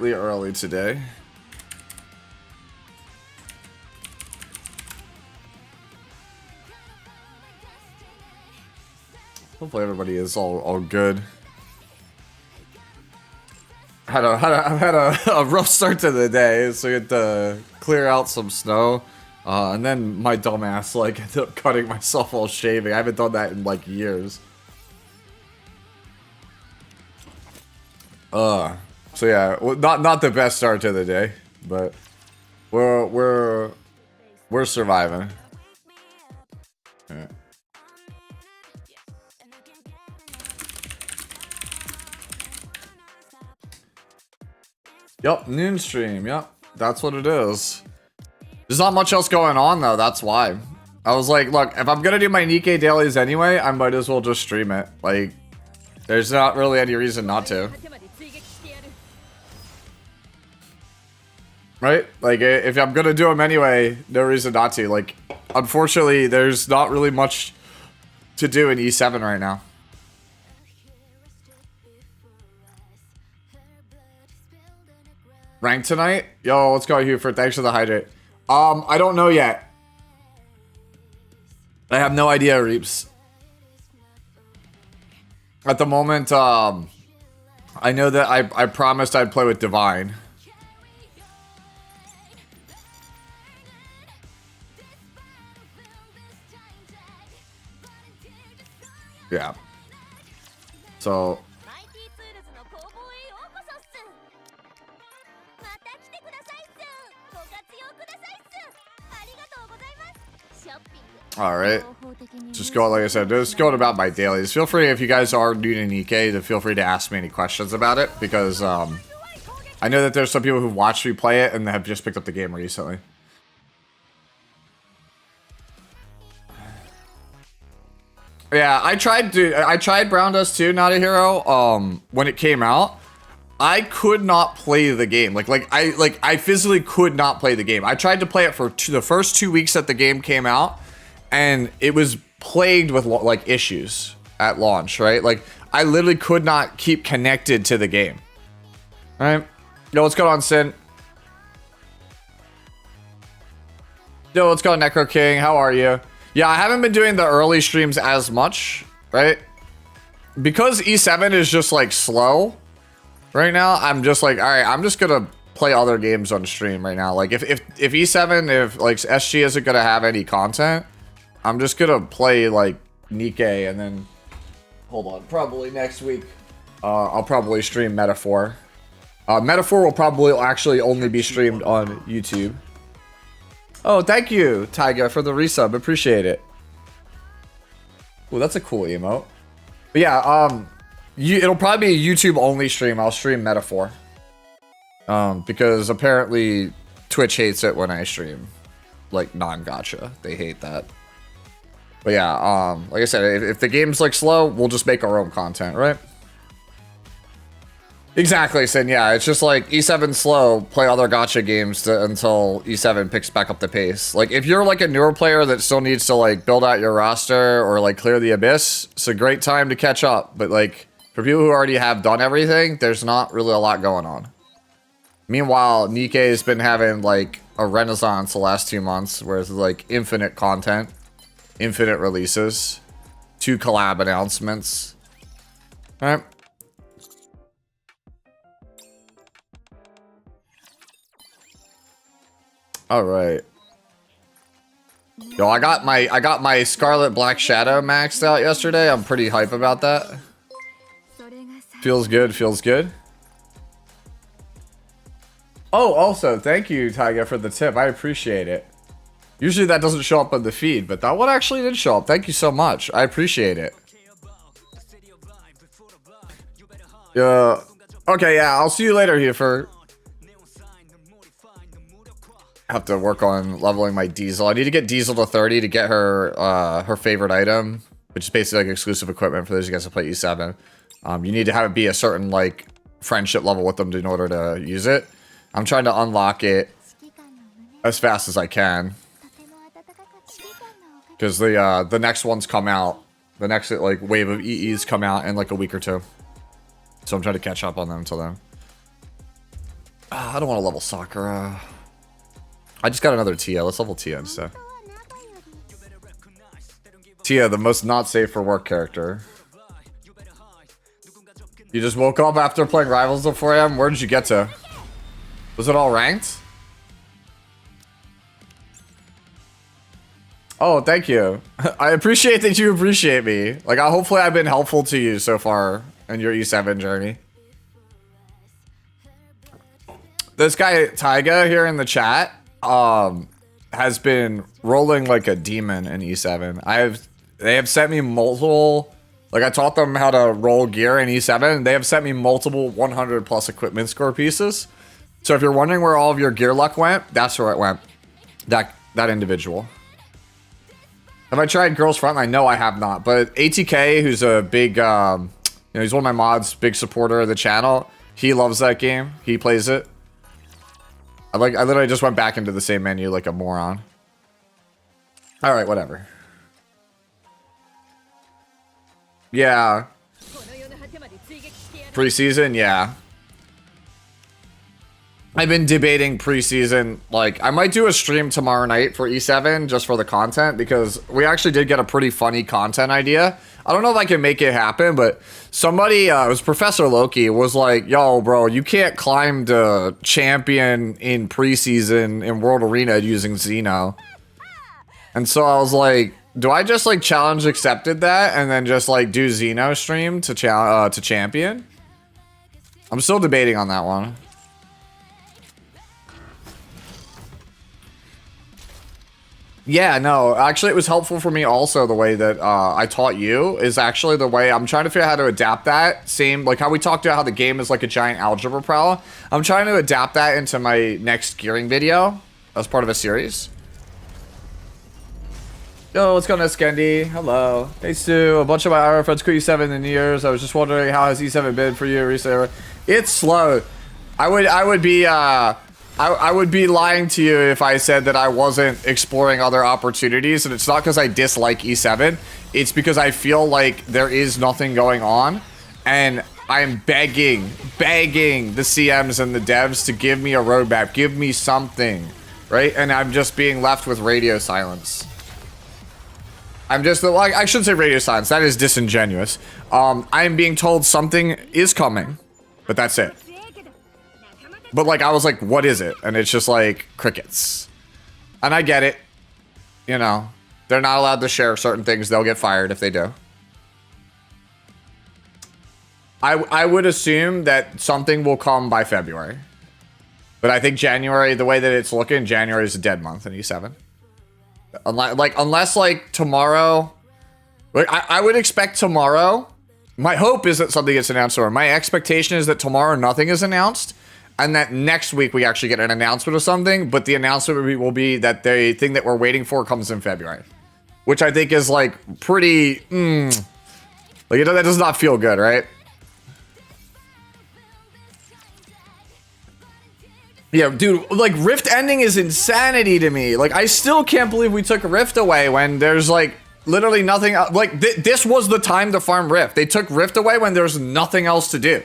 slightly early today. Hopefully everybody is all good. Had a rough start to the day, so we had to clear out some snow. And then my dumbass like ended up cutting myself while shaving. I haven't done that in like years. So yeah, not the best start to the day, but we're surviving. Yeah. Yep, noon stream. Yep, that's what it is. There's not much else going on though. That's why. I was like, look, if I'm gonna do my NIKKE dailies anyway, I might as well just stream it. Like, there's not really any reason not to. Right? Like, if I'm gonna do them anyway, no reason not to. Like, unfortunately, there's not really much to do in E7 right now. Rank tonight? Yo, let's go, Huford. Thanks for the hydrate. I don't know yet. I have no idea, Reaps. At the moment, I know that I promised I'd play with Divine. Yeah. So... Alright. Just go, like I said, just going about my dailies. Feel free, if you guys are new to NIKKE, to feel free to ask me any questions about it, because I know that there's some people who've watched me play it and have just picked up the game recently. Yeah, I tried Brown Dust 2, Not a Hero, when it came out. I could not play the game. I physically could not play the game. I tried to play it for the first 2 weeks that the game came out, and it was plagued with like issues at launch, right? Like, I literally could not keep connected to the game. All right. Yo, what's going on, Sin? Yo, what's going on, Necro King? How are you? Yeah, I haven't been doing the early streams as much, right? Because E7 is just like slow right now. I'm just like, all right, I'm just gonna play other games on stream right now. Like, if E7, if like SG isn't gonna have any content, I'm just gonna play like NIKKE, and then hold on, probably next week I'll probably stream Metaphor. Metaphor will probably actually only be streamed on YouTube. Oh, thank you, Tyga, for the resub. Appreciate it. Oh, that's a cool emote. But yeah, it'll probably be a YouTube only stream. I'll stream Metaphor. Because apparently Twitch hates it when I stream like non-gacha. They hate that. But yeah, like I said, if the game's like slow, we'll just make our own content, right? Exactly, Sin. Yeah, it's just like E7 slow, play other gacha games until E7 picks back up the pace. Like, if you're like a newer player that still needs to like build out your roster or like clear the abyss, it's a great time to catch up. But like, for people who already have done everything, there's not really a lot going on. Meanwhile, NIKKE has been having like a renaissance the last 2 months, where it's like infinite content, infinite releases, 2 collab announcements. All right. All right. Yo, I got my Scarlet Black Shadow maxed out yesterday. I'm pretty hype about that. Feels good, feels good. Oh, also, thank you, Tyga, for the tip. I appreciate it. Usually that doesn't show up on the feed, but that one actually did show up. Thank you so much. I appreciate it. Yeah. Okay, yeah, I'll see you later, Huford. Have to work on leveling my Diesel. I need to get Diesel to 30 to get her her favorite item, which is basically like exclusive equipment for those of you guys that play E7. You need to have it be a certain like friendship level with them in order to use it. I'm trying to unlock it as fast as I can, because the next ones come out. The next like wave of EEs come out in like a week or two, so I'm trying to catch up on them until then. I don't want to level Sakura. I just got another Tia. Let's level Tia instead. Tia, the most not safe for work character. You just woke up after playing Rivals at 4 AM? Where did you get to? Was it all ranked? Oh, thank you. I appreciate that you appreciate me. Like, hopefully I've been helpful to you so far in your E7 journey. This guy, Taiga, here in the chat, has been rolling like a demon in E7. They have sent me multiple, like I taught them how to roll gear in E7. And they have sent me multiple 100 plus equipment score pieces. So if you're wondering where all of your gear luck went, that's where it went. That individual. Have I tried Girls Frontline? No, I have not. But ATK, who's a big, he's one of my mods, big supporter of the channel. He loves that game. He plays it. I literally just went back into the same menu like a moron. All right, whatever. Yeah. Preseason, yeah. I've been debating preseason. Like, I might do a stream tomorrow night for E7 just for the content because we actually did get a pretty funny content idea. I don't know if I can make it happen, but somebody, it was Professor Loki, was like, yo, bro, you can't climb to champion in preseason in World Arena using Xeno. And so I was like, do I just like challenge accepted that and then just like do Xeno stream to champion? I'm still debating on that one. Yeah, no, actually it was helpful for me also the way that I taught you is actually the way I'm trying to figure out how to adapt that. Same, like how we talked about how the game is like a giant algebra problem. I'm trying to adapt that into my next gearing video as part of a series. Yo, what's going on, Skendi? Hello. Hey, Sue. A bunch of my IR friends quit E7 in years. I was just wondering how has E7 been for you recently? It's slow. I would be lying to you if I said that I wasn't exploring other opportunities, and it's not because I dislike E7. It's because I feel like there is nothing going on, and I'm begging the CMs and the devs to give me a roadmap, give me something, right? And I'm just being left with radio silence. I'm just, like, I shouldn't say radio silence, that is disingenuous. I'm being told something is coming, but that's it. But like, I was like, what is it? And it's just like crickets. And I get it. You know, they're not allowed to share certain things. They'll get fired if they do. I would assume that something will come by February. But I think January, the way that it's looking, January is a dead month in E7. Unless like tomorrow, like I would expect tomorrow. My hope is that something gets announced, or my expectation is that tomorrow nothing is announced. And that next week we actually get an announcement of something, but the announcement will be that the thing that we're waiting for comes in February. Which I think is like pretty, like, you know, that does not feel good, right? Yeah, dude, like Rift ending is insanity to me. Like, I still can't believe we took Rift away when there's like literally nothing, like this was the time to farm Rift. They took Rift away when there's nothing else to do.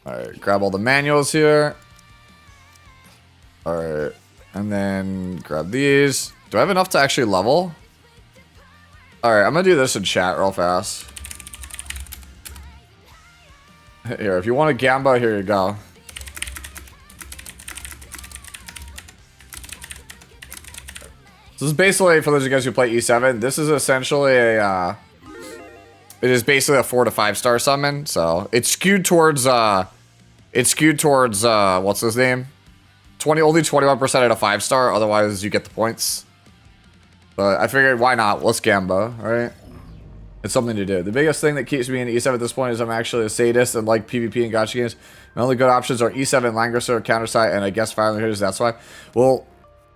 Alright, grab all the manuals here. Alright, and then grab these. Do I have enough to actually level? Alright, I'm gonna do this in chat real fast. Here, if you want a Gamba, here you go. This is basically, for those of you guys who play E7, this is essentially a, it is basically a 4 to 5 star summon, so it's skewed towards, what's his name? Only 21% at a 5 star, otherwise you get the points. But I figured, why not? Let's Gamba, right? It's something to do. The biggest thing that keeps me in E7 at this point is I'm actually a sadist and like PvP and gacha games. My only good options are E7, Langrisser, Countersight, and I guess Fire Hitters, that's why. Well,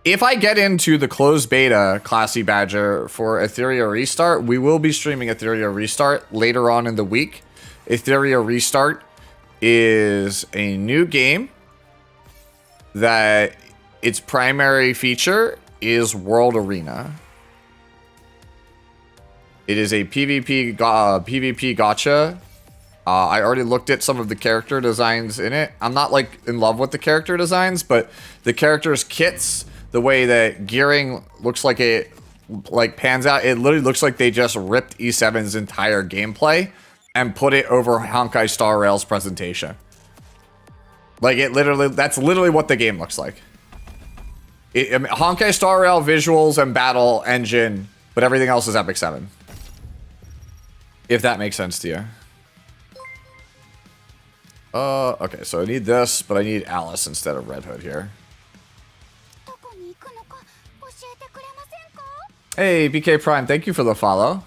if I get into the closed beta Classy Badger for Etheria Restart, we will be streaming Etheria Restart later on in the week. Etheria Restart is a new game that its primary feature is World Arena. It is a PvP gacha. I already looked at some of the character designs in it. I'm not like in love with the character designs, but the characters' kits, the way that gearing looks like it like pans out, it literally looks like they just ripped E7's entire gameplay and put it over Honkai Star Rail's presentation. Like it literally, that's literally what the game looks like. I mean, Honkai Star Rail visuals and battle engine, but everything else is Epic 7. If that makes sense to you. Okay, so I need this, but I need Alice instead of Red Hood here. Hey, BK Prime, thank you for the follow.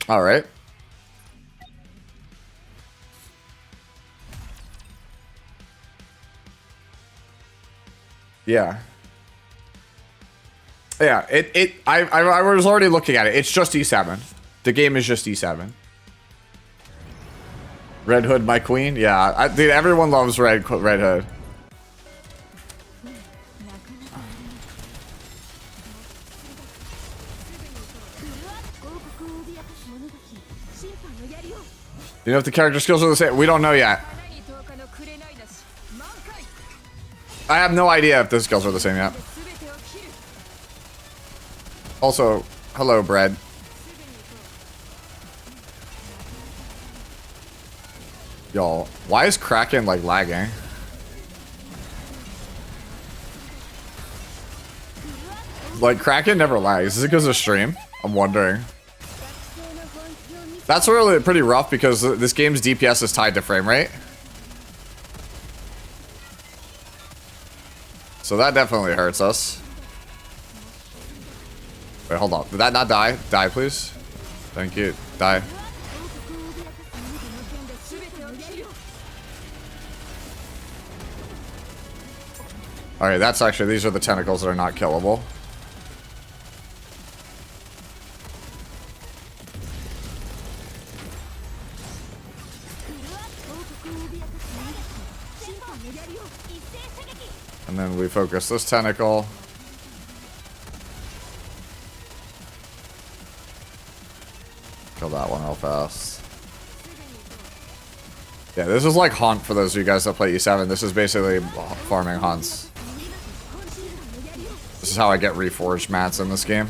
All right. Yeah. Yeah, I was already looking at it. It's just E7. The game is just E7. Red Hood, my queen? Yeah, dude, everyone loves Red Hood. You know if the character skills are the same? We don't know yet. I have no idea if the skills are the same yet. Also, hello, Bread. Y'all, why is Kraken like lagging? Like Kraken never lags. Is it because of stream? I'm wondering. That's really pretty rough because this game's DPS is tied to frame rate. So that definitely hurts us. Wait, hold on. Did that not die? Die, please. Thank you. Die. Alright, that's actually, these are the tentacles that are not killable. And then we focus this tentacle. Kill that one real fast. Yeah, this is like Haunt for those of you guys that play E7. This is basically farming Haunts. This is how I get reforged mats in this game.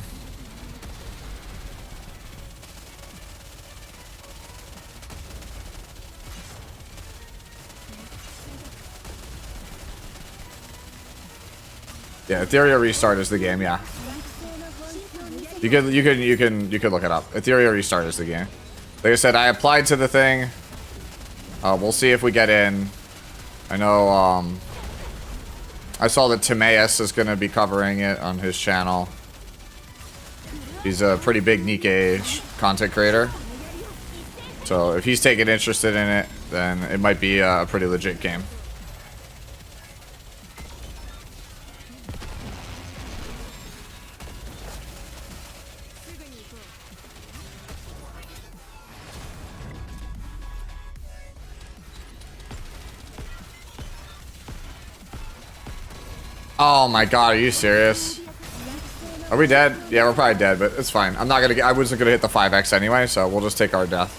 Yeah, Ethereal Restart is the game, yeah. You could look it up. Ethereal Restart is the game. Like I said, I applied to the thing. We'll see if we get in. I know, I saw that Timaeus is going to be covering it on his channel. He's a pretty big NIKKE content creator. So if he's taking interested in it, then it might be a pretty legit game. Oh my god, are you serious? Are we dead? Yeah, we're probably dead, but it's fine. I'm not gonna get, I wasn't gonna hit the 5x anyway, so we'll just take our death.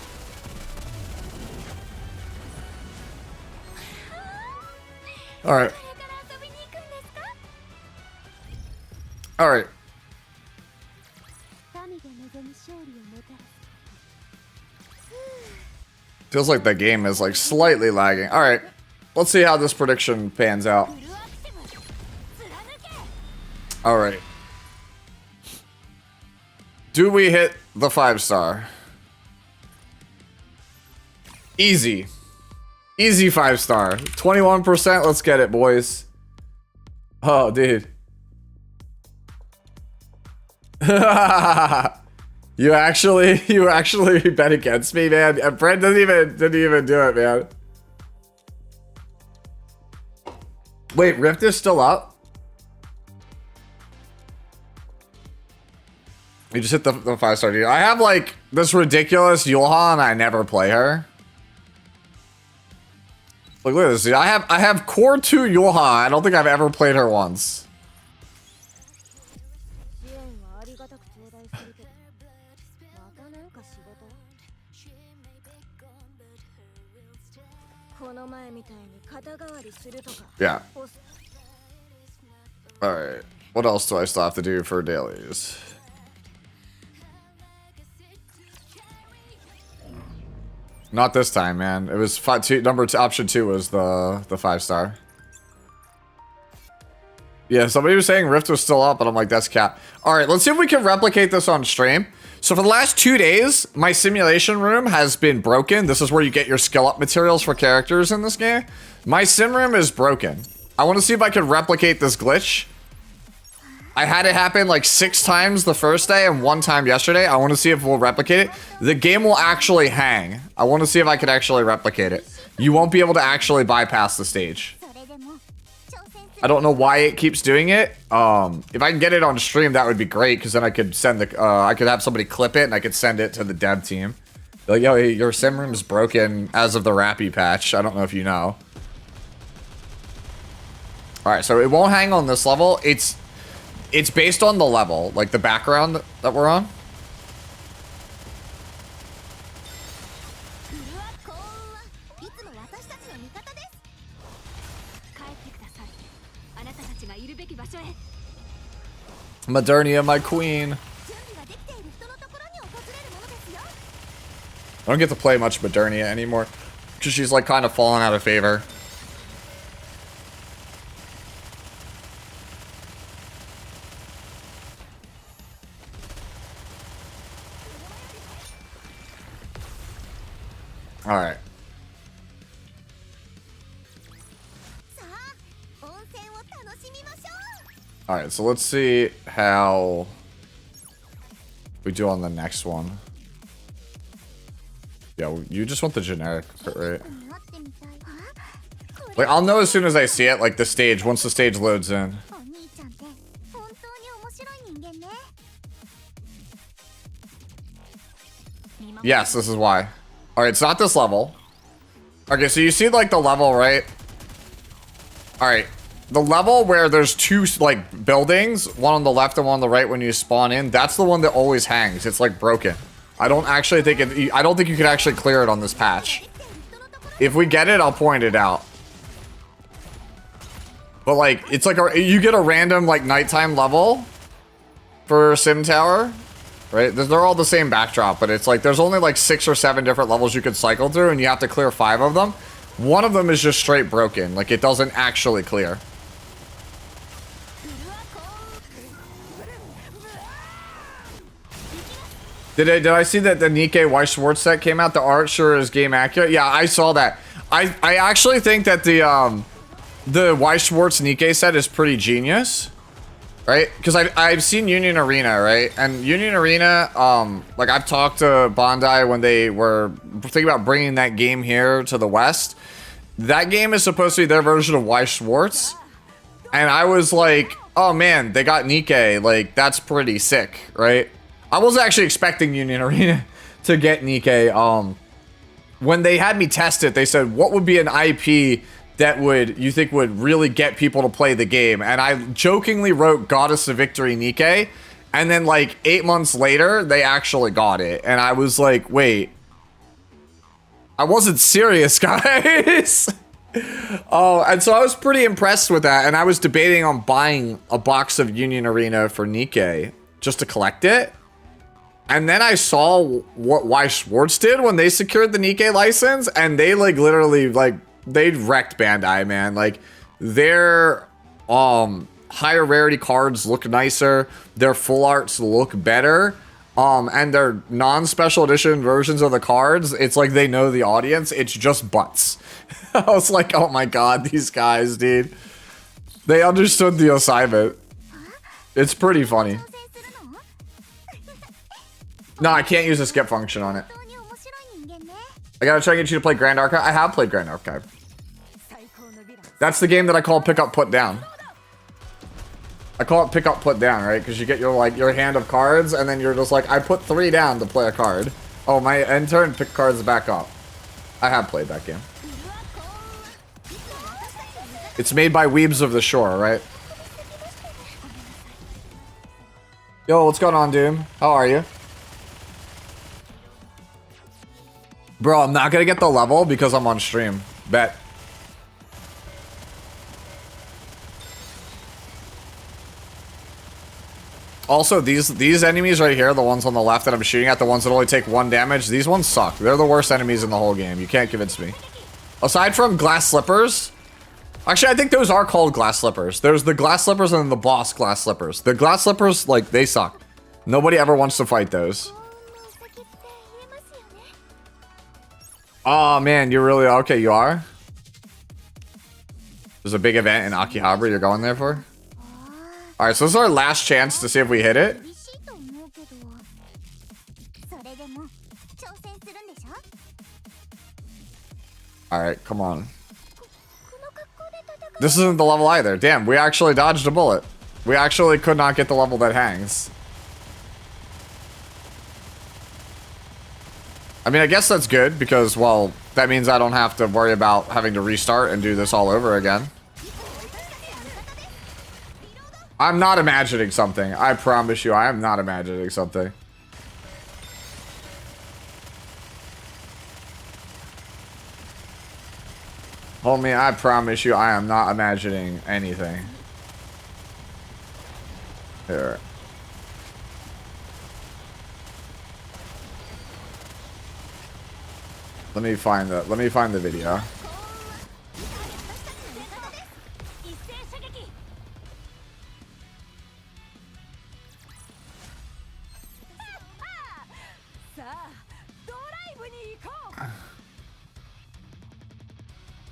Alright. Alright. Feels like the game is like slightly lagging. Alright. Let's see how this prediction pans out. Alright. Do we hit the 5-star? Easy. Easy 5-star. 21%. Let's get it, boys. Oh, dude. You actually bet against me, man. Brent didn't even do it, man. Wait, Rift is still up? You just hit the 5-star deal. I have like this ridiculous Yulha and I never play her. Look at this, dude. I have core 2 Yulha. I don't think I've ever played her once. Yeah. Alright. What else do I still have to do for dailies? Not this time, man. It was option 2 was the 5-star. Yeah, somebody was saying Rift was still up, but I'm like, that's cap. Alright, let's see if we can replicate this on stream. So for the last 2 days, my simulation room has been broken. This is where you get your skill up materials for characters in this game. My sim room is broken. I want to see if I can replicate this glitch. I had it happen like 6 times the first day and 1 time yesterday. I want to see if we'll replicate it. The game will actually hang. I want to see if I can actually replicate it. You won't be able to actually bypass the stage. I don't know why it keeps doing it. If I can get it on stream, that would be great, because then I could send the I could have somebody clip it and I could send it to the dev team. Like, yo, your sim room is broken as of the Rappy patch. I don't know if you know. All right, so it won't hang on this level. It's based on the level, like the background that we're on. Modernia, my queen. I don't get to play much Modernia anymore, because she's like kind of fallen out of favor. All right. All right, so let's see how we do on the next one. Yeah, you just want the generic, right? Like, I'll know as soon as I see it, like the stage, once the stage loads in. Yes, this is why. All right, it's not this level. Okay, so you see like the level, right? All right. The level where there's 2 like buildings, one on the left and one on the right when you spawn in, that's the one that always hangs. It's like broken. I don't actually think it, I don't think you can actually clear it on this patch. If we get it, I'll point it out. But like, it's like you get a random like nighttime level for Sim Tower, right? They're all the same backdrop, but it's like there's only like 6 or 7 different levels you could cycle through, and you have to clear 5 of them. One of them is just straight broken, like it doesn't actually clear. Did I see that the NIKKE Weiss Schwartz set came out? The art sure is game accurate. Yeah, I saw that. I actually think that the Weiss Schwartz NIKKE set is pretty genius, right? Because I've seen Union Arena, right? And Union Arena, like I've talked to Bandai when they were thinking about bringing that game here to the West. That game is supposed to be their version of Weiss Schwartz, and I was like, oh man, they got NIKKE. Like that's pretty sick, right? I wasn't actually expecting Union Arena to get NIKKE. When they had me test it, they said, what would be an IP that you think would really get people to play the game? And I jokingly wrote Goddess of Victory NIKKE. And then like 8 months later, they actually got it. And I was like, wait. I wasn't serious, guys. Oh, and so I was pretty impressed with that. And I was debating on buying a box of Union Arena for NIKKE just to collect it. And then I saw what Weiss Schwartz did when they secured the NIKKE license, and they like literally like they wrecked Bandai, man. Like their higher rarity cards look nicer, their full arts look better, and their non-special edition versions of the cards, it's like they know the audience. It's just butts. I was like, oh my god, these guys, dude. They understood the assignment. It's pretty funny. No, I can't use the skip function on it. I gotta try to get you to play Grand Archive. I have played Grand Archive. That's the game that I call pick up, put down. I call it pick up, put down, right? Because you get your hand of cards, and then you're just like, I put 3 down to play a card. Oh, my end turn, pick cards back up. I have played that game. It's made by Weebs of the Shore, right? Yo, what's going on, Doom? How are you? Bro, I'm not gonna get the level because I'm on stream. Bet. Also, these enemies right here, the ones on the left that I'm shooting at, the ones that only take 1 damage, these ones suck. They're the worst enemies in the whole game. You can't convince me. Aside from glass slippers, actually, I think those are called glass slippers. There's the glass slippers and then the boss glass slippers. The glass slippers, like, they suck. Nobody ever wants to fight those. Oh, man, you're really... Okay, you are? There's a big event in Akihabara you're going there for? Alright, so this is our last chance to see if we hit it. Alright, come on. This isn't the level either. Damn, we actually dodged a bullet. We actually could not get the level that hangs. I mean, I guess that's good because, well, that means I don't have to worry about having to restart and do this all over again. I'm not imagining something. I promise you, I am not imagining something. Homie, I promise you, I am not imagining anything. Here. Let me find the video.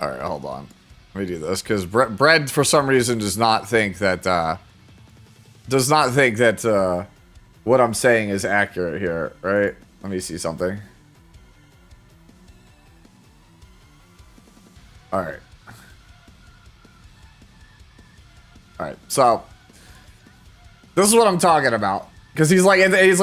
Alright, hold on. Let me do this, because Bread, for some reason, does not think that, what I'm saying is accurate here, right? Let me see something. Alright. Alright, so, this is what I'm talking about. Because he's like,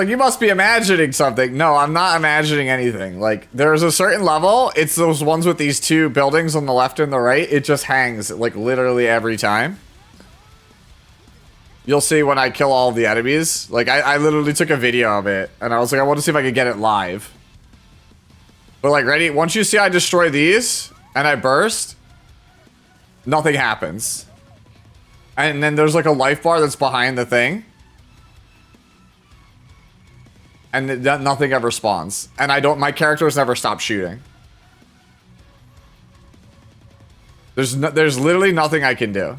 you must be imagining something. No, I'm not imagining anything. Like, there's a certain level. It's those ones with these 2 buildings on the left and the right. It just hangs, like, literally every time. You'll see when I kill all the enemies. Like, I literally took a video of it. And I was like, I want to see if I can get it live. But, like, ready? Once you see I destroy these, and I burst, nothing happens. And then there's, like, a life bar that's behind the thing. And nothing ever spawns. And my characters never stop shooting. There's literally nothing I can do.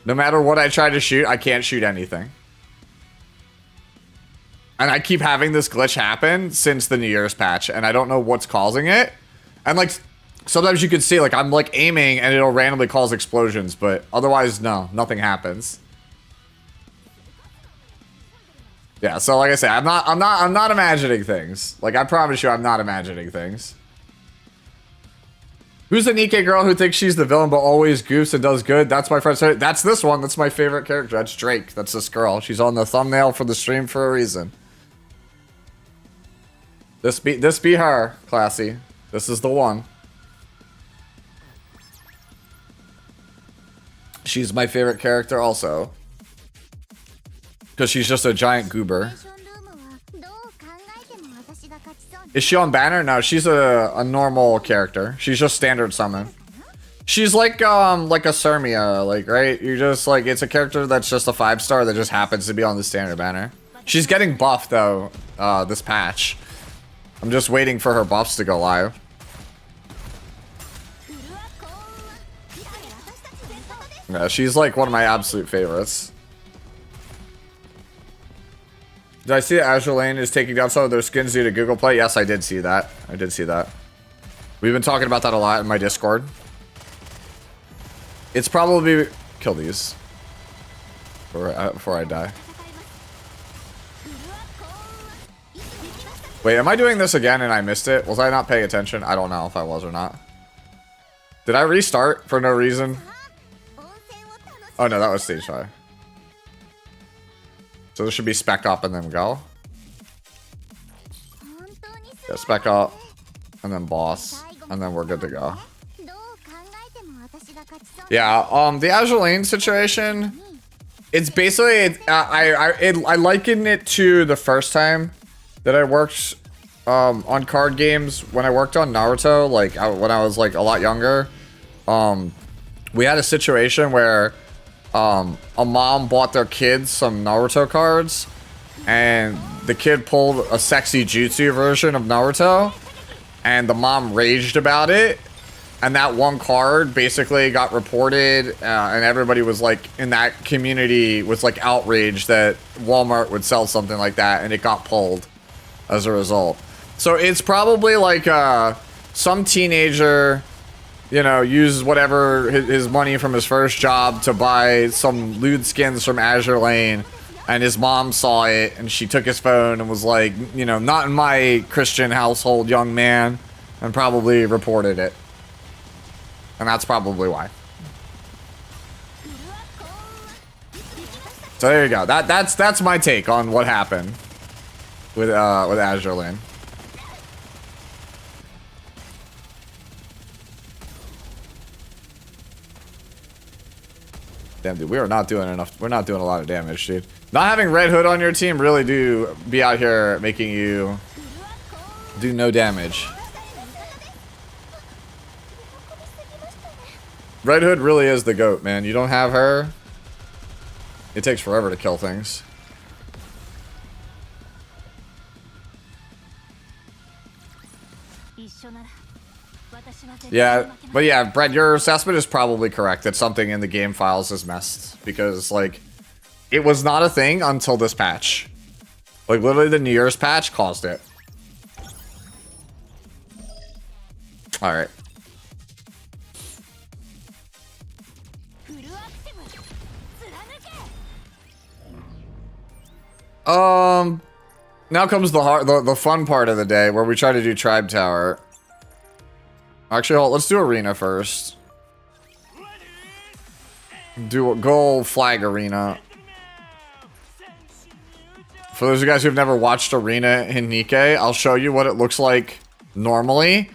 No matter what I try to shoot, I can't shoot anything. And I keep having this glitch happen since the New Year's patch, and I don't know what's causing it. And like, sometimes you can see, like, I'm like aiming and it'll randomly cause explosions, but otherwise, no, nothing happens. Yeah, so like I say, I'm not imagining things. Like, I promise you, I'm not imagining things. Who's the NIKKE girl who thinks she's the villain but always goofs and does good? That's my friend. That's this one. That's my favorite character. That's Drake. That's this girl. She's on the thumbnail for the stream for a reason. This be her, Classy. This is the one. She's my favorite character also. Because she's just a giant goober. Is she on banner? No, she's a normal character. She's just standard summon. She's like a Sermia, like, right? You're just like, it's a character that's just a 5-star that just happens to be on the standard banner. She's getting buffed though, this patch. I'm just waiting for her buffs to go live. Yeah, she's like one of my absolute favorites. Did I see that Azure Lane is taking down some of their skins due to Google Play? Yes, I did see that. I did see that. We've been talking about that a lot in my Discord. It's probably... Kill these. Before I die. Wait, am I doing this again and I missed it? Was I not paying attention? I don't know if I was or not. Did I restart for no reason? Oh no, that was stage 5. So this should be spec up and then go. Yeah, spec up and then boss and then we're good to go. Yeah, the Azure Lane situation, It's basically I liken it to the first time that I worked on card games when I worked on Naruto, like when I was like a lot younger. We had a situation where a mom bought their kids some Naruto cards, and the kid pulled a sexy jutsu version of Naruto, and the mom raged about it. And that one card basically got reported, and everybody was like, in that community was like outraged that Walmart would sell something like that, and it got pulled as a result. So it's probably like some teenager, you know, uses whatever his money from his first job to buy some lewd skins from Azure Lane, and his mom saw it, and she took his phone and was like, you know, not in my Christian household, young man, and probably reported it. And that's probably why. So there you go. That's my take on what happened with Azure Lane. Damn, dude, we are not doing enough. We're not doing a lot of damage, dude. Not having Red Hood on your team really do be out here making you do no damage. Red Hood really is the GOAT, man. You don't have her, it takes forever to kill things. Yeah, but yeah, Brett, your assessment is probably correct that something in the game files is messed, because like it was not a thing until this patch. Like literally the New Year's patch caused it. All right. Now comes the fun part of the day where we try to do Tribe Tower. Actually, let's do Arena first. Do a goal flag Arena. For those of you guys who've never watched Arena in NIKKE, I'll show you what it looks like normally.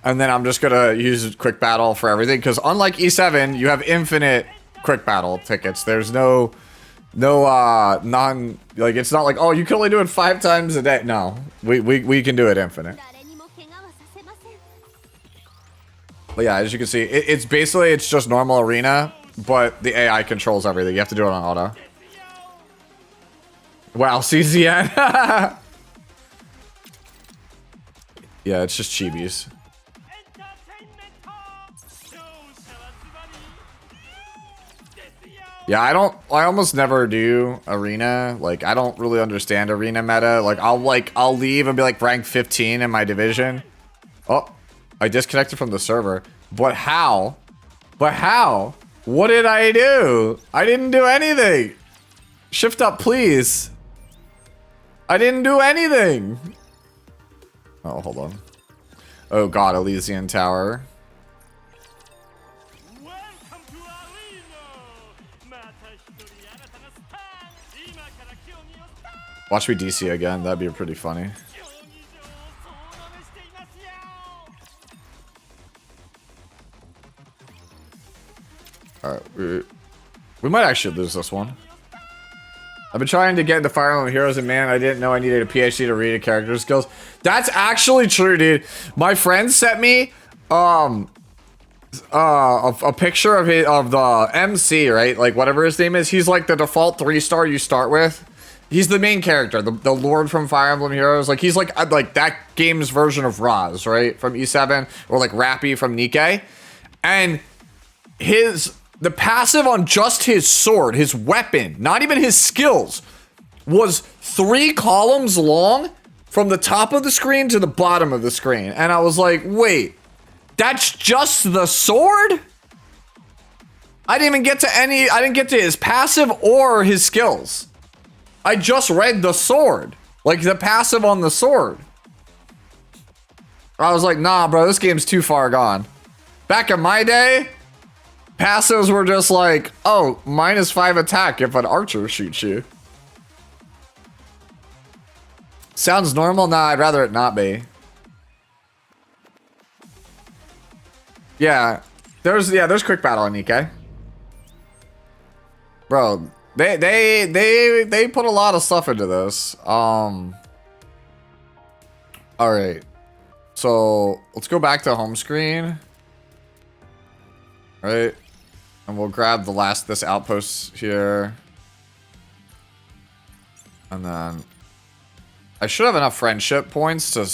And then I'm just gonna use Quick Battle for everything, because unlike E7, you have infinite Quick Battle tickets. There's no like, it's not like, oh, you can only do it 5 times a day. No, we can do it infinite. But yeah, as you can see, it's basically, it's just normal Arena, but the AI controls everything. You have to do it on auto. Wow, CZN. Yeah, it's just chibis. Yeah, I almost never do Arena. Like, I don't really understand Arena meta. Like, I'll leave and be like rank 15 in my division. Oh, I disconnected from the server. But how? But how? What did I do? I didn't do anything. Shift up, please. I didn't do anything. Oh, hold on. Oh god, Elysian Tower. Watch me DC again. That'd be pretty funny. Alright, we might actually lose this one. I've been trying to get into Fire Emblem Heroes, and man, I didn't know I needed a PhD to read a character skills. That's actually true, dude. My friend sent me a picture of the MC, right? Like whatever his name is. He's like the default 3-star you start with. He's the main character, the Lord from Fire Emblem Heroes. Like he's like that game's version of Raz, right? From E7, or like Rappy from NIKKE. And the passive on just his sword, his weapon, not even his skills, was 3 columns long from the top of the screen to the bottom of the screen. And I was like, wait, that's just the sword? I didn't even get to I didn't get to his passive or his skills. I just read the sword, like the passive on the sword. I was like, nah, bro, this game's too far gone. Back in my day, passives were just like, oh, -5 attack if an archer shoots you. Sounds normal? Nah, I'd rather it not be. Yeah, there's quick battle in NIKKE. Bro, They put a lot of stuff into this. All right. So let's go back to home screen. Right. And we'll grab this outpost here. And then I should have enough friendship points to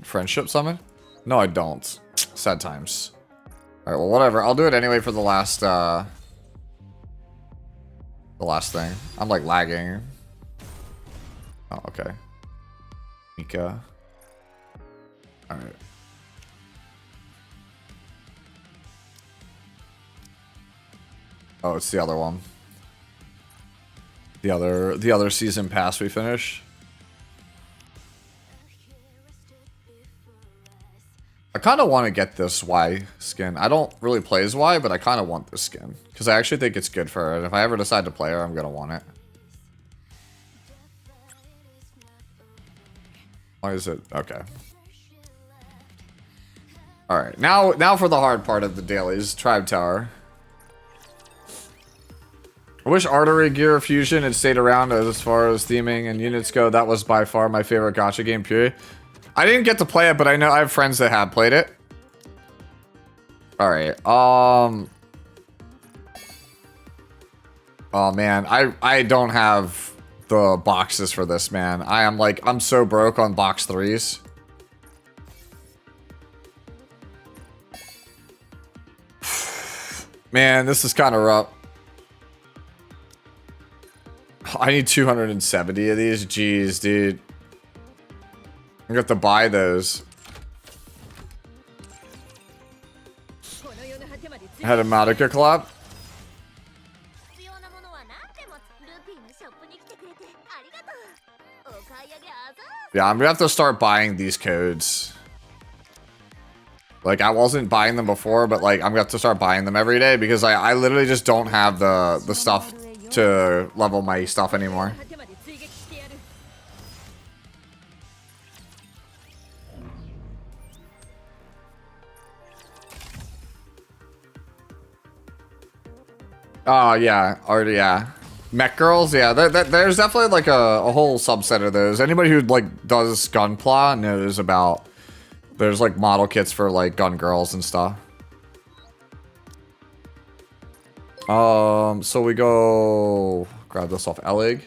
friendship summon. No, I don't. Sad times. All right, well, whatever. I'll do it anyway for the last thing. I'm like lagging. Oh, okay. NIKKE. All right. Oh, it's the other one. The other season pass we finished. I kind of want to get this Y skin. I don't really play as Y, but I kind of want this skin. Because I actually think it's good for her. And if I ever decide to play her, I'm going to want it. Why is it? Okay. Alright, now for the hard part of the dailies. Tribe Tower. I wish Artery Gear Fusion had stayed around as far as theming and units go. That was by far my favorite gacha game, period. I didn't get to play it, but I know I have friends that have played it. Alright, oh man, I don't have the boxes for this, man. I'm so broke on box 3s. Man, this is kind of rough. I need 270 of these. Jeez, dude. I'm gonna have to buy those. I had a NIKKE collab. Yeah, I'm gonna have to start buying these codes. Like, I wasn't buying them before, but like, I'm gonna have to start buying them every day because I literally just don't have the stuff to level my stuff anymore. Oh, yeah. Already, yeah. Mech girls, yeah. There's definitely like a whole subset of those. Anybody who like does Gunpla knows about... There's like model kits for like gun girls and stuff. So we go... Grab this off Elig.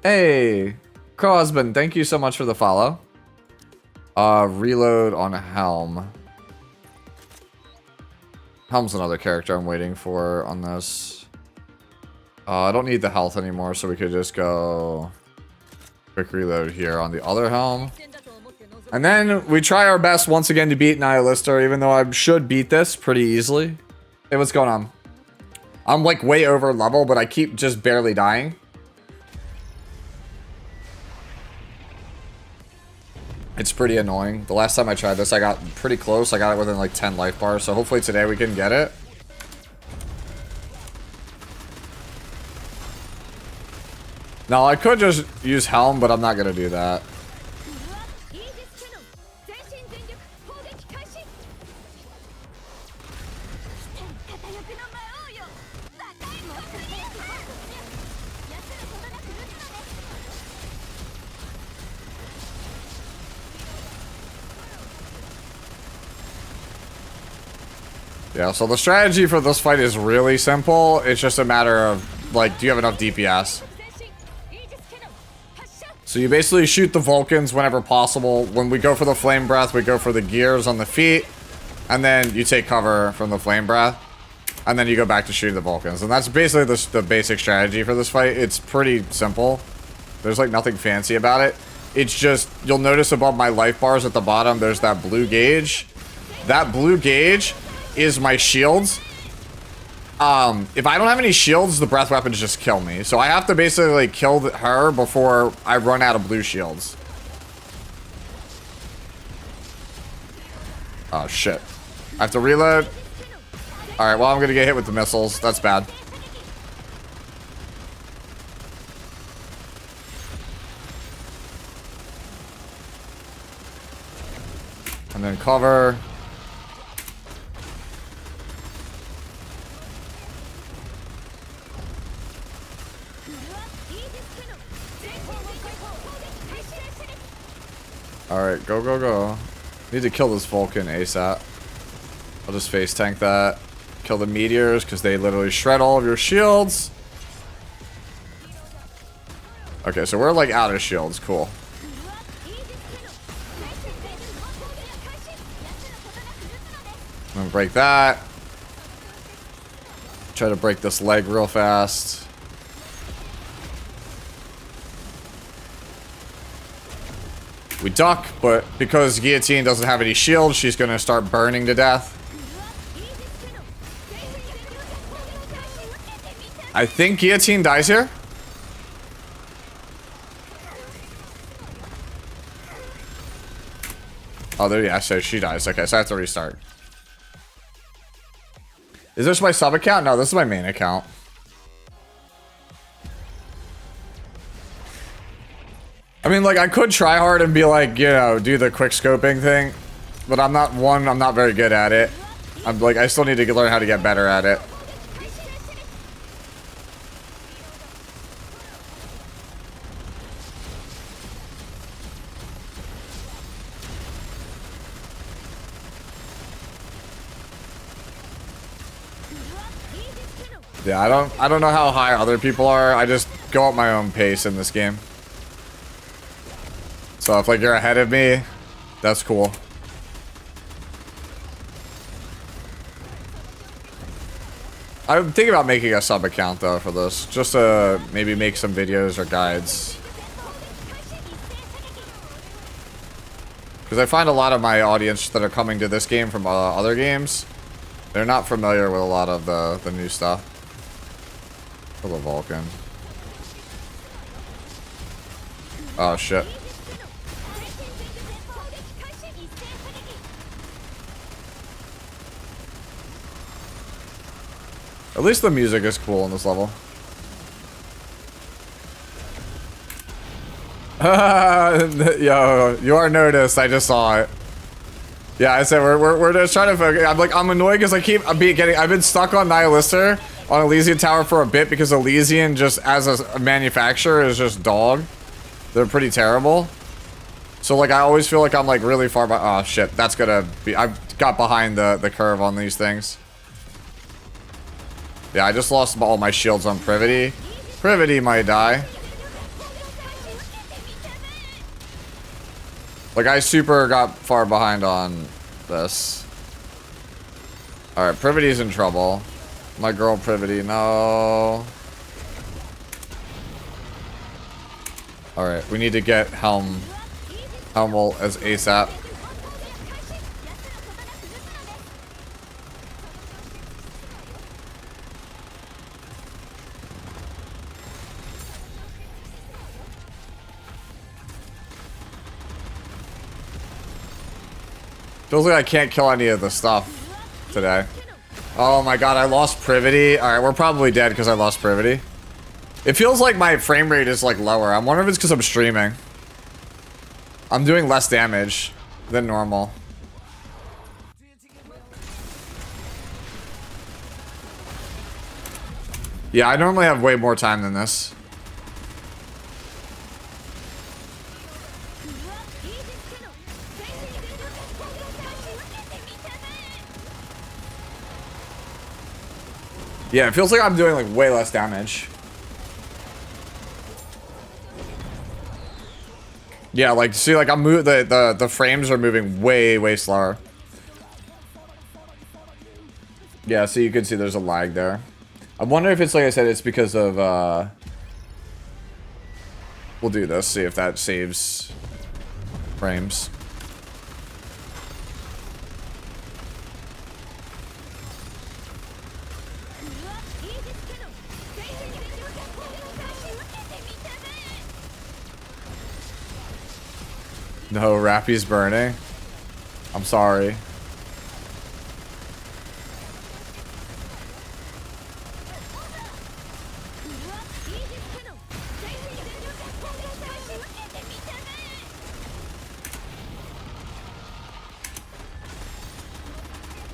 Hey! Crow Husband, thank you so much for the follow. Reload on Helm. Helm's another character I'm waiting for on this. I don't need the health anymore, so we could just go quick reload here on the other Helm. And then we try our best once again to beat Nihilistor, even though I should beat this pretty easily. Hey, what's going on? I'm like way over level, but I keep just barely dying. It's pretty annoying. The last time I tried this, I got pretty close. I got it within like 10 life bars. So hopefully today we can get it. Now, I could just use Helm, but I'm not going to do that. Yeah, so the strategy for this fight is really simple. It's just a matter of, like, do you have enough DPS? So you basically shoot the Vulcans whenever possible. When we go for the Flame Breath, we go for the gears on the feet. And then you take cover from the Flame Breath. And then you go back to shooting the Vulcans. And that's basically the basic strategy for this fight. It's pretty simple. There's, like, nothing fancy about it. It's just, you'll notice above my life bars at the bottom, there's that blue gauge. That blue gauge is my shields. If I don't have any shields, the breath weapons just kill me. So I have to basically like kill her before I run out of blue shields. Oh shit. I have to reload. Alright, well I'm gonna get hit with the missiles. That's bad. And then cover. Alright, go, go, go. Need to kill this Vulcan ASAP. I'll just face tank that. Kill the meteors, because they literally shred all of your shields. Okay, so we're like out of shields. Cool. I'm gonna break that. Try to break this leg real fast. We duck, but because Guillotine doesn't have any shield, she's gonna start burning to death. I think Guillotine dies here. Oh, there, yeah, so she dies. Okay, so I have to restart. Is this my sub account? No, this is my main account. I mean, like, I could try hard and be like, you know, do the quick scoping thing, but I'm not very good at it. I'm like, I still need to learn how to get better at it. Yeah, I don't know how high other people are. I just go at my own pace in this game. So if like you're ahead of me, that's cool. I'm thinking about making a sub account though for this, just to maybe make some videos or guides. Because I find a lot of my audience that are coming to this game from other games, they're not familiar with a lot of the new stuff. For the Vulcan. Oh shit. At least the music is cool in this level. Yo, you are noticed. I just saw it. Yeah, I said we're just trying to focus. I'm annoyed because I've been stuck on Nihilistor on Elysian Tower for a bit because Elysian just as a manufacturer is just dog. They're pretty terrible. So like I always feel like I'm like really far behind. Oh shit, that's gonna be. I got behind the curve on these things. Yeah, I just lost all my shields on Privity. Privity might die. Like I super got far behind on this. All right, Privity's in trouble. My girl Privity, no. All right, we need to get Helm as ASAP. Feels like I can't kill any of the stuff today. Oh my god, I lost Privity. Alright, we're probably dead because I lost Privity. It feels like my frame rate is like lower. I'm wondering if it's because I'm streaming. I'm doing less damage than normal. Yeah, I normally have way more time than this. Yeah, it feels like I'm doing like way less damage. Yeah, like see, like I'm the frames are moving way slower. Yeah, so you can see there's a lag there. I wonder if it's like I said, it's because of we'll do this, see if that saves frames. No, Rappy's burning. I'm sorry.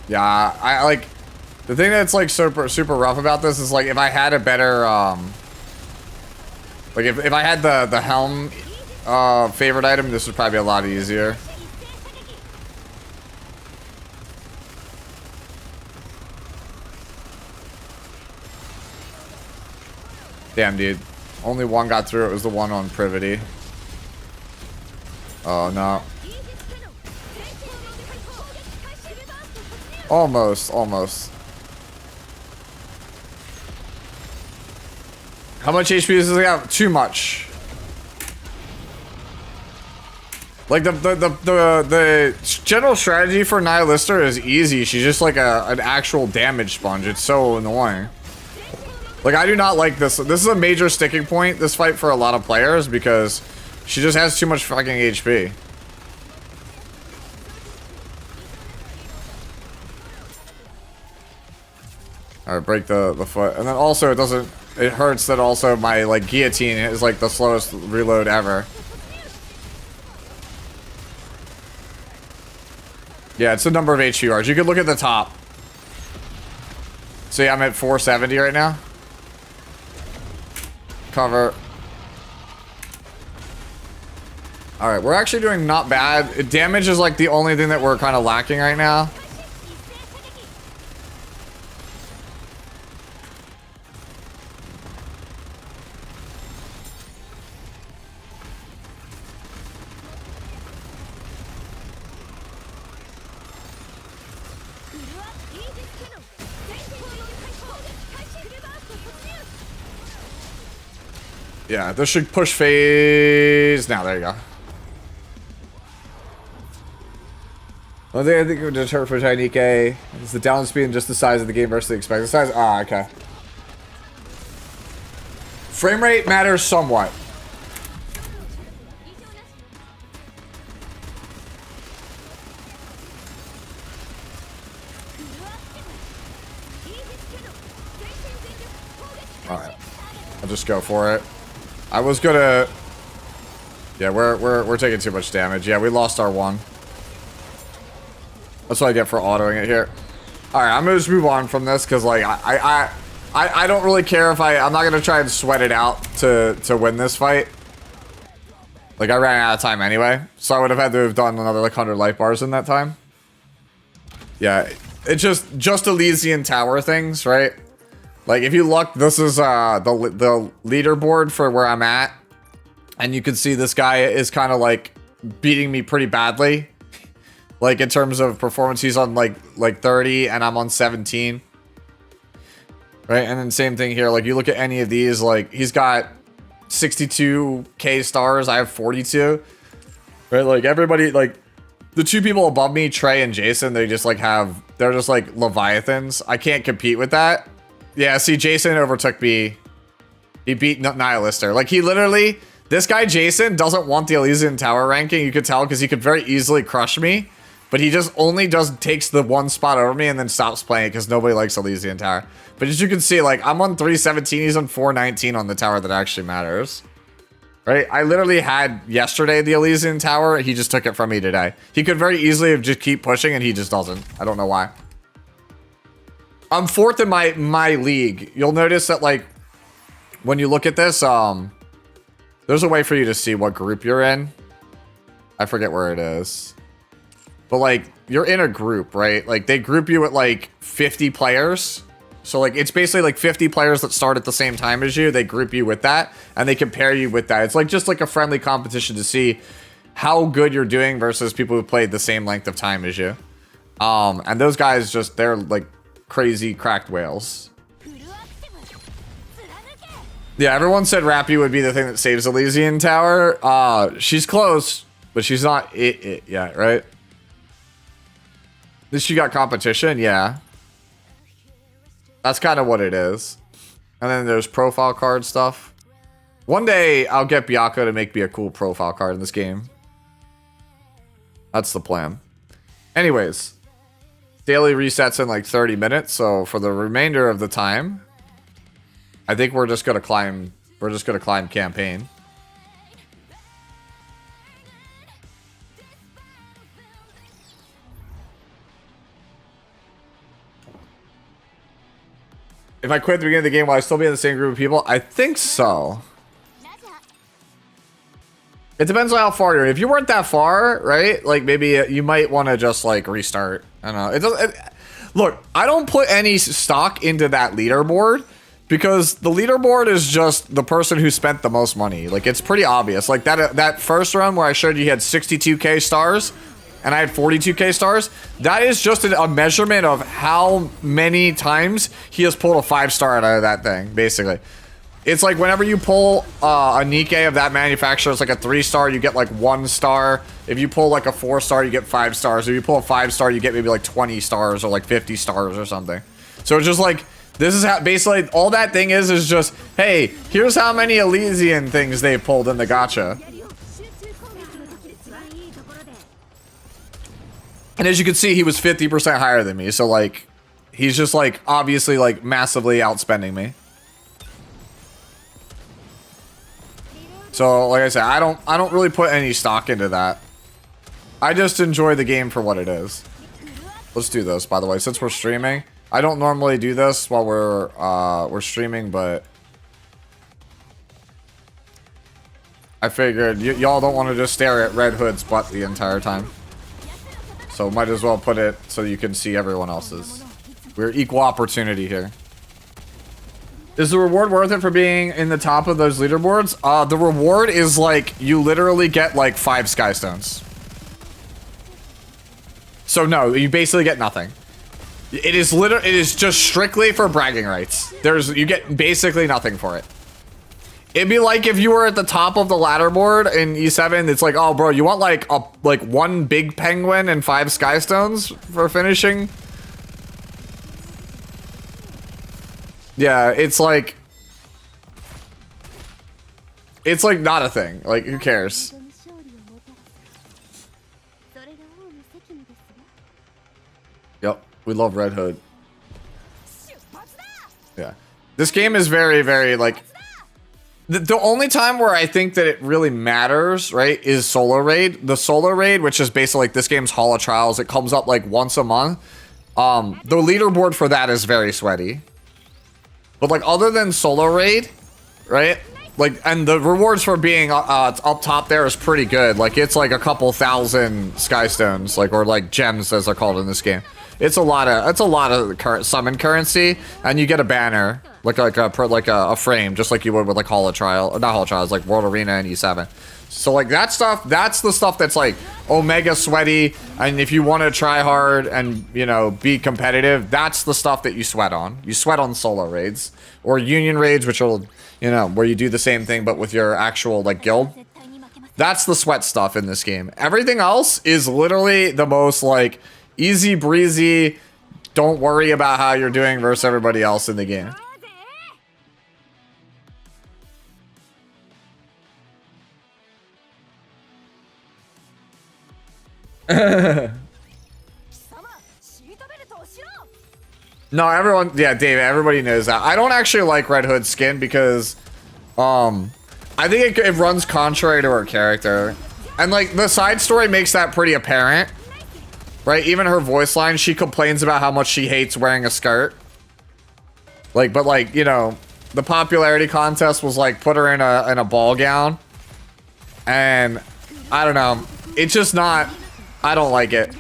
Yeah, I like the thing that's like super rough about this is like if I had a better Like if I had the helm favorite item, this would probably be a lot easier. Damn, dude. Only one got through. It was the one on Privity. Oh, no. Almost, almost. How much HP does he have? Too much. Like the general strategy for Nihilister is easy. She's just like an actual damage sponge. It's so annoying. Like, I do not like this. This is a major sticking point, this fight, for a lot of players, because she just has too much fucking HP. Alright, break the foot. And then also, it hurts that also my, like, guillotine is, like, the slowest reload ever. Yeah, it's the number of HP bars. You can look at the top. See, I'm at 470 right now. Cover. Alright, we're actually doing not bad. Damage is like the only thing that we're kind of lacking right now. Yeah, this should push phase. Now, there you go. One thing I think would deter for NIKKE is the down speed and just the size of the game versus the expected size. Ah, okay. Frame rate matters somewhat. Alright. I'll just go for it. I was gonna... Yeah, we're taking too much damage. Yeah, we lost our one. That's what I get for autoing it here. Alright, I'm gonna just move on from this, because, like, I don't really care if I'm not gonna try and sweat it out to win this fight. Like, I ran out of time anyway, so I would have had to have done another, like, 100 life bars in that time. Yeah, it's just Elysian Tower things, right? Like, if you look, this is the leaderboard for where I'm at. And you can see this guy is kind of, like, beating me pretty badly. Like, in terms of performance, he's on, like 30, and I'm on 17. Right? And then same thing here. Like, you look at any of these, like, he's got 62k stars. I have 42. Right? Like, everybody, like, the two people above me, Trey and Jason, they just, like, they're just, like, Leviathans. I can't compete with that. Yeah, see, Jason overtook me. He beat Nihilister. Like, he literally... This guy, Jason, doesn't want the Elysian Tower ranking. You could tell, because he could very easily crush me. But he just only takes the one spot over me and then stops playing it, because nobody likes Elysian Tower. But as you can see, like, I'm on 317. He's on 419 on the tower that actually matters. Right? I literally had yesterday the Elysian Tower. He just took it from me today. He could very easily have just keep pushing, and he just doesn't. I don't know why. I'm fourth in my league. You'll notice that, like, when you look at this, there's a way for you to see what group you're in. I forget where it is. But, like, you're in a group, right? Like, they group you at, like, 50 players. So, like, it's basically, like, 50 players that start at the same time as you. They group you with that, and they compare you with that. It's, like, just, like, a friendly competition to see how good you're doing versus people who played the same length of time as you. And those guys just, they're, like... crazy cracked whales. Yeah, everyone said Rappy would be the thing that saves Elysian Tower. She's close, but she's not it yet, right? At least she got competition, yeah. That's kind of what it is. And then there's profile card stuff. One day, I'll get Byakko to make me a cool profile card in this game. That's the plan. Anyways. Daily resets in like 30 minutes, so for the remainder of the time, I think we're just gonna climb. We're just gonna climb campaign. If I quit at the beginning of the game, will I still be in the same group of people? I think so. It depends on how far you're. If you weren't that far, right? Like maybe you might want to just like restart. I don't know. It doesn't. Look, I don't put any stock into that leaderboard because the leaderboard is just the person who spent the most money. Like it's pretty obvious. Like that first run where I showed you had 62k stars and I had 42k stars. That is just a measurement of how many times he has pulled a 5-star out of that thing, basically. It's like whenever you pull a NIKKE of that manufacturer, it's like a 3-star, you get like 1 star. If you pull like a 4-star, you get 5 stars. If you pull a 5-star, you get maybe like 20 stars or like 50 stars or something. So it's just like, this is how, basically all that thing is just, hey, here's how many Elysian things they've pulled in the gacha. And as you can see, he was 50% higher than me. So like, he's just like, obviously like massively outspending me. So, like I said, I don't really put any stock into that. I just enjoy the game for what it is. Let's do this, by the way, since we're streaming. I don't normally do this while we're streaming, but I figured y'all don't want to just stare at Red Hood's butt the entire time. So might as well put it so you can see everyone else's. We're equal opportunity here. Is the reward worth it for being in the top of those leaderboards? The reward is like, you literally get like 5 sky stones. So no, you basically get nothing. It is just strictly for bragging rights. You get basically nothing for it. It'd be like if you were at the top of the ladder board in E7, it's like, oh bro, you want like 1 big penguin and 5 sky stones for finishing? Yeah, it's like not a thing. Like, who cares? Yep, we love Red Hood. Yeah. This game is very, very, like... The only time where I think that it really matters, right, is Solo Raid. The Solo Raid, which is basically like this game's Hall of Trials, it comes up like once a month. The leaderboard for that is very sweaty. But like other than Solo Raid, right? Like, and the rewards for being up top there is pretty good. Like it's like a couple thousand sky stones, like, or like gems as they're called in this game. It's a lot of summon currency, and you get a banner, like a frame, just like you would with like Hall of Trial, not Hall of Trials, like World Arena and E7. So like that stuff, that's the stuff that's like omega sweaty, and if you want to try hard and, you know, be competitive, that's the stuff that you sweat on. You sweat on solo raids or union raids, which will, you know, where you do the same thing but with your actual like guild. That's the sweat stuff in this game. Everything else is literally the most like easy breezy, don't worry about how you're doing versus everybody else in the game. No, everyone, yeah, David, everybody knows that. I don't actually like Red Hood's skin because, I think it runs contrary to her character. And, like, the side story makes that pretty apparent. Right? Even her voice line, she complains about how much she hates wearing a skirt. Like, but, like, you know, the popularity contest was, like, put her in a ball gown. And, I don't know. It's just not... I don't like it.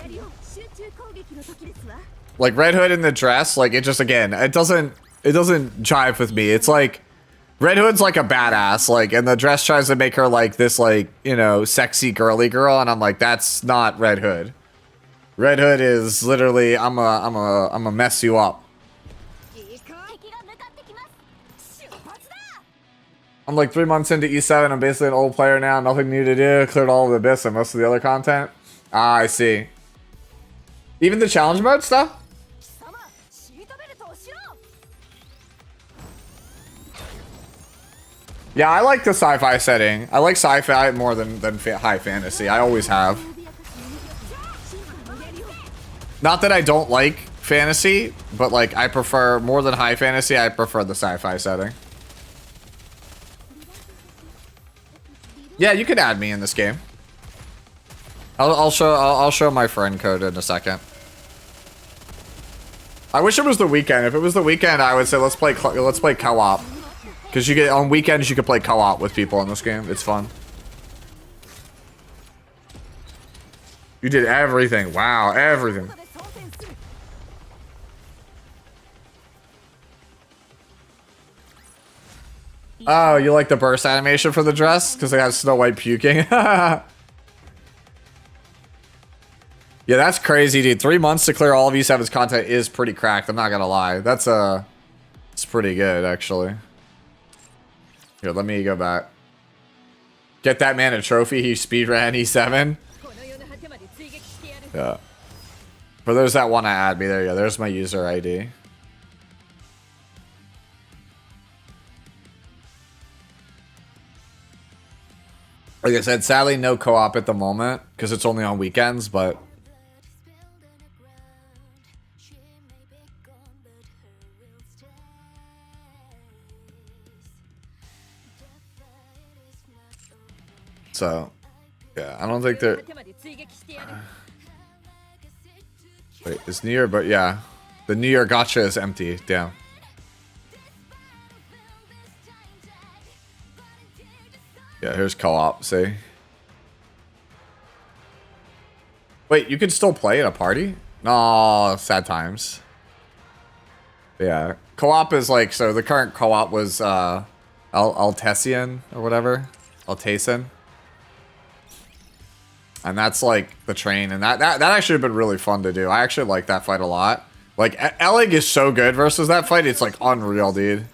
Like Red Hood in the dress, like it just, again, it doesn't jive with me. It's like Red Hood's like a badass, like, and the dress tries to make her like this, like, you know, sexy girly girl, and I'm like, that's not Red Hood. Red Hood is literally, I'm a mess you up. I'm like 3 months into E7. I'm basically an old player now. Nothing new to do. Cleared all of the Abyss and most of the other content. Ah, I see. Even the challenge mode stuff? Yeah, I like the sci-fi setting. I like sci-fi more than high fantasy. I always have. Not that I don't like fantasy, but like I prefer, more than high fantasy, I prefer the sci-fi setting. Yeah, you can add me in this game. I'll show my friend code in a second. I wish it was the weekend. If it was the weekend, I would say let's play co-op. Because you get on weekends you can play co-op with people in this game. It's fun. You did everything. Wow, everything. Oh, you like the burst animation for the dress? Because they have Snow White puking? Yeah, that's crazy, dude. 3 months to clear all of E7's content is pretty cracked. I'm not gonna lie. That's it's pretty good, actually. Here, let me go back. Get that man a trophy. He speedran E7. Yeah. But there's that one to add me. There you go. There's my user ID. Like I said, sadly, no co-op at the moment because it's only on weekends, but... So, yeah, I don't think they're... Wait, it's New Year, but yeah. The New Year gacha is empty. Damn. Yeah, here's co-op, see? Wait, you can still play at a party? No, sad times. Yeah. Co-op is like, so the current co-op was Altesian or whatever. Altesian. And that's like the train, and that actually have been really fun to do. I actually like that fight a lot. Like, Elig is so good versus that fight, it's like unreal, dude.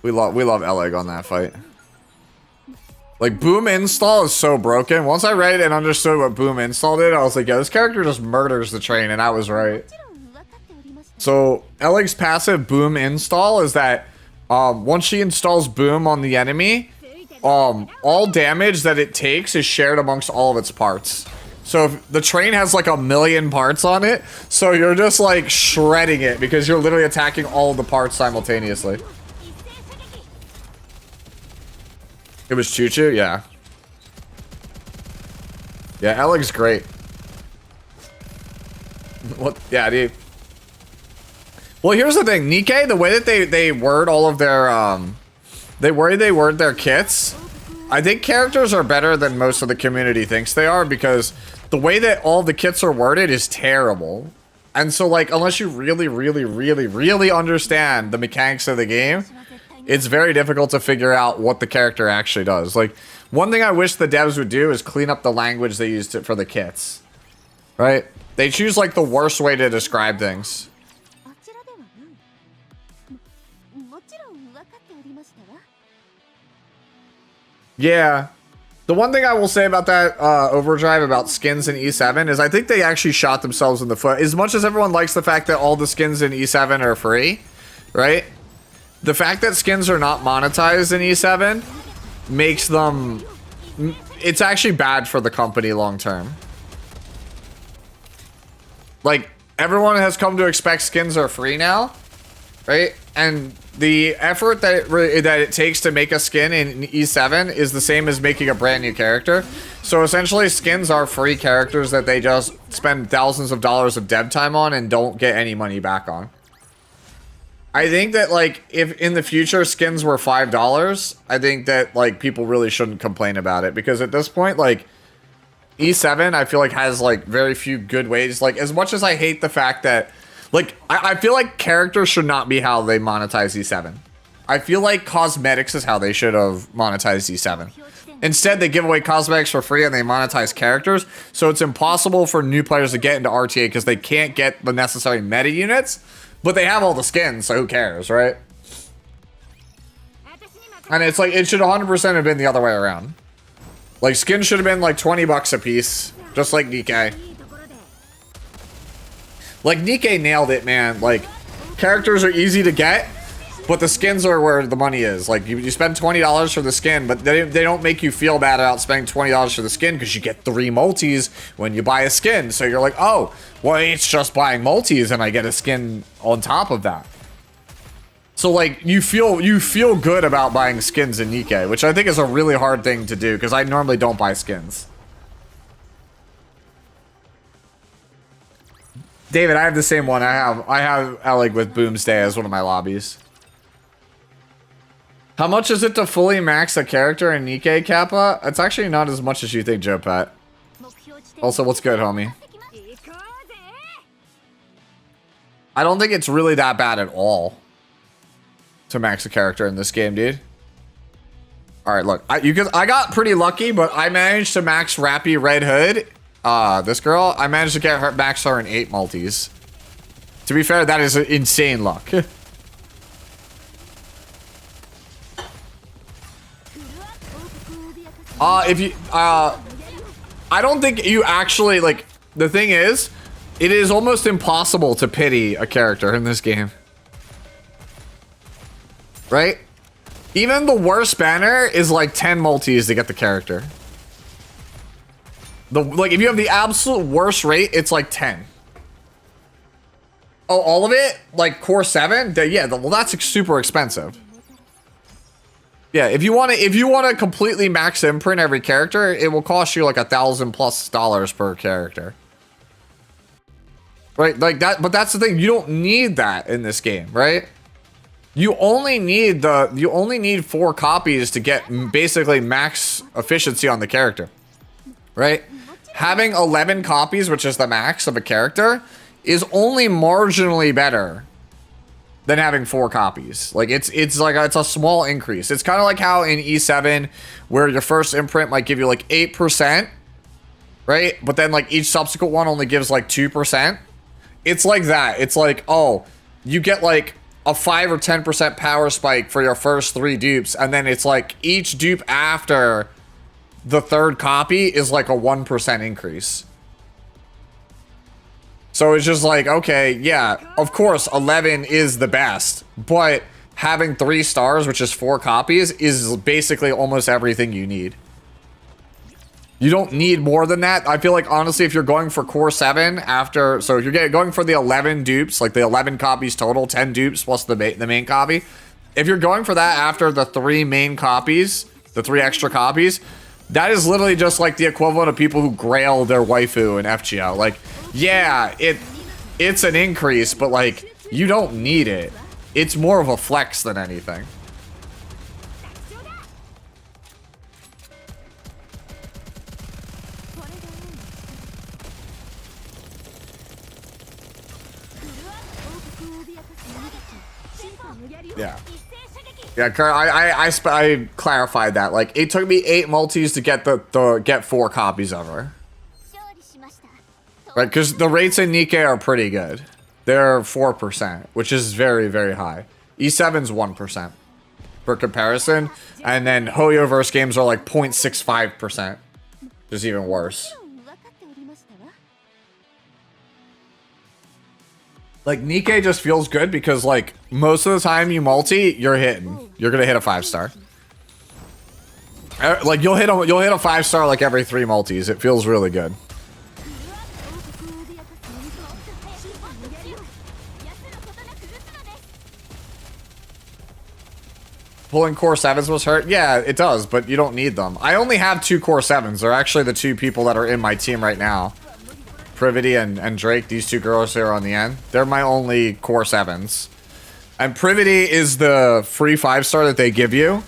We love Elig on that fight. Like, boom install is so broken. Once I read and understood what boom install did, I was like, yeah, this character just murders the train, and I was right. So, Elig's passive boom install is that once she installs boom on the enemy, all damage that it takes is shared amongst all of its parts. So if the train has like 1,000,000 parts on it, so you're just like shredding it because you're literally attacking all of the parts simultaneously. It was Choo Choo? Yeah. Yeah, Elig's great. What? Yeah, dude. Well, here's the thing. NIKKE, the way that they word all of their, they word their kits, I think characters are better than most of the community thinks they are because the way that all the kits are worded is terrible. And so, like, unless you really understand the mechanics of the game, it's very difficult to figure out what the character actually does. Like, one thing I wish the devs would do is clean up the language they used for the kits. Right? They choose, like, the worst way to describe things. Yeah. The one thing I will say about that overdrive about skins in E7 is I think they actually shot themselves in the foot. As much as everyone likes the fact that all the skins in E7 are free, right? The fact that skins are not monetized in E7 makes them... It's actually bad for the company long term. Like, everyone has come to expect skins are free now, right? And the effort that it takes to make a skin in E7 is the same as making a brand new character. So essentially, skins are free characters that they just spend thousands of dollars of dev time on and don't get any money back on. I think that, like, if in the future skins were $5, I think that, like, people really shouldn't complain about it. Because at this point, like, E7, I feel like has, like, very few good ways. Like, as much as I hate the fact that... Like, I feel like characters should not be how they monetize E7. I feel like cosmetics is how they should have monetized E7. Instead, they give away cosmetics for free and they monetize characters. So it's impossible for new players to get into RTA because they can't get the necessary meta units. But they have all the skins, so who cares, right? And it's like, it should 100% have been the other way around. Like, skins should have been like 20 bucks a piece. Just like NIKKE. Like, NIKKE nailed it, man. Like, characters are easy to get, but the skins are where the money is. Like, you spend $20 for the skin, but they don't make you feel bad about spending $20 for the skin because you get 3 multis when you buy a skin. So you're like, oh, well, it's just buying multis and I get a skin on top of that. So, like, you feel good about buying skins in NIKKE, which I think is a really hard thing to do because I normally don't buy skins. David, I have the same one. I have Elig with Boomsday as one of my lobbies. How much is it to fully max a character in NIKKE, Kappa? It's actually not as much as you think, Joe Pat. Also, what's good, homie? I don't think it's really that bad at all to max a character in this game, dude. All right, look, I got pretty lucky, but I managed to max Rappy Red Hood. This girl, I managed to get her max her in 8 multis. To be fair, that is insane luck. If you, I don't think you actually, like, the thing is, it is almost impossible to pity a character in this game. Right? Even the worst banner is like 10 multis to get the character. Like, if you have the absolute worst rate, it's like 10. Oh, all of it? Like core 7? Yeah, well, that's super expensive. Yeah, if you want to completely max imprint every character, it will cost you like $1,000+ per character. Right? Like that, but that's the thing, you don't need that in this game, right? You only need 4 copies to get basically max efficiency on the character. Right? Having 11 copies, which is the max of a character, is only marginally better than having 4 copies. Like it's a small increase. It's kind of like how in E7, where your first imprint might give you like 8%, right? But then like each subsequent one only gives like 2%. It's like that. It's like, oh, you get like a 5 or 10% power spike for your first 3 dupes, and then it's like each dupe after the 3rd copy is like a 1% increase. So it's just like, okay, yeah, of course 11 is the best, but having 3 stars, which is 4 copies, is basically almost everything you need. You don't need more than that. I feel like, honestly, if you're going for core 7 after, so if you're going for the 11 dupes, like the 11 copies total, 10 dupes plus the main copy, if you're going for that after the 3 main copies, the 3 extra copies, that is literally just like the equivalent of people who grail their waifu in FGO. Like, yeah, it's an increase, but like, you don't need it. It's more of a flex than anything. Yeah. Yeah, I clarified that. Like, it took me 8 multis to get 4 copies of her. Right, because the rates in NIKKE are pretty good. They're 4%, which is very, very high. E7's 1% for comparison. And then Hoyoverse games are like 0.65%. Which is even worse. Like, NIKKE just feels good because, like, most of the time you multi, you're hitting. You're gonna hit a 5-star. Like, you'll hit a 5-star like every 3 multis. It feels really good. Pulling core 7s was hurt? Yeah, it does, but you don't need them. I only have 2 core 7s. They're actually the 2 people that are in my team right now. Privity and Drake, these 2 girls here on the end. They're my only core 7s. And Privity is the free 5-star that they give you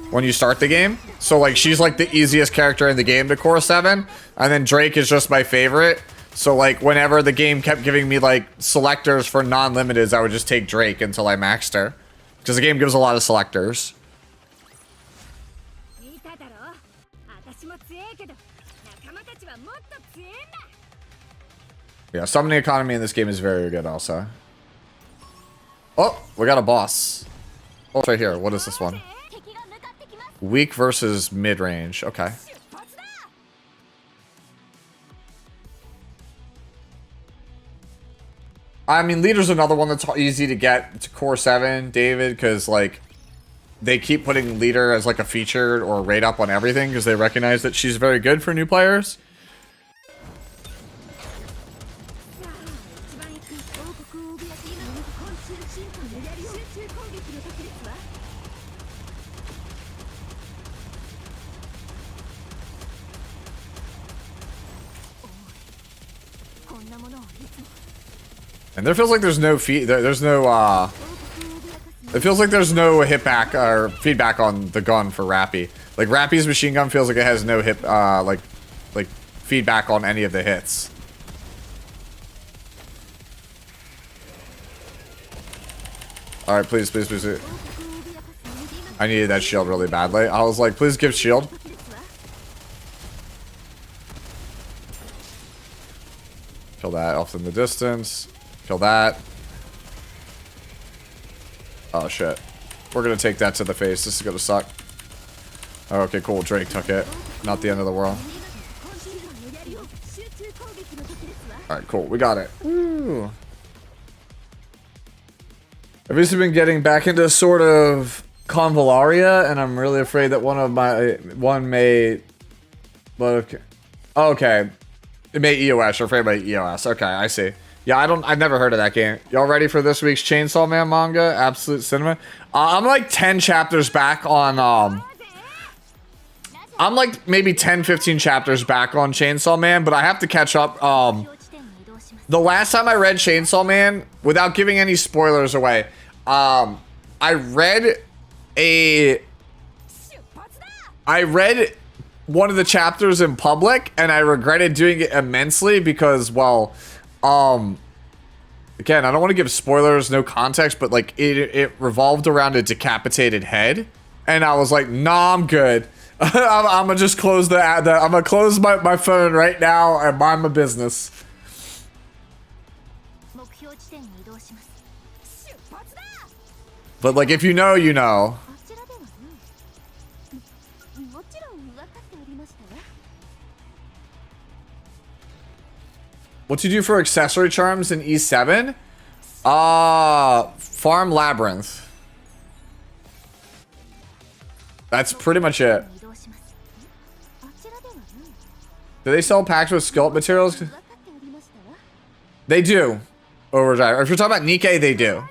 when you start the game. So, like, she's like the easiest character in the game to core 7. And then Drake is just my favorite. So, like, whenever the game kept giving me, like, selectors for non-limiteds, I would just take Drake until I maxed her. Because the game gives a lot of selectors. Yeah, summoning economy in this game is very good also. Oh, we got a boss. Oh, it's right here. What is this one? Weak versus mid-range. Okay. I mean, leader's another one that's easy to get to core 7, David, because, like, they keep putting leader as, like, a feature or a rate up on everything because they recognize that she's very good for new players. And there feels like there's no there's no it feels like there's no hit back or feedback on the gun for Rappy. Like, Rappy's machine gun feels like it has no hit like feedback on any of the hits. All right, please, please, please, please. I needed that shield really badly. I was like, please give shield. Kill that off in the distance. Kill that. Oh, shit. We're going to take that to the face. This is going to suck. Oh, okay, cool. Drake took it. Not the end of the world. Alright, cool. We got it. Woo. I've recently been getting back into sort of Convallaria, and I'm really afraid that one may... Okay. Okay. It may EOS. You're afraid about EOS. Okay, I see. Yeah, I've never heard of that game. Y'all ready for this week's Chainsaw Man manga? Absolute cinema. I'm like 10 chapters back on, I'm like maybe 10, 15 chapters back on Chainsaw Man, but I have to catch up. The last time I read Chainsaw Man, without giving any spoilers away, I read one of the chapters in public, and I regretted doing it immensely because, well, again, I don't want to give spoilers, no context, but like it revolved around a decapitated head, and I was like, nah, I'm good. I'm gonna just close I'm gonna close my phone right now and mind my business. But like, if you know, you know. What to do for accessory charms in E7? Farm Labyrinth. That's pretty much it. Do they sell packs with skeleton materials? They do. Overdrive. If you're talking about NIKKE, they do.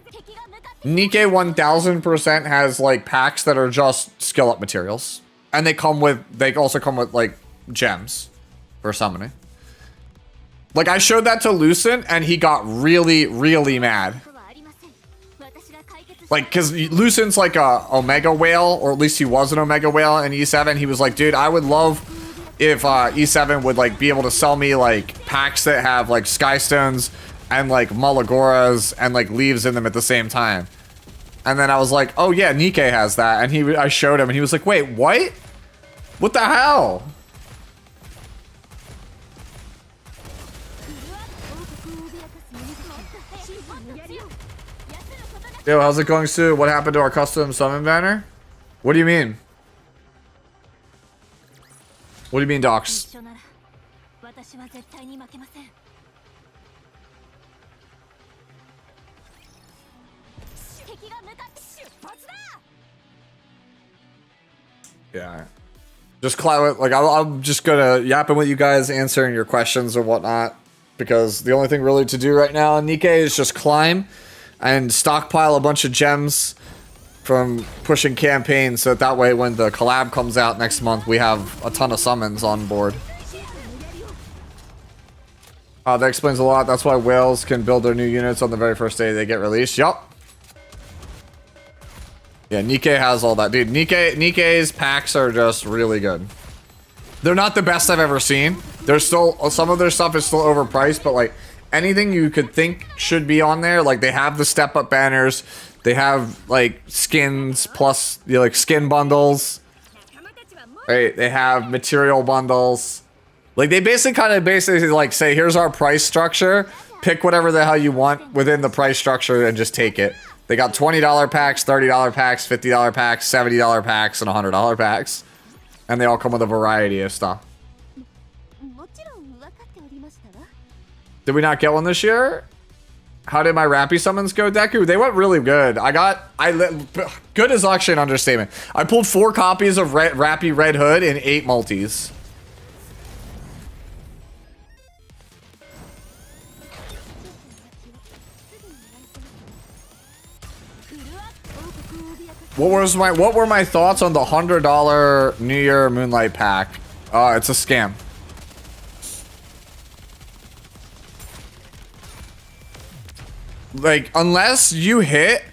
NIKKE 1000% has like packs that are just skeleton materials. And they also come with like gems for summoning. Like, I showed that to Lucent, and he got really, really mad. Like, because Lucent's like a Omega Whale, or at least he was an Omega Whale in E7. He was like, dude, I would love if E7 would, like, be able to sell me, like, packs that have, like, Skystones and, like, Malagoras and, like, leaves in them at the same time. And then I was like, oh, yeah, NIKKE has that. And I showed him, and he was like, wait, what? What the hell? Yo, how's it going, Sue? What happened to our custom summon banner? What do you mean? What do you mean, Docs? Yeah. Just like I'm just gonna yapping with you guys, answering your questions or whatnot, because the only thing really to do right now in NIKKE is just climb and stockpile a bunch of gems from pushing campaigns, so that way when the collab comes out next month, we have a ton of summons on board. That explains a lot. That's why whales can build their new units on the very first day they get released. Yup. Yeah, NIKKE has all that. Dude, NIKKE's packs are just really good. They're not the best I've ever seen. They're still, some of their stuff is still overpriced, but like, anything you could think should be on there. Like, they have the step-up banners. They have, like, skins plus, you know, like, skin bundles. Right? They have material bundles. Like, they basically, like, say, here's our price structure. Pick whatever the hell you want within the price structure and just take it. They got $20 packs, $30 packs, $50 packs, $70 packs, and $100 packs. And they all come with a variety of stuff. Did we not get one this year? How did my Rappy summons go, Deku? They went really good. Good is actually an understatement. I pulled 4 copies of Rappy Red Hood and 8 multis. What were my thoughts on the $100 New Year Moonlight pack? It's a scam. Like, unless you hit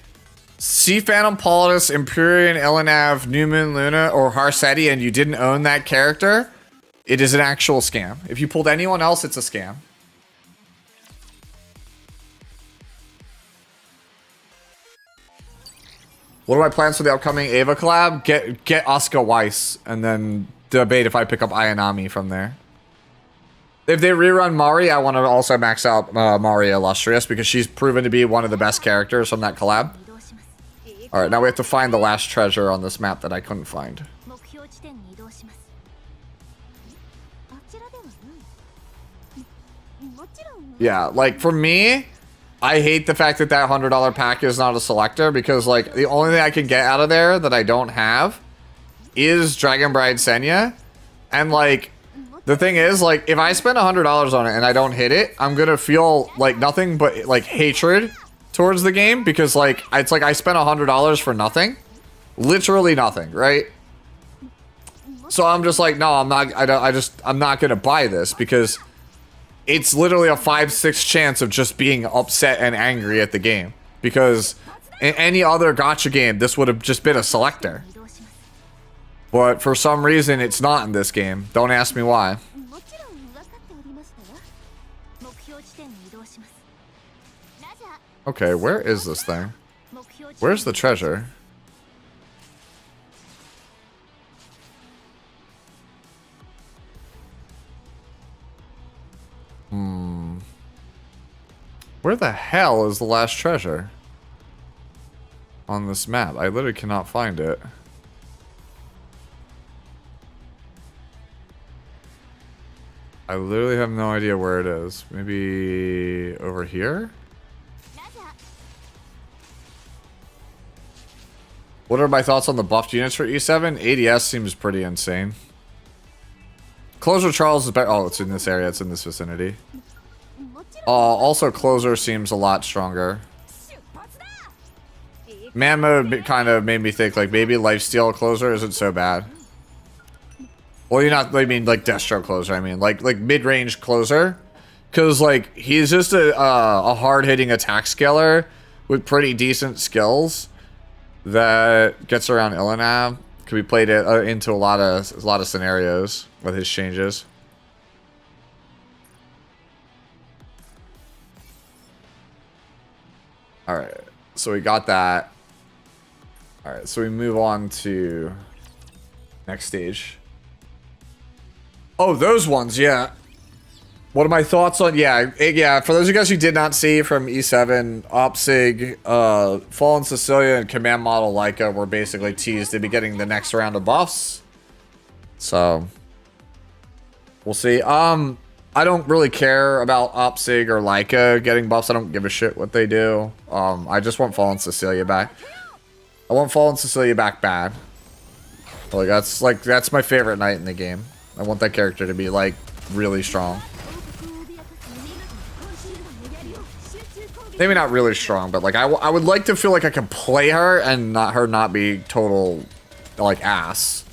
Sea Phantom Politis, Empyrean, Elinav, New Moon Luna, or Harsetti and you didn't own that character, It is an actual scam. If you pulled anyone else, it's a scam. What are my plans for the upcoming Ava collab? Get Oscar Weiss and then debate if I pick up Ayanami from there. If they rerun Mari, I want to also max out Mari Illustrious because she's proven to be one of the best characters from that collab. Alright, now we have to find the last treasure on this map that I couldn't find. Yeah, like for me, I hate the fact that that $100 pack is not a selector because like the only thing I can get out of there that I don't have is Dragon Bride Senya. And like the thing is, like if I spend $100 on it and I don't hit it, I'm gonna feel like nothing but like hatred towards the game because like it's like I spent $100 for nothing, literally nothing, right? So I'm just like, no, I'm not. I'm not gonna buy this because it's literally a 5-6 chance of just being upset and angry at the game. Because in any other gacha game, this would have just been a selector. But for some reason, it's not in this game. Don't ask me why. Okay, where is this thing? Where's the treasure? Where the hell is the last treasure on this map? I literally cannot find it. I literally have no idea where it is. Maybe over here? What are my thoughts on the buffed units for E7? ADS seems pretty insane. Closer Charles is better. Oh, it's in this area. It's in this vicinity. Also, Closer seems a lot stronger. Man mode kind of made me think like maybe Lifesteal Closer isn't so bad. Well, you're not. I mean, like Deathstroke Closer. I mean, like mid-range Closer, because like he's just a hard-hitting attack scaler with pretty decent skills that gets around Illinab. Could be played into a lot of scenarios with his changes. All right, so we got that. All right, so we move on to next stage. Oh, those ones, yeah. What are my thoughts on, yeah, for those of you guys who did not see from E7, Opsig, Fallen Cecilia, and Command Model Leica were basically teased to be getting the next round of buffs. So, we'll see. I don't really care about Opsig or Leica getting buffs. I don't give a shit what they do. I just want Fallen Cecilia back. I want Fallen Cecilia back bad. That's my favorite knight in the game. I want that character to be like really strong. Maybe not really strong, but like I would like to feel like I can play her and not be total like ass.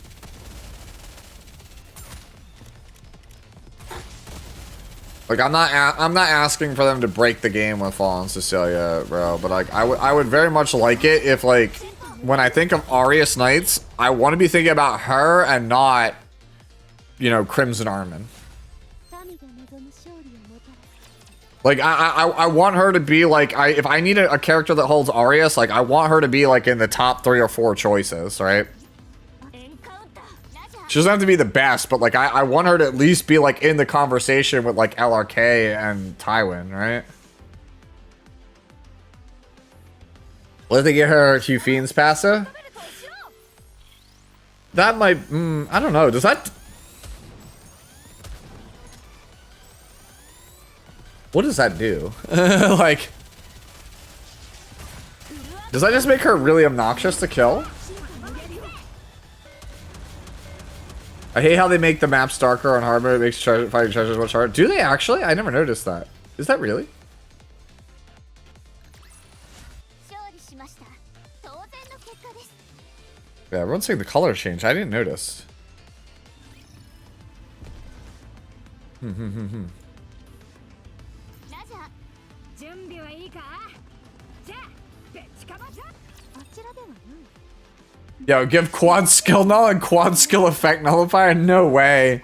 Like I'm not asking for them to break the game with Fallen Cecilia, bro. But like I would very much like it if like when I think of Arius Knights, I want to be thinking about her and not, you know, Crimson Armin. Like I want her to be like if I need a character that holds Arius, like I want her to be like in the top 3 or 4 choices, right? She doesn't have to be the best, but like I want her to at least be like in the conversation with like LRK and Tywin, right? What if they get her Hugh Fiend's passive? That might, I don't know. Does that? What does that do? Like, does that just make her really obnoxious to kill? I hate how they make the maps darker on hard mode. It makes fighting treasures much harder. Do they actually? I never noticed that. Is that really? Yeah, everyone's saying the color change. I didn't notice. Yo, give quad skill null and quad skill effect nullifier? No way.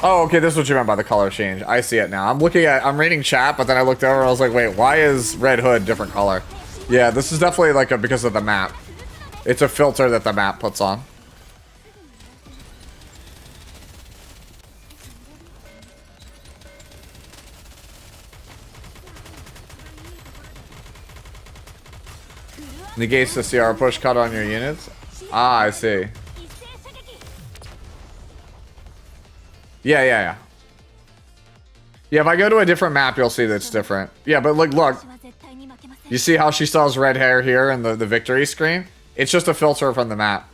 Oh, okay, this is what you meant by the color change. I see it now. I'm reading chat, but then I looked over and I was like, wait, why is Red Hood different color? Yeah, this is definitely like because of the map. It's a filter that the map puts on. Negates the CR push cut on your units. Ah, I see. Yeah. Yeah, if I go to a different map, you'll see that it's different. Yeah, but like, look. You see how she still has red hair here in the victory screen? It's just a filter from the map.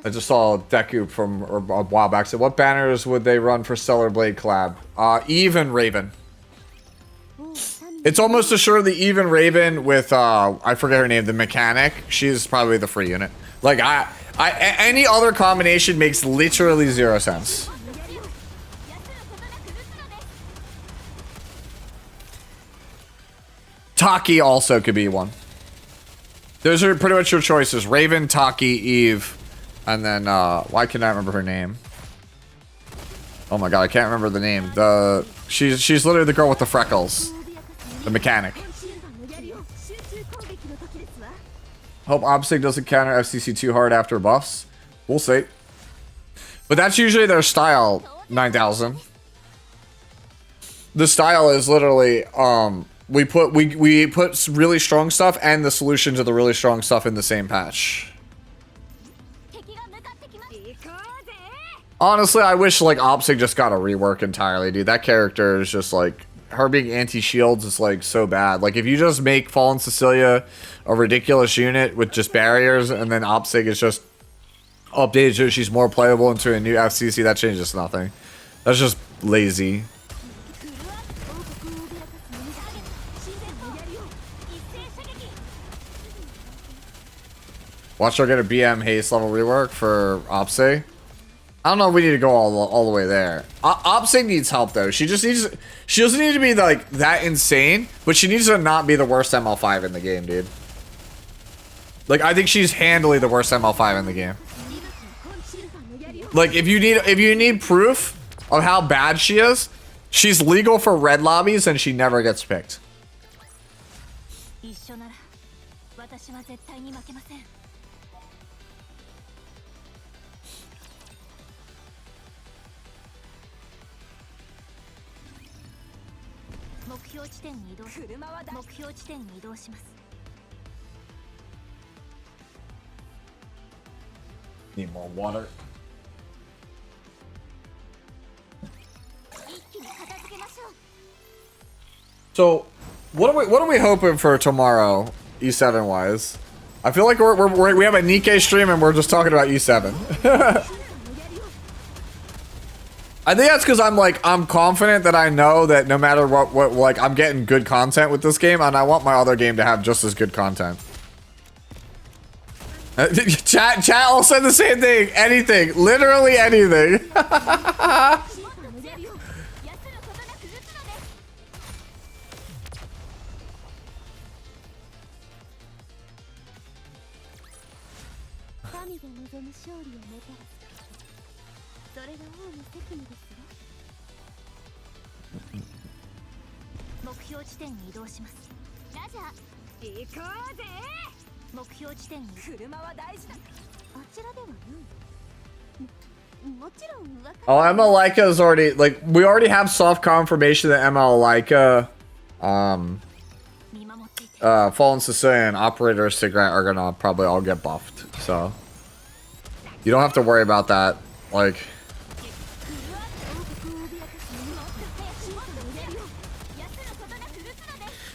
I just saw Deku from a while back said, what banners would they run for Stellar Blade collab? Eve and Raven. It's almost assuredly Even Raven with, I forget her name, the mechanic. She's probably the free unit. Like, any other combination makes literally 0 sense. Taki also could be one. Those are pretty much your choices. Raven, Taki, Eve, and then, why can't I remember her name? Oh my god, I can't remember the name. She's literally the girl with the freckles. The mechanic. Hope Obsig doesn't counter FCC too hard after buffs. We'll see. But that's usually their style, 9000. The style is literally, we put really strong stuff and the solution to the really strong stuff in the same patch. Honestly, I wish like Obsig just got a rework entirely, dude. That character is just like, her being anti-shields is like so bad. Like if you just make Fallen Cecilia a ridiculous unit with just barriers and then Obsig is just updated so she's more playable into a new FCC, that changes nothing. That's just lazy. Watch her get a BM haste level rework for Obsig. I don't know if we need to go all the way there. Obsig needs help though. She doesn't need to be like that insane, but she needs to not be the worst ML5 in the game, dude. Like I think she's handily the worst ML5 in the game. Like if you need proof of how bad she is, she's legal for red lobbies and she never gets picked. Need more water. So, what are we hoping for tomorrow, E7 wise? I feel like we have a NIKKE stream and we're just talking about E7. I think that's because I'm confident that I know that no matter what like I'm getting good content with this game, and I want my other game to have just as good content. Chat all said the same thing. Anything, literally anything. Oh, ML Leica is already, like, we already have soft confirmation that ML Leica, Fallen Sicilian, Operator, Sigrat are gonna probably all get buffed, so you don't have to worry about that, like.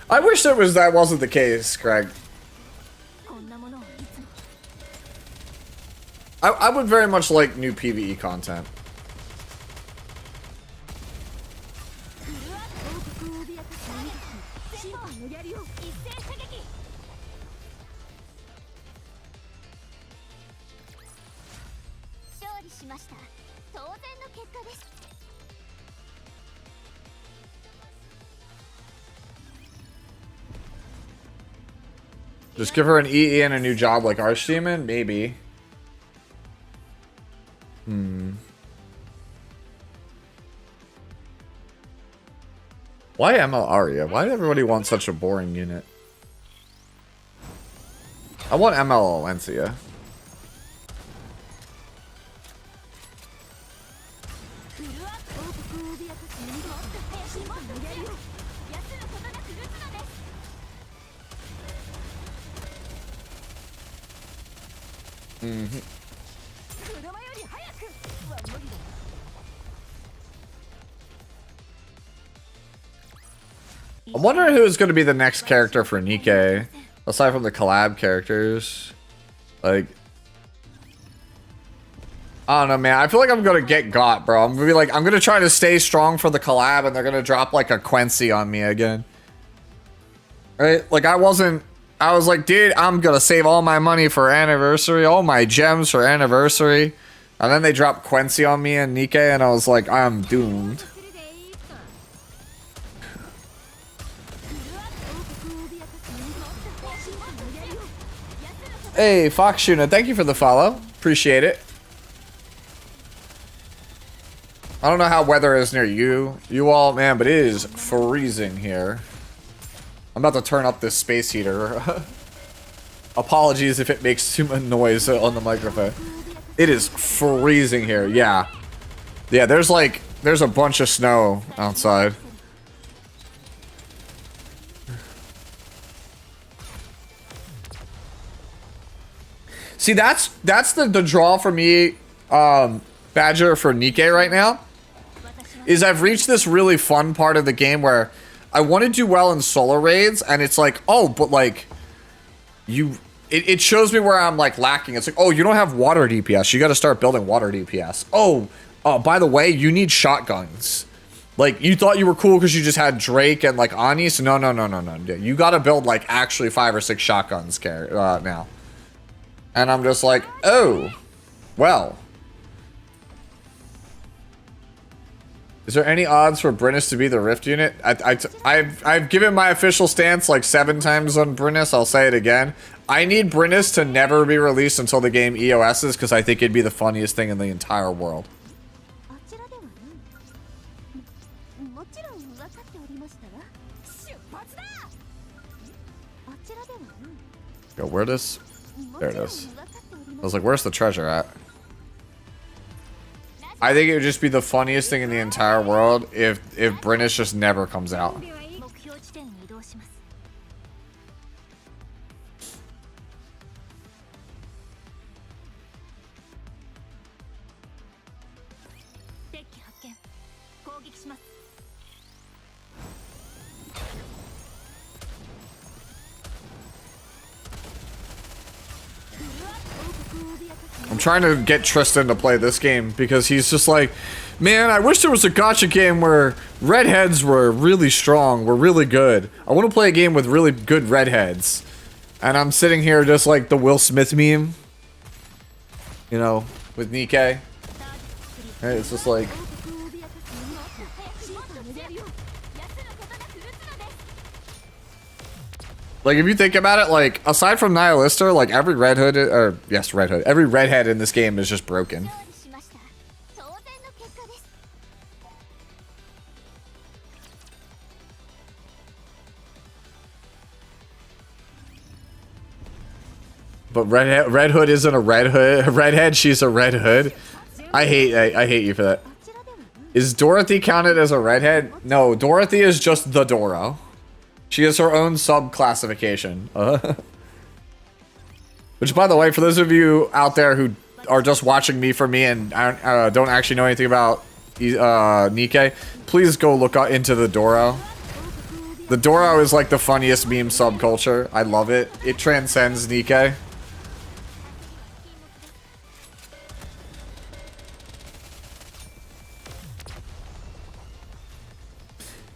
I wish that wasn't the case, Craig. I would very much like new PvE content. Just give her an EE and a new job like Archdemon? Maybe. Why ML Aria? Why did everybody want such a boring unit? I want ML Valencia. I'm wondering who's going to be the next character for NIKKE, aside from the collab characters. Like, I don't know, man. I feel like I'm going to get got, bro. I'm going to be like, I'm going to try to stay strong for the collab, and they're going to drop like a Quincy on me again. Right? Like, I was like, dude, I'm going to save all my money for anniversary, all my gems for anniversary. And then they dropped Quincy on me and NIKKE, and I was like, I'm doomed. Hey, Fox Shuna, thank you for the follow. Appreciate it. I don't know how weather is near you all, man, but it is freezing here. I'm about to turn up this space heater. Apologies if it makes too much noise on the microphone. It is freezing here, yeah. Yeah, there's a bunch of snow outside. See, that's the draw for me, Badger, for NIKKE right now. Is I've reached this really fun part of the game where I want to do well in solo raids, and it's like, oh, but like, it shows me where I'm like lacking. It's like, oh, you don't have water DPS. You got to start building water DPS. Oh, by the way, you need shotguns. Like, you thought you were cool because you just had Drake and like Anis. No. You got to build like actually 5 or 6 shotguns now. And I'm just like, oh, well. Is there any odds for Brynnis to be the Rift unit? I've given my official stance like 7 times on Brynnis. I'll say it again. I need Brynnis to never be released until the game EOS's, because I think it'd be the funniest thing in the entire world. Yo, where does... There it is. I was like, where's the treasure at? I think it would just be the funniest thing in the entire world if Brynnis just never comes out. I'm trying to get Tristan to play this game because he's just like, man, I wish there was a gacha game where redheads were really strong, were really good. I want to play a game with really good redheads. And I'm sitting here just like the Will Smith meme, you know, with NIKKE. Right, it's just like... Like, if you think about it, like, aside from Nihilister, like, every Red Hood, or, yes, Red Hood, every redhead in this game is just broken. But Red Hood isn't a Red Hood. Redhead, she's a Red Hood. I hate you for that. Is Dorothy counted as a redhead? No, Dorothy is just the Doro. She has her own sub-classification. Which, by the way, for those of you out there who are just watching me for me and don't actually know anything about NIKKE, please go look into the Doro. The Doro is like the funniest meme subculture. I love it. It transcends NIKKE.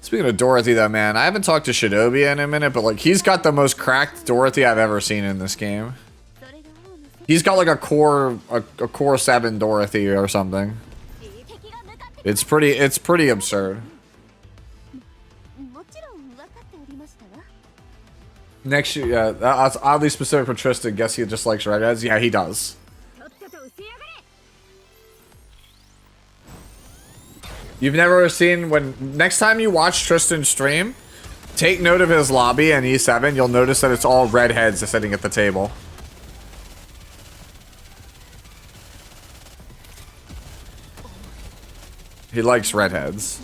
Speaking of Dorothy, though, man, I haven't talked to Shinobi in a minute, but, like, he's got the most cracked Dorothy I've ever seen in this game. He's got, like, a core 7 Dorothy or something. It's pretty absurd. Next year, yeah, that's oddly specific for Tristan. Guess he just likes redheads. Yeah, he does. You've never seen when next time you watch Tristan stream, take note of his lobby and E7. You'll notice that it's all redheads sitting at the table. He likes redheads.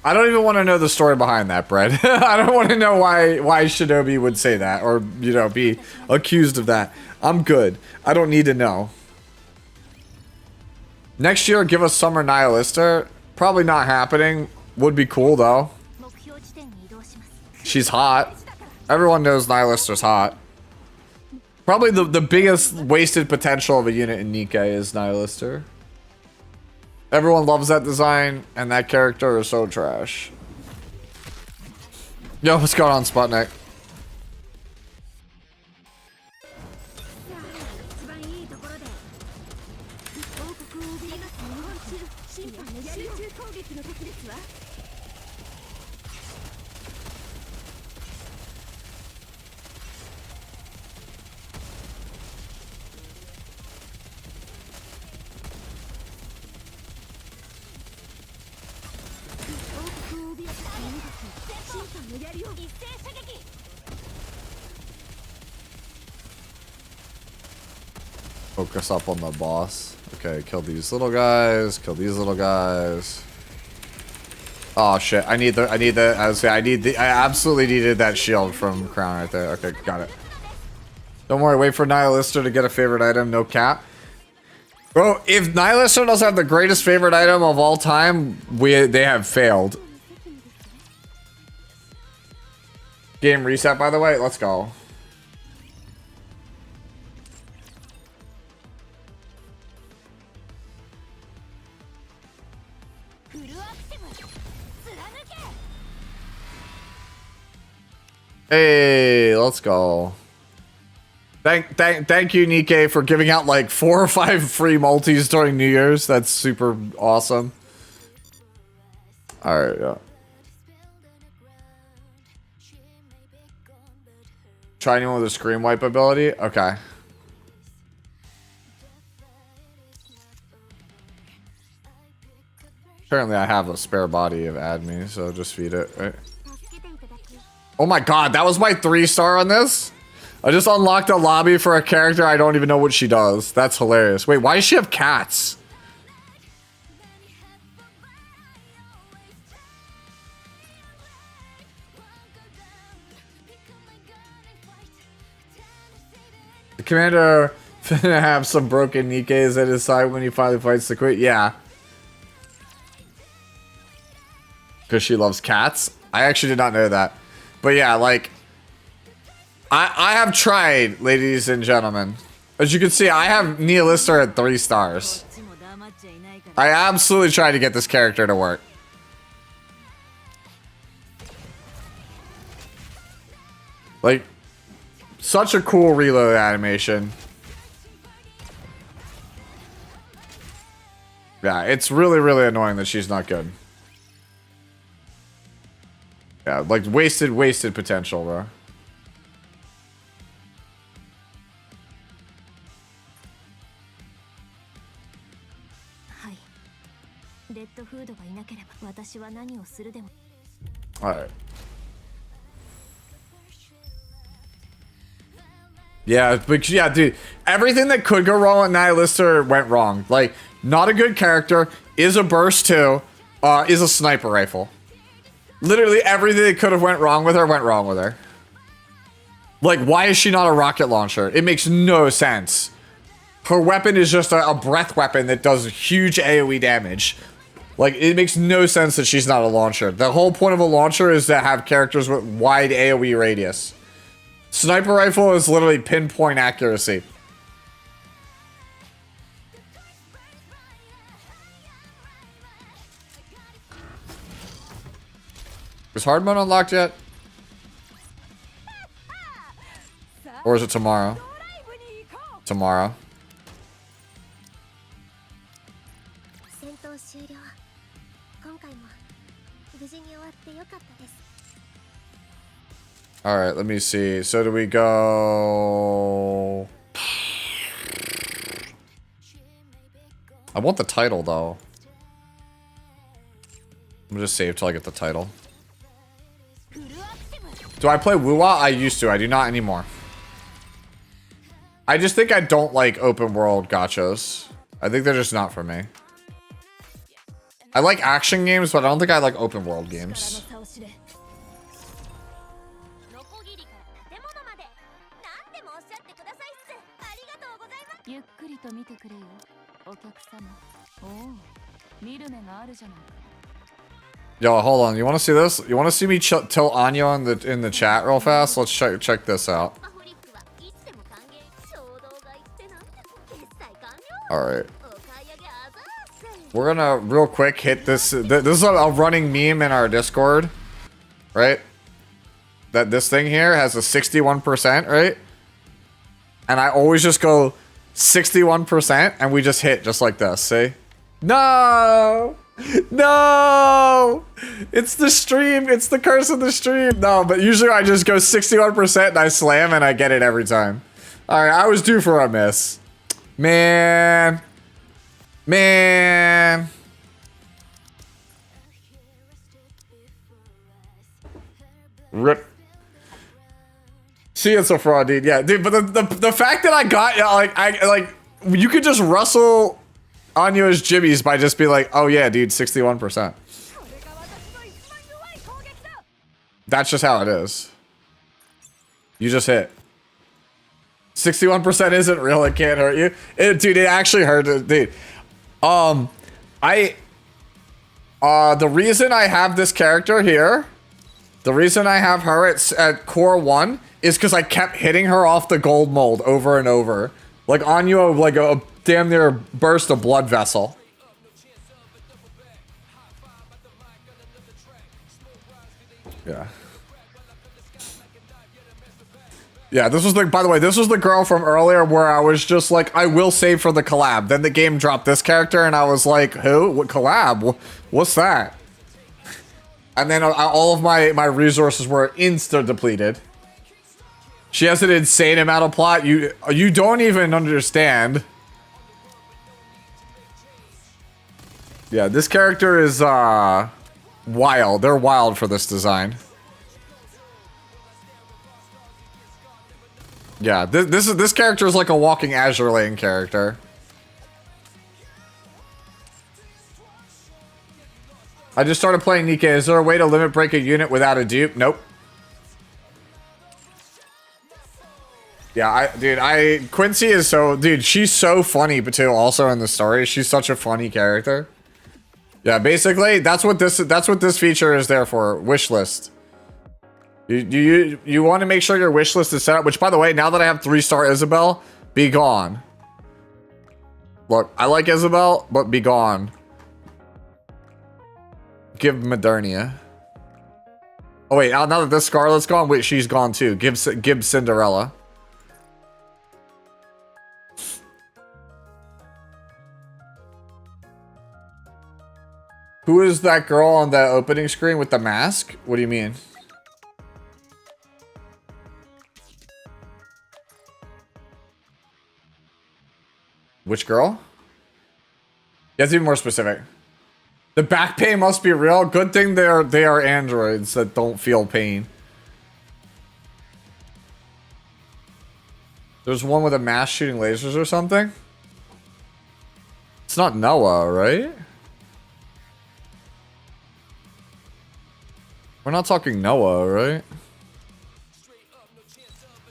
I don't even want to know the story behind that, Brett. I don't want to know why Shinobi would say that or, you know, be accused of that. I'm good. I don't need to know. Next year, give us Summer Nihilister. Probably not happening. Would be cool, though. She's hot. Everyone knows Nihilister's hot. Probably the biggest wasted potential of a unit in NIKKE is Nihilister. Everyone loves that design, and that character is so trash. Yo, what's going on, Sputnik? Focus up on the boss. Okay, kill these little guys. Kill these little guys. Oh shit! I absolutely needed that shield from Crown right there. Okay, got it. Don't worry. Wait for Nihilister to get a favorite item. No cap. Bro, if Nihilister doesn't have the greatest favorite item of all time, they have failed. Game reset, by the way. Let's go. Hey, let's go. Thank you, NIKKE, for giving out like 4 or 5 free multis during New Year's. That's super awesome. All right, yeah. Try anyone with a screen wipe ability? Okay. Apparently I have a spare body of AdMe, so just feed it, right? Oh my god, that was my 3-star on this? I just unlocked a lobby for a character I don't even know what she does. That's hilarious. Wait, why does she have cats? The commander finna have some broken NIKKEs at his side when he finally fights the queen. Yeah. Because she loves cats? I actually did not know that. But yeah, like, I have tried, ladies and gentlemen. As you can see, I have Nihilister at 3 stars. I absolutely tried to get this character to work. Like, such a cool reload animation. Yeah, it's really, really annoying that she's not good. Yeah, like wasted potential, bro. Alright. Yeah, but yeah, dude, everything that could go wrong with Nihilister went wrong. Like, not a good character, is a burst too, is a sniper rifle. Literally everything that could have went wrong with her. Like, why is she not a rocket launcher? It makes no sense. Her weapon is just a breath weapon that does huge AoE damage. Like, it makes no sense that she's not a launcher. The whole point of a launcher is to have characters with wide AoE radius. Sniper rifle is literally pinpoint accuracy. Is hard mode unlocked yet? Or is it tomorrow? Tomorrow. Alright, let me see. So do we go... I want the title, though. I'm gonna just save till I get the title. Do I play Wuwa? I used to. I do not anymore. I just think I don't like open world gachas. I think they're just not for me. I like action games, but I don't think I like open world games. Yo, hold on. You want to see this? You want to see me tell Anya in the chat real fast? Let's check this out. All right. We're gonna real quick hit this. This is a running meme in our Discord, right? That this thing here has a 61%, right? And I always just go 61%, and we just hit just like this. See? No. No! It's the stream. It's the curse of the stream. No, but usually I just go 61% and I slam and I get it every time. Alright, I was due for a miss. Man. Man. Rip. See, it's a fraud, dude. Yeah, dude, but the fact that I got, like, you could just rustle Anya's jibbies by just being like, oh yeah, dude, 61%. That's just how it is. You just hit. 61% isn't real, it can't hurt you. Dude, it actually hurt, dude. The reason I have this character here, the reason I have her at core 1 is because I kept hitting her off the gold mold over and over. Like Anya, like a damn near burst a blood vessel. Yeah. Yeah, this was the, by the way, this was the girl from earlier where I was just like, I will save for the collab. Then the game dropped this character and I was like, who? What collab? What's that? And then all of my resources were insta depleted. She has an insane amount of plot. You don't even understand. Yeah, this character is wild. They're wild for this design. Yeah, this character is like a walking Azure Lane character. I just started playing NIKKE. Is there a way to limit break a unit without a dupe? Nope. Yeah, Quincy is so, dude, she's so funny, but too, also in the story. She's such a funny character. Yeah, basically, that's what this feature is there for. Wish list. You want to make sure your wish list is set up, which, by the way, now that I have 3-star Isabel, be gone. Look, I like Isabel, but be gone. Give Modernia. Oh wait, now that this Scarlet's gone, wait, she's gone too. Give Cinderella. Who is that girl on the opening screen with the mask? What do you mean? Which girl? You have to be more specific. The back pain must be real. Good thing they are androids that don't feel pain. There's one with a mask shooting lasers or something. It's not Noah, right? We're not talking Noah, right?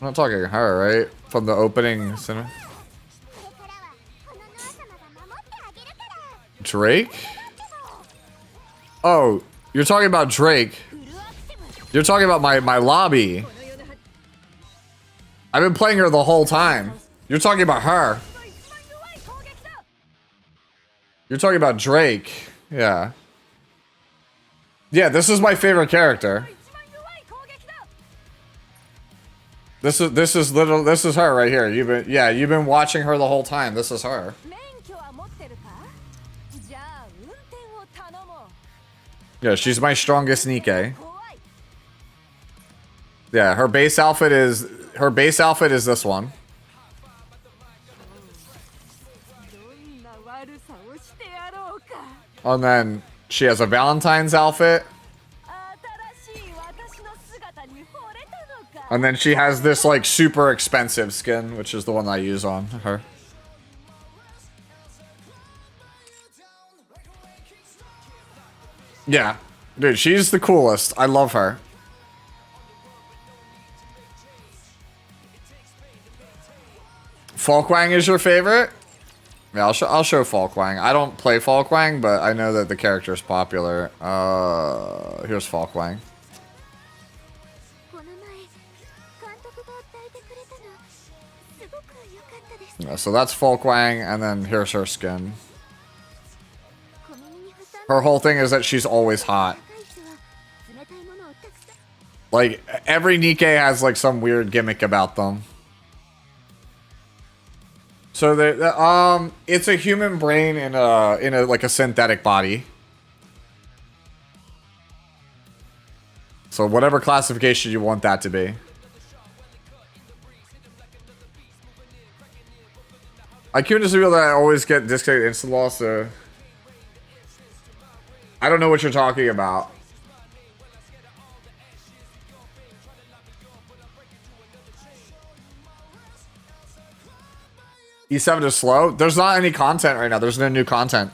We're not talking her, right? From the opening cinema. Drake? Oh, you're talking about Drake. You're talking about my lobby. I've been playing her the whole time. You're talking about her. You're talking about Drake. Yeah. Yeah, this is my favorite character. This is her right here. You've been watching her the whole time. This is her. Yeah, she's my strongest NIKKE. Yeah, her base outfit is this one. And then she has a Valentine's outfit. And then she has this like super expensive skin, which is the one I use on her. Yeah. Dude, she's the coolest. I love her. Folkwang is your favorite? Yeah, I'll show Folkwang. I don't play Folkwang, but I know that the character is popular. Here's Folkwang. Yeah, so that's Folkwang, and then here's her skin. Her whole thing is that she's always hot. Like, every NIKKE has like some weird gimmick about them. So it's a human brain in a like a synthetic body. So whatever classification you want that to be. I can't just reveal that I always get disconnected instant loss, so I don't know what you're talking about. E7 is slow? There's not any content right now. There's no new content.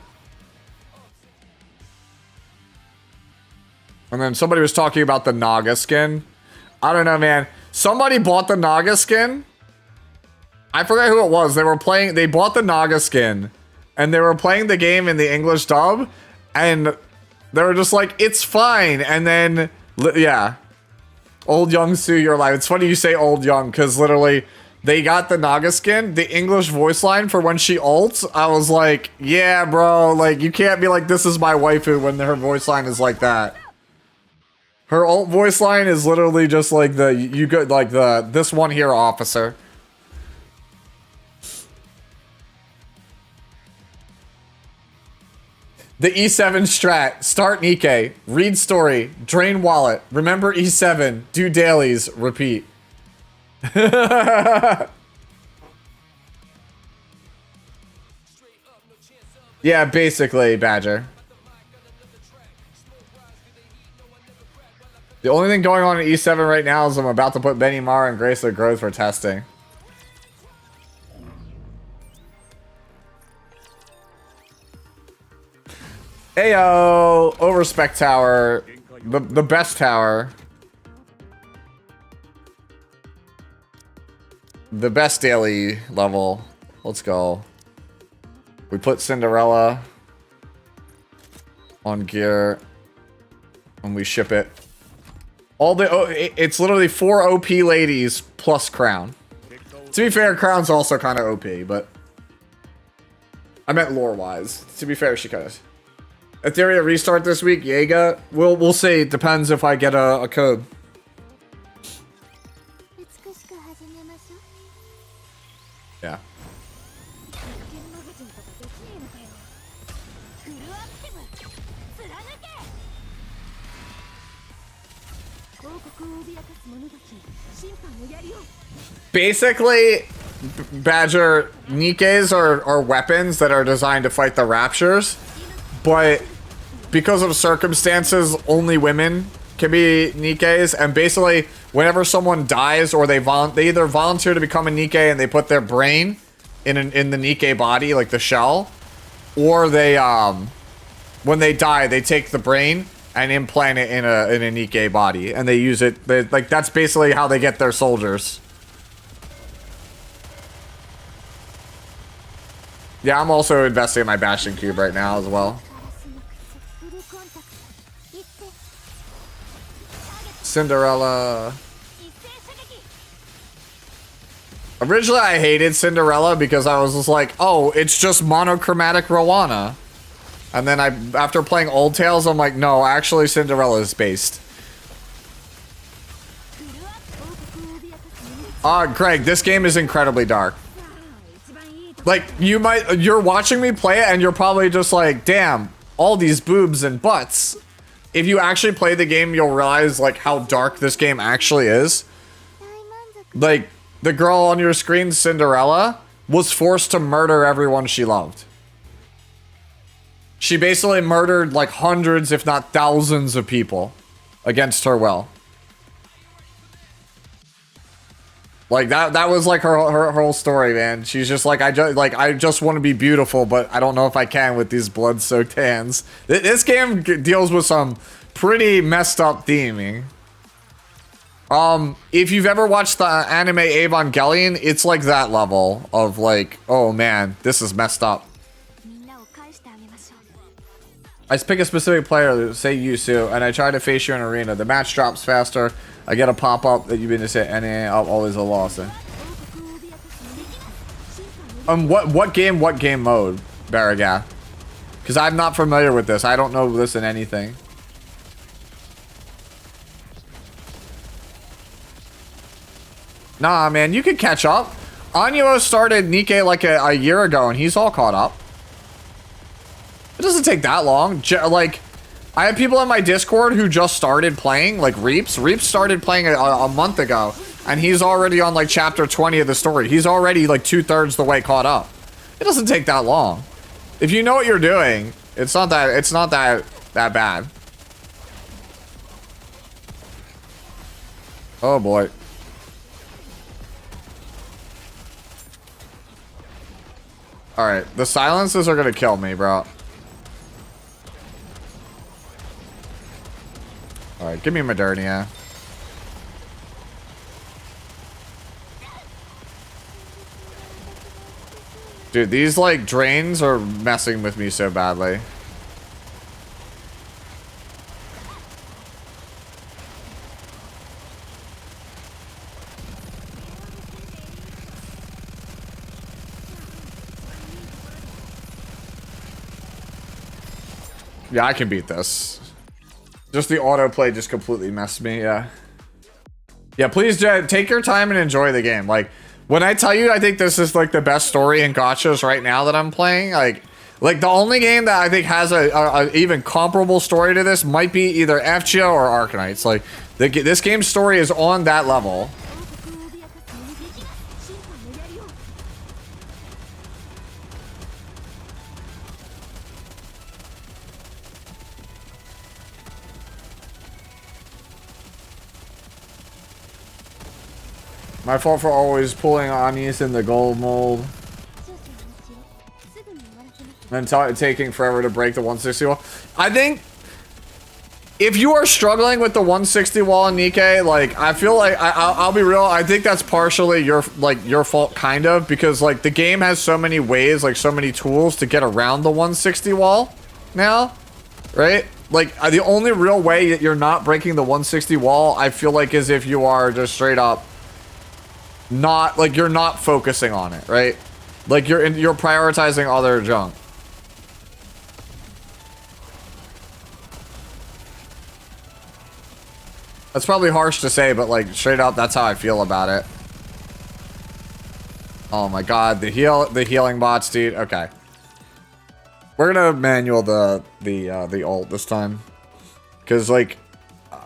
And then somebody was talking about the Naga skin. I don't know, man. Somebody bought the Naga skin. I forget who it was. They bought the Naga skin. And they were playing the game in the English dub. And they were just like, it's fine. And then, yeah. Old Young Sue, you're alive. It's funny you say old young, because literally, they got the Naga skin. The English voice line for when she ults, I was like, yeah, bro. Like, you can't be like, this is my waifu when her voice line is like that. Her ult voice line is literally just like this one here officer. The E7 strat. Start NIKKE. Read story. Drain wallet. Remember E7. Do dailies. Repeat. Yeah, basically, Badger. The only thing going on in E7 right now is I'm about to put Benny Mara and Grace of Growth for testing. Ayo! Overspec tower. The best tower. The best daily level. Let's go. We put Cinderella on gear. And we ship it. It's literally 4 OP ladies plus Crown. To be fair, Crown's also kind of OP, but I meant lore-wise. To be fair, she kind of. Ethereum restart this week, Jaega. We'll see. It depends if I get a code. Yeah. Basically, Badger, NIKKEs are weapons that are designed to fight the Raptures, but because of circumstances, only women can be NIKKEs, and basically, whenever someone dies or they either volunteer to become a NIKKE and they put their brain in the NIKKE body, like the shell, or they when they die, they take the brain and implant it in a NIKKE body, and they use it. Like that's basically how they get their soldiers. Yeah, I'm also investing in my Bastion Cube right now as well. Cinderella. Originally, I hated Cinderella because I was just like, oh, it's just monochromatic Rowana. And then after playing Old Tales, I'm like, no, actually Cinderella is based. Greg, this game is incredibly dark. Like, you're watching me play it and you're probably just like, damn, all these boobs and butts. If you actually play the game, you'll realize like how dark this game actually is. Like, the girl on your screen, Cinderella, was forced to murder everyone she loved. She basically murdered like hundreds, if not thousands of people against her will. Like that was like her whole story, man. She's just like, I just want to be beautiful, but I don't know if I can with these blood-soaked hands. This game deals with some pretty messed up theming. If you've ever watched the anime Evangelion, it's like that level of like, oh man, this is messed up. I pick a specific player, say Yusu, and I try to face you in arena. The match drops faster. I get a pop-up that you've been to say, and I'm always a loss. What game mode, Baragath? Because I'm not familiar with this. I don't know this in anything. Nah, man, you could catch up. Anyuo started NIKKE like a year ago, and he's all caught up. It doesn't take that long. Like, I have people in my Discord who just started playing, like Reaps. Reaps started playing a month ago, and he's already on like chapter 20 of the story. He's already like 2/3 the way caught up. It doesn't take that long. If you know what you're doing, it's not that bad. Oh boy. All right, the silences are gonna kill me, bro. All right, give me Modernia. Dude, these like drains are messing with me so badly. Yeah, I can beat this. Just the autoplay just completely messed me, yeah. Yeah, please take your time and enjoy the game. Like, when I tell you I think this is like the best story in gachas right now that I'm playing, like the only game that I think has a even comparable story to this might be either FGO or Arknights. Like, this game's story is on that level. My fault for always pulling Anies in the gold mold. And taking forever to break the 160 wall. I think if you are struggling with the 160 wall in NIKKE, like, I feel like, I'll be real, I think that's partially your fault, kind of, because, like, the game has so many ways, like, so many tools to get around the 160 wall now, right? Like, the only real way that you're not breaking the 160 wall, I feel like, is if you are just straight up not, like, you're not focusing on it, right? Like, you're prioritizing other junk. That's probably harsh to say, but, like, straight up, that's how I feel about it. Oh my god, the healing bots, dude. Okay. We're gonna manual the ult this time. Cause, like,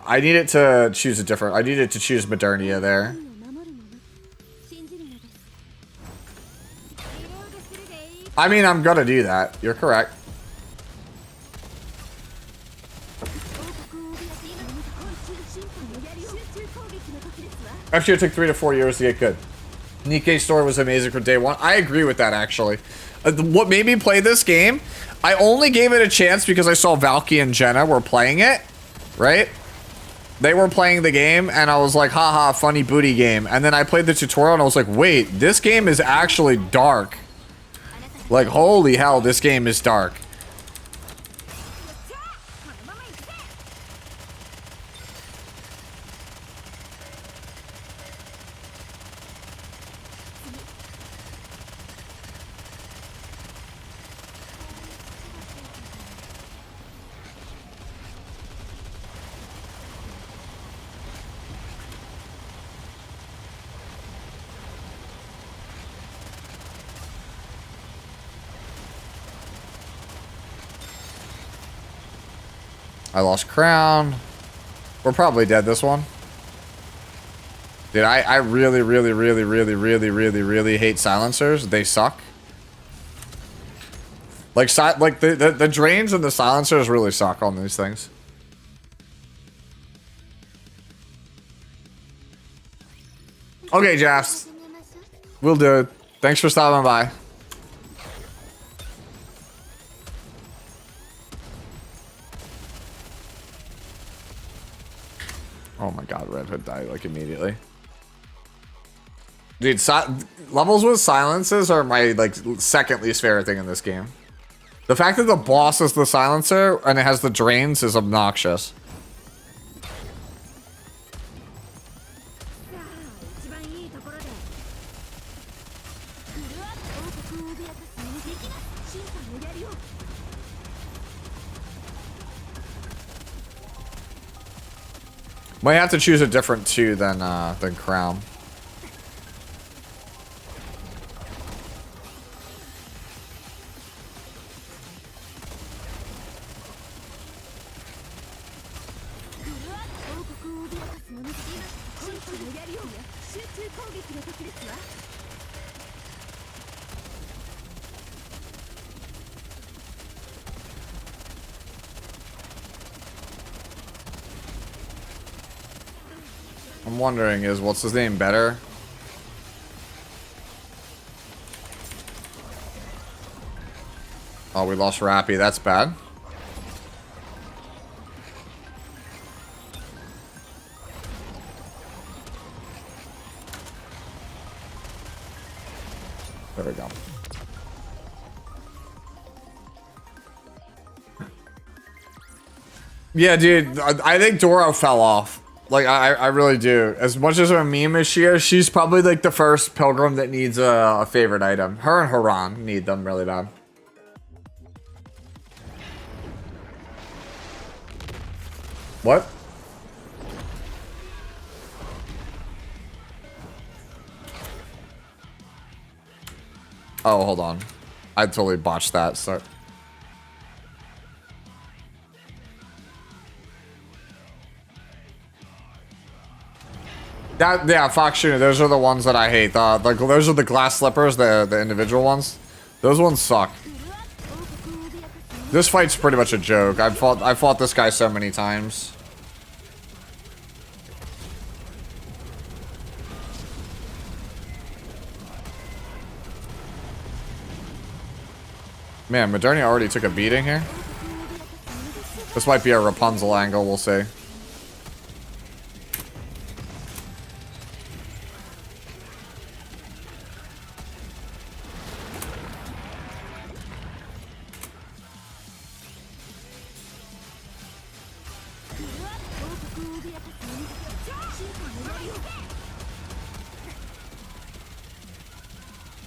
I needed to choose I needed to choose Modernia there. I mean, I'm gonna do that. You're correct. Actually, it took 3 to 4 years to get good. NIKKE story was amazing from day one. I agree with that, actually. What made me play this game, I only gave it a chance because I saw Valky and Jenna were playing it, right? They were playing the game, and I was like, haha, funny booty game. And then I played the tutorial, and I was like, wait, this game is actually dark. Like, holy hell, this game is dark. I lost crown. We're probably dead this one. Dude, I really, really, really, really, really, really, really hate silencers. They suck. Like, the drains and the silencers really suck on these things. Okay, Jafs. We'll do it. Thanks for stopping by. Oh my god, Red Hood died like immediately. Dude, levels with silences are my like second least favorite thing in this game. The fact that the boss is the silencer and it has the drains is obnoxious. Might have to choose a different 2 than Crown. I'm wondering, is what's his name better? Oh, we lost Rappy. That's bad. There we go. Yeah, dude. I think Doro fell off. Like, I really do. As much as a meme as she is, she's probably like the first pilgrim that needs a favorite item. Her and Haran need them really bad. What? Oh, hold on. I totally botched that. So. Yeah, Fox Shooter, those are the ones that I hate. Those are the glass slippers, the individual ones. Those ones suck. This fight's pretty much a joke. I fought this guy so many times. Man, Modernia already took a beating here. This might be a Rapunzel angle, we'll see.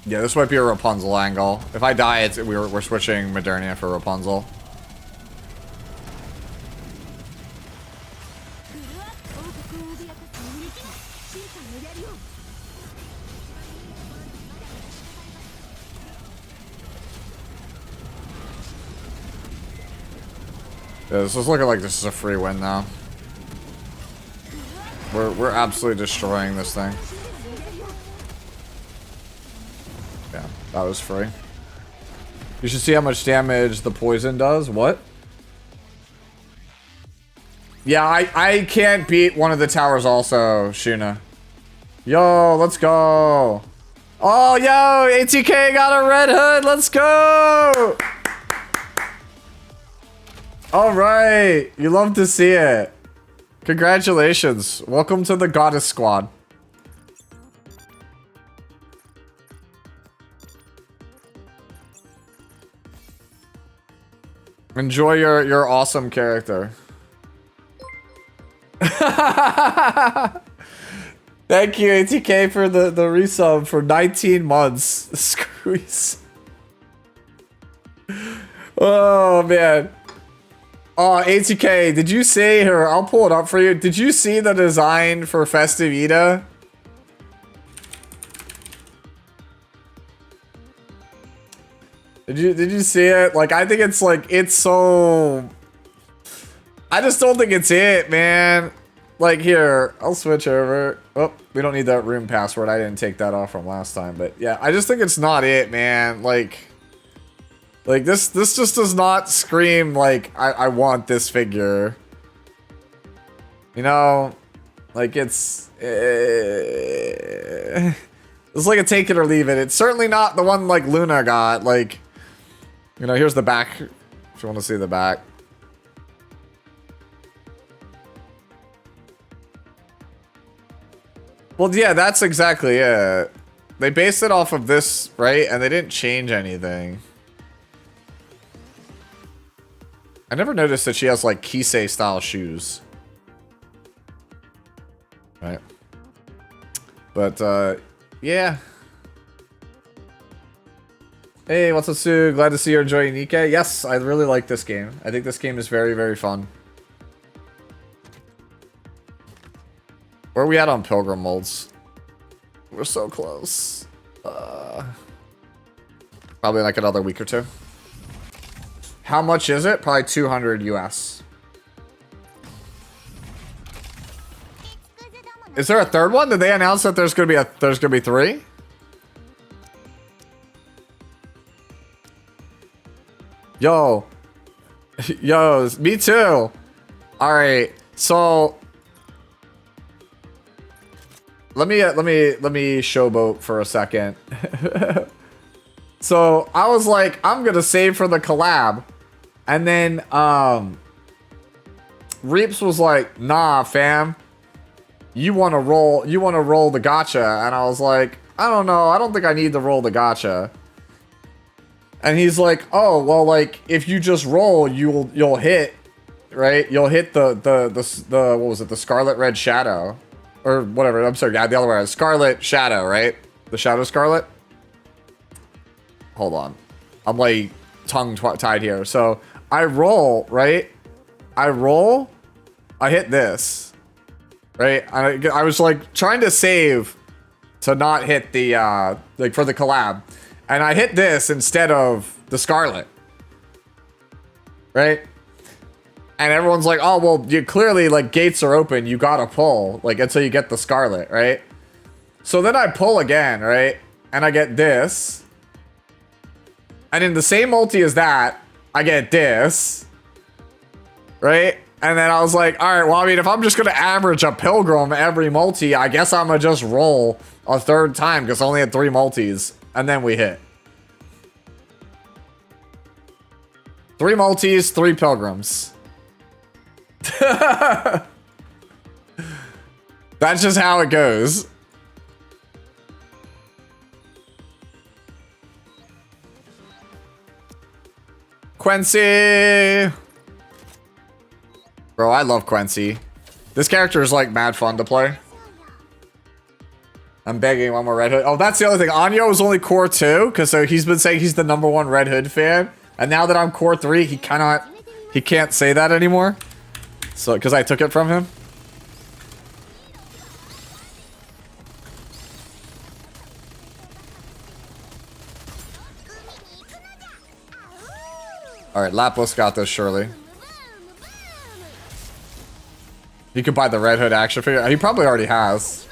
Yeah, this might be a Rapunzel angle. If I die, we're switching Modernia for Rapunzel. Yeah, this is looking like this is a free win now. We're absolutely destroying this thing. Yeah, that was free. You should see how much damage the poison does. What? Yeah, I can't beat one of the towers also, Shuna. Yo, let's go. Oh, yo, ATK got a Red Hood. Let's go. All right. You love to see it. Congratulations. Welcome to the Goddess Squad. Enjoy your awesome character. Thank you, ATK, for the resub for 19 months. Squeeze. Oh, man. Oh, ATK, did you see her? I'll pull it up for you. Did you see the design for Festive Ida? Did you see it? Like, I think it's like, it's so... I just don't think it's it, man. Like, here, I'll switch over. Oh, we don't need that room password. I didn't take that off from last time. But yeah, I just think it's not it, man. Like this just does not scream like I want this figure. You know, like it's like a take it or leave it. It's certainly not the one like Luna got. Like, you know, here's the back if you want to see the back. Well, yeah, that's exactly it. They based it off of this, right? And they didn't change anything. I never noticed that she has, like, Kisei style shoes. Right. But, yeah. Hey, what's up, Sue? Glad to see you're enjoying NIKKE. Yes, I really like this game. I think this game is very, very fun. Where are we at on Pilgrim molds? We're so close. Probably like another week or two. How much is it? Probably 200 US. Is there a third one? Did they announce that there's gonna be three? Yo, yo, me too. All right, so. Let me showboat for a second. So I was like, I'm gonna save for the collab, and then Reaps was like, nah, fam, you wanna roll the gacha, and I was like, I don't know, I don't think I need to roll the gacha. And he's like, oh well, like if you just roll, you'll hit, right? You'll hit the what was it, the Scarlet Red Shadow. Or whatever, I'm sorry, yeah, the other way. Scarlet Shadow, right? The Shadow Scarlet? Hold on. I'm like tongue-tied here. So, I roll, right? I roll. I hit this. Right? I was like trying to save to not hit the, like for the collab. And I hit this instead of the Scarlet. Right? And everyone's like, oh, well, you clearly, like, gates are open. You gotta pull, like, until you get the Scarlet, right? So then I pull again, right? And I get this. And in the same multi as that, I get this. Right? And then I was like, all right, well, I mean, if I'm just gonna average a Pilgrim every multi, I guess I'm gonna just roll a third time, because I only had 3 multis. And then we hit. 3 multis, 3 Pilgrims. That's just how it goes. Quincy! Bro, I love Quincy. This character is like mad fun to play. I'm begging one more Red Hood. Oh, that's the other thing. Anyo was only core 2, because so he's been saying he's the #1 Red Hood fan. And now that I'm core 3, he can't say that anymore. So, because I took it from him. Alright, Lapis got this, surely. You could buy the Red Hood action figure. He probably already has.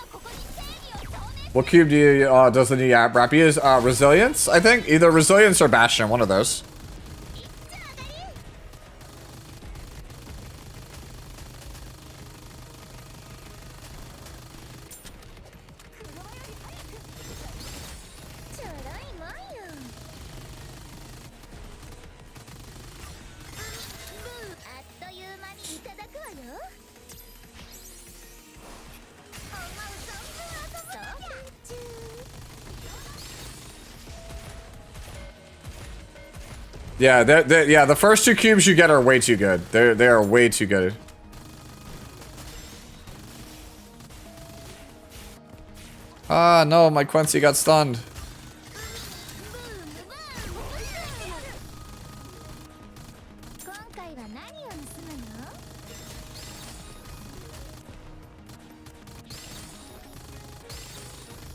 What cube do you, does the new wrap use? Resilience, I think? Either Resilience or Bastion, one of those. Yeah, yeah, the first 2 cubes you get are way too good. They are way too good. Ah, no, my Quincy got stunned.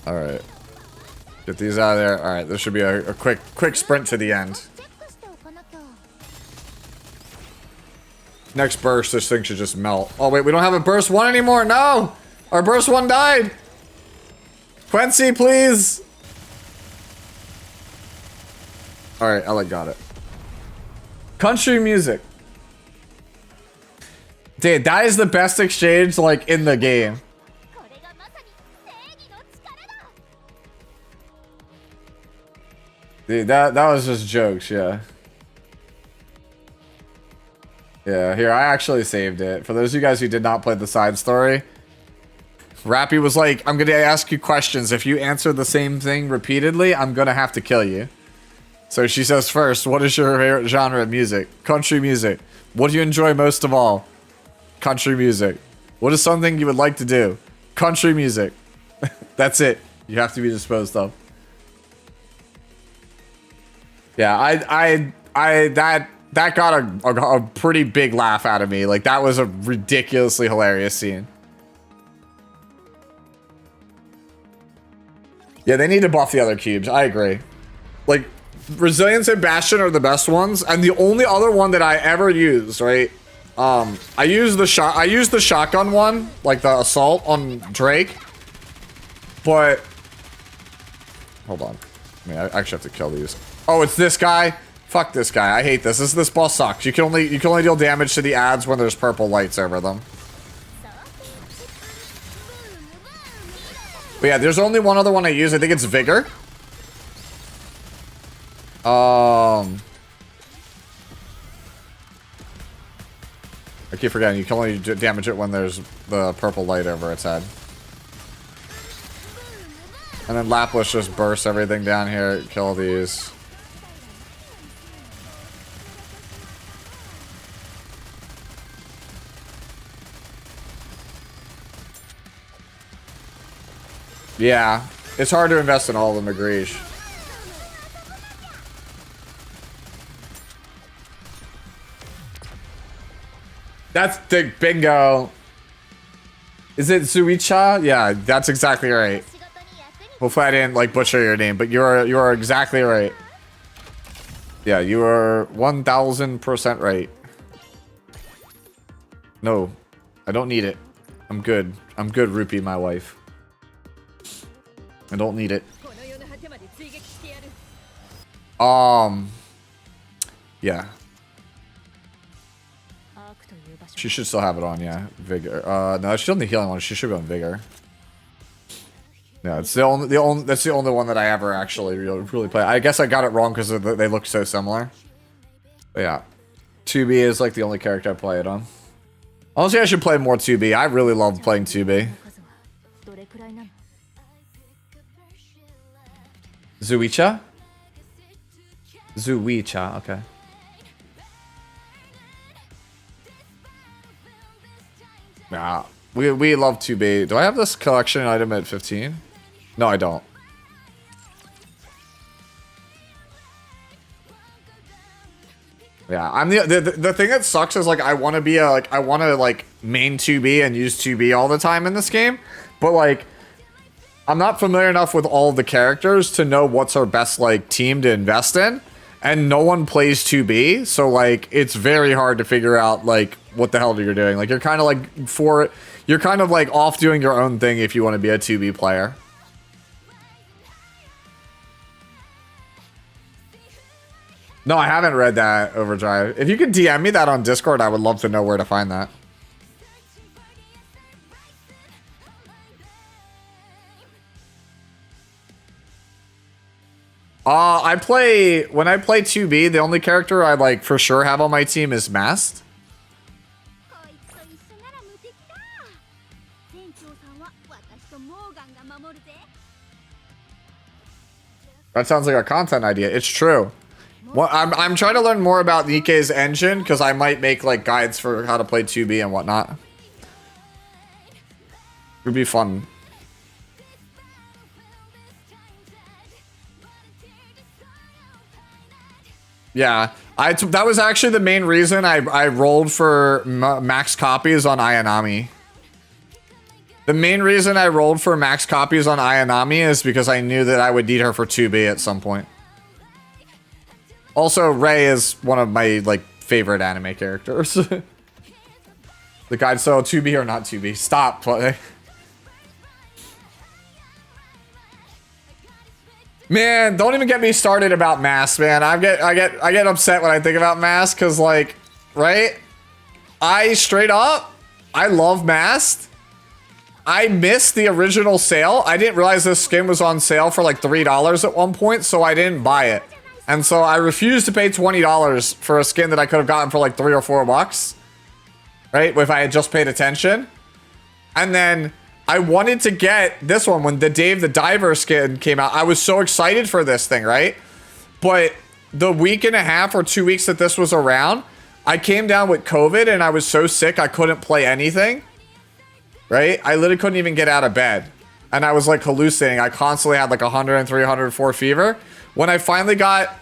Alright. Get these out of there. Alright, this should be a quick sprint to the end. Next burst, this thing should just melt. Oh wait, we don't have a burst 1 anymore. No! Our burst 1 died. Quincy, please. All right, Alec got it. Country music. Dude, that is the best exchange, like, in the game. Dude, that was just jokes, yeah. Yeah, here, I actually saved it. For those of you guys who did not play the side story, Rappy was like, I'm gonna ask you questions. If you answer the same thing repeatedly, I'm gonna have to kill you. So she says first, what is your favorite genre of music? Country music. What do you enjoy most of all? Country music. What is something you would like to do? Country music. That's it. You have to be disposed of. Yeah, that got a pretty big laugh out of me. Like, that was a ridiculously hilarious scene. Yeah, they need to buff the other cubes. I agree. Like, Resilience and Bastion are the best ones, and the only other one that I ever used, right? I used the shotgun one, like the assault on Drake. But hold on. I mean, I actually have to kill these. Oh, it's this guy. Fuck this guy. I hate this. This boss sucks. You can only deal damage to the ads when there's purple lights over them. But yeah, there's only one other one I use. I think it's Vigor. I keep forgetting. You can only damage it when there's the purple light over its head. And then Lapis just bursts everything down here. Kill these. Yeah, it's hard to invest in all of them, Agreesh. That's the bingo. Is it Zuicha? Yeah, that's exactly right. Hopefully I didn't like butcher your name, but you are exactly right. Yeah, you are 1000% right. No, I don't need it. I'm good. I'm good, Rupee, my wife. I don't need it. Yeah. She should still have it on, yeah. Vigor. No, she's on the healing one. She should go in Vigor. Yeah, it's that's the only one that I ever actually really play. I guess I got it wrong because they look so similar. But yeah, 2B is like the only character I play it on. Honestly, I should play more 2B. I really love playing 2B. Zuicha? Zuicha, okay. Nah, we love 2B. Do I have this collection item at 15? No, I don't. Yeah, I'm the thing that sucks is like I want to be I want to like main 2B and use 2B all the time in this game, but like I'm not familiar enough with all the characters to know what's our best like team to invest in, and no one plays 2B, so like it's very hard to figure out like what the hell you're doing. Like you're kind of like you're kind of like off doing your own thing if you want to be a 2B player. No, I haven't read that, Overdrive. If you could DM me that on Discord, I would love to know where to find that. When I play 2B, the only character I like for sure have on my team is Mast. That sounds like a content idea. It's true. Well, I'm trying to learn more about NIKKE's engine because I might make like guides for how to play 2B and whatnot. It would be fun. Yeah, that was actually the main reason I rolled for max copies on Ayanami. The main reason I rolled for max copies on Ayanami is because I knew that I would need her for 2B at some point. Also, Rei is one of my like favorite anime characters. The guide, so 2B or not 2B. Stop. Man, don't even get me started about masks, man. I get upset when I think about masks because, like, right? I love masked. I missed the original sale. I didn't realize this skin was on sale for like $3 at one point, so I didn't buy it. And so I refused to pay $20 for a skin that I could have gotten for like $3 or $4. Right? If I had just paid attention. And then I wanted to get this one when the Dave the Diver skin came out. I was so excited for this thing, right? But the week and a half or 2 weeks that this was around, I came down with COVID and I was so sick I couldn't play anything. Right? I literally couldn't even get out of bed. And I was like hallucinating. I constantly had like 103, 104 fever. When I finally got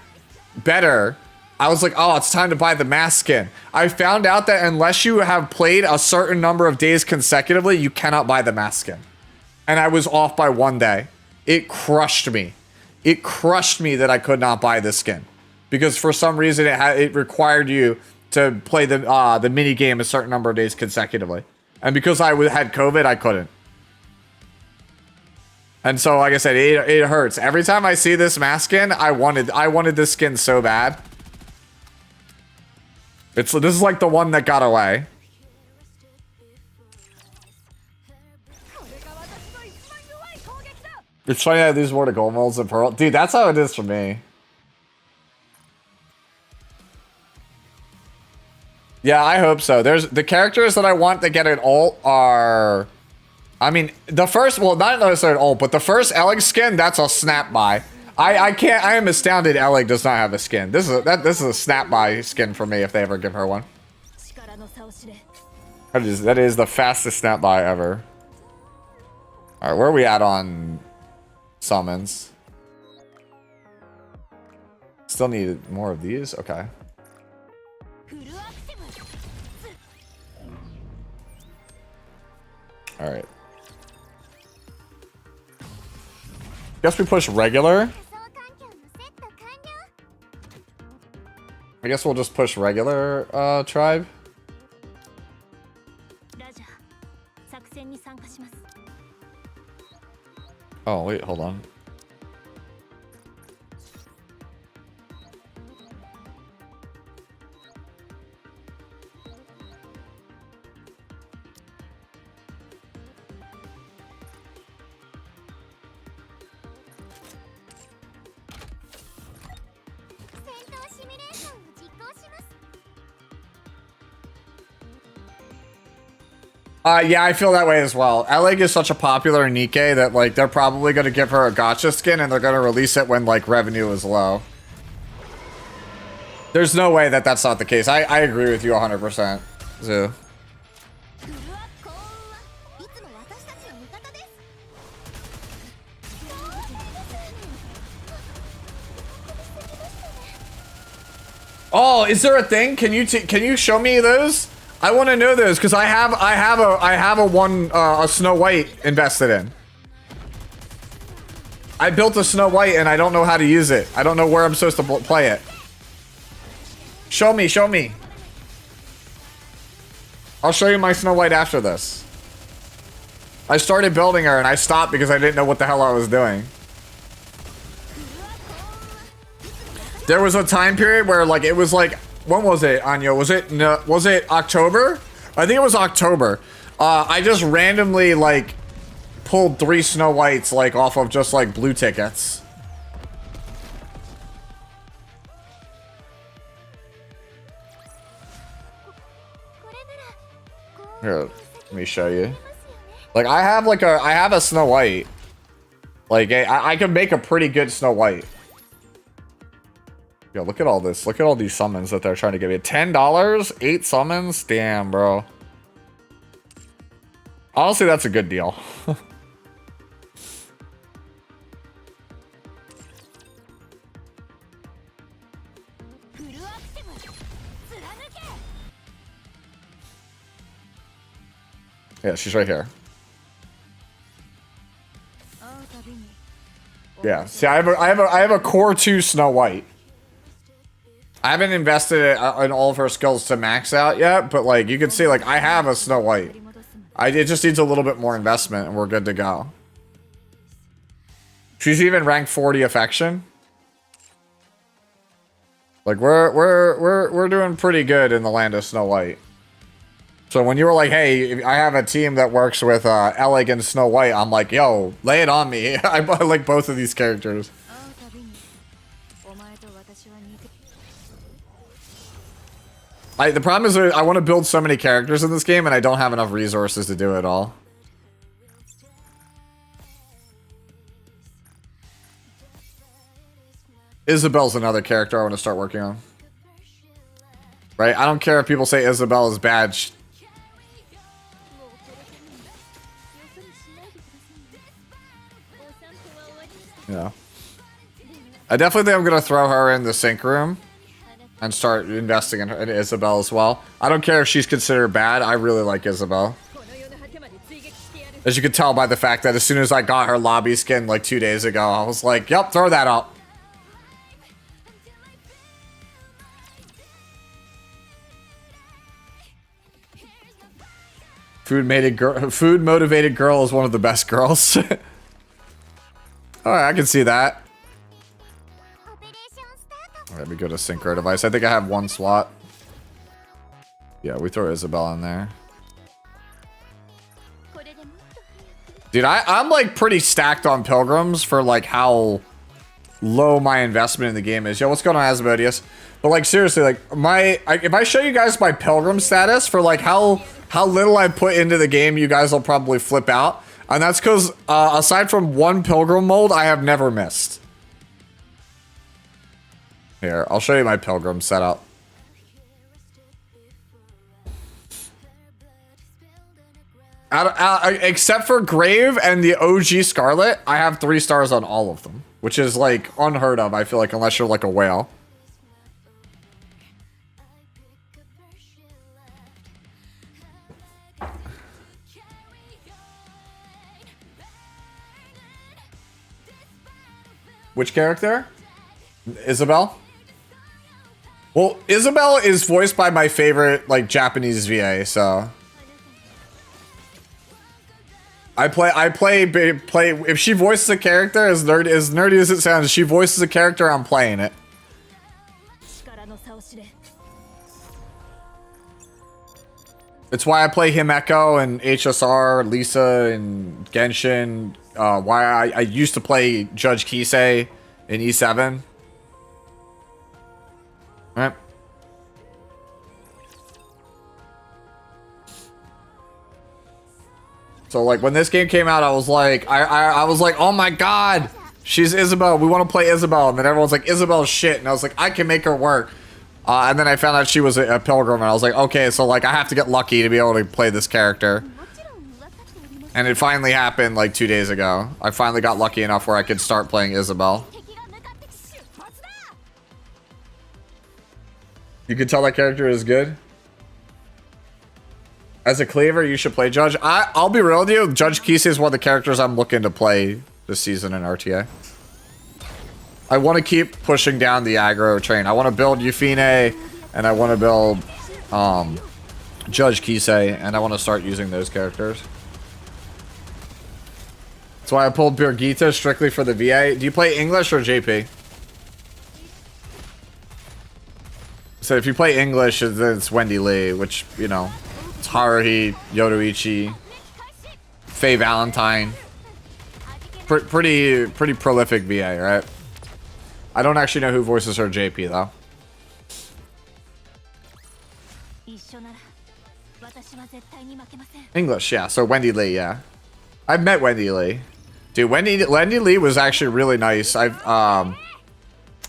better, I was like, oh, it's time to buy the mask skin. I found out that unless you have played a certain number of days consecutively, you cannot buy the mask skin. And I was off by 1 day. It crushed me. It crushed me that I could not buy this skin. Because for some reason, it required you to play the mini game a certain number of days consecutively. And because I had COVID, I couldn't. And so, like I said, it hurts. Every time I see this mask skin, I wanted this skin so bad. This is like the one that got away. It's funny I lose more to gold molds than pearl. Dude, that's how it is for me. Yeah, I hope so. There's the characters that I want to get an ult are, I mean, the first, well, not necessarily an ult, but the first Ellig skin, that's a snap buy. I can't, I am astounded Ellig does not have a skin. This is a snap buy skin for me if they ever give her one. That is the fastest snap buy ever. All right, where are we at on summons? Still need more of these. Okay. All right. Guess we push regular. I guess we'll just push regular tribe. Oh, wait, hold on. Yeah, I feel that way as well. Ellig is such a popular NIKKE that, like, they're probably going to give her a gacha skin and they're going to release it when, like, revenue is low. There's no way that that's not the case. I agree with you 100%, Zoo. Oh, is there a thing? Can you show me those? I want to know those because I have a Snow White invested in. I built a Snow White and I don't know how to use it. I don't know where I'm supposed to play it. Show me, show me. I'll show you my Snow White after this. I started building her and I stopped because I didn't know what the hell I was doing. There was a time period where, like, it was like, when was it, Anya? Was it October? I think it was October. I just randomly, like, pulled 3 Snow Whites, like, off of just, like, blue tickets. Here, let me show you. Like, I have a Snow White. Like, I could make a pretty good Snow White. Yo, look at all this. Look at all these summons that they're trying to give you. $10? 8 summons? Damn, bro. Honestly, that's a good deal. Yeah, she's right here. Yeah, see, I have a core 2 Snow White. I haven't invested in all of her skills to max out yet, but like you can see, like I have a Snow White. It just needs a little bit more investment, and we're good to go. She's even ranked 40 affection. Like we're doing pretty good in the land of Snow White. So when you were like, hey, I have a team that works with Eleg and Snow White, I'm like, yo, lay it on me. I like both of these characters. The problem is I want to build so many characters in this game, and I don't have enough resources to do it all. Isabel's another character I want to start working on. Right? I don't care if people say Isabel is bad. Yeah. I definitely think I'm going to throw her in the sync room and start investing in Isabel as well. I don't care if she's considered bad. I really like Isabel. As you can tell by the fact that as soon as I got her lobby skin like 2 days ago, I was like, yep, throw that up. Food motivated girl is one of the best girls. Alright, I can see that. Let me go to synchro device. I think I have one slot. Yeah, we throw Isabel in there. Dude, I'm like pretty stacked on pilgrims for like how low my investment in the game is. Yo, what's going on, Asmodeus? But like seriously, like if I show you guys my pilgrim status for like how little I put into the game, you guys will probably flip out. And that's because aside from one pilgrim mold, I have never missed. Here, I'll show you my pilgrim setup. Except for Grave and the OG Scarlet, I have 3 stars on all of them, which is like unheard of, I feel like, unless you're like a whale. Which character? Isabel? Well, Isabel is voiced by my favorite, like, Japanese VA, so... I play, if she voices a character, as nerdy as it sounds, if she voices a character, I'm playing it. It's why I play Himeko and HSR, Lisa and Genshin. Why I used to play Judge Kisei in E7. Right. So like when this game came out, I was like, I was like, oh my god, she's Isabel. We want to play Isabel, and then everyone's like, Isabel's shit, and I was like, I can make her work. And then I found out she was a pilgrim, and I was like, okay, so like I have to get lucky to be able to play this character. And it finally happened like 2 days ago. I finally got lucky enough where I could start playing Isabel. You can tell that character is good. As a cleaver, you should play Judge. I'll be real with you. Judge Kisei is one of the characters I'm looking to play this season in RTA. I want to keep pushing down the aggro train. I want to build Yufine, and I want to build Judge Kisei, and I want to start using those characters. That's why I pulled Birgitta strictly for the VA. Do you play English or JP? So if you play English, then it's Wendy Lee, which, you know, it's Haruhi, Yoruichi, Faye Valentine. Pretty prolific VA, right? I don't actually know who voices her JP, though. English, yeah. So Wendy Lee, yeah. I've met Wendy Lee. Dude, Wendy Lee was actually really nice. I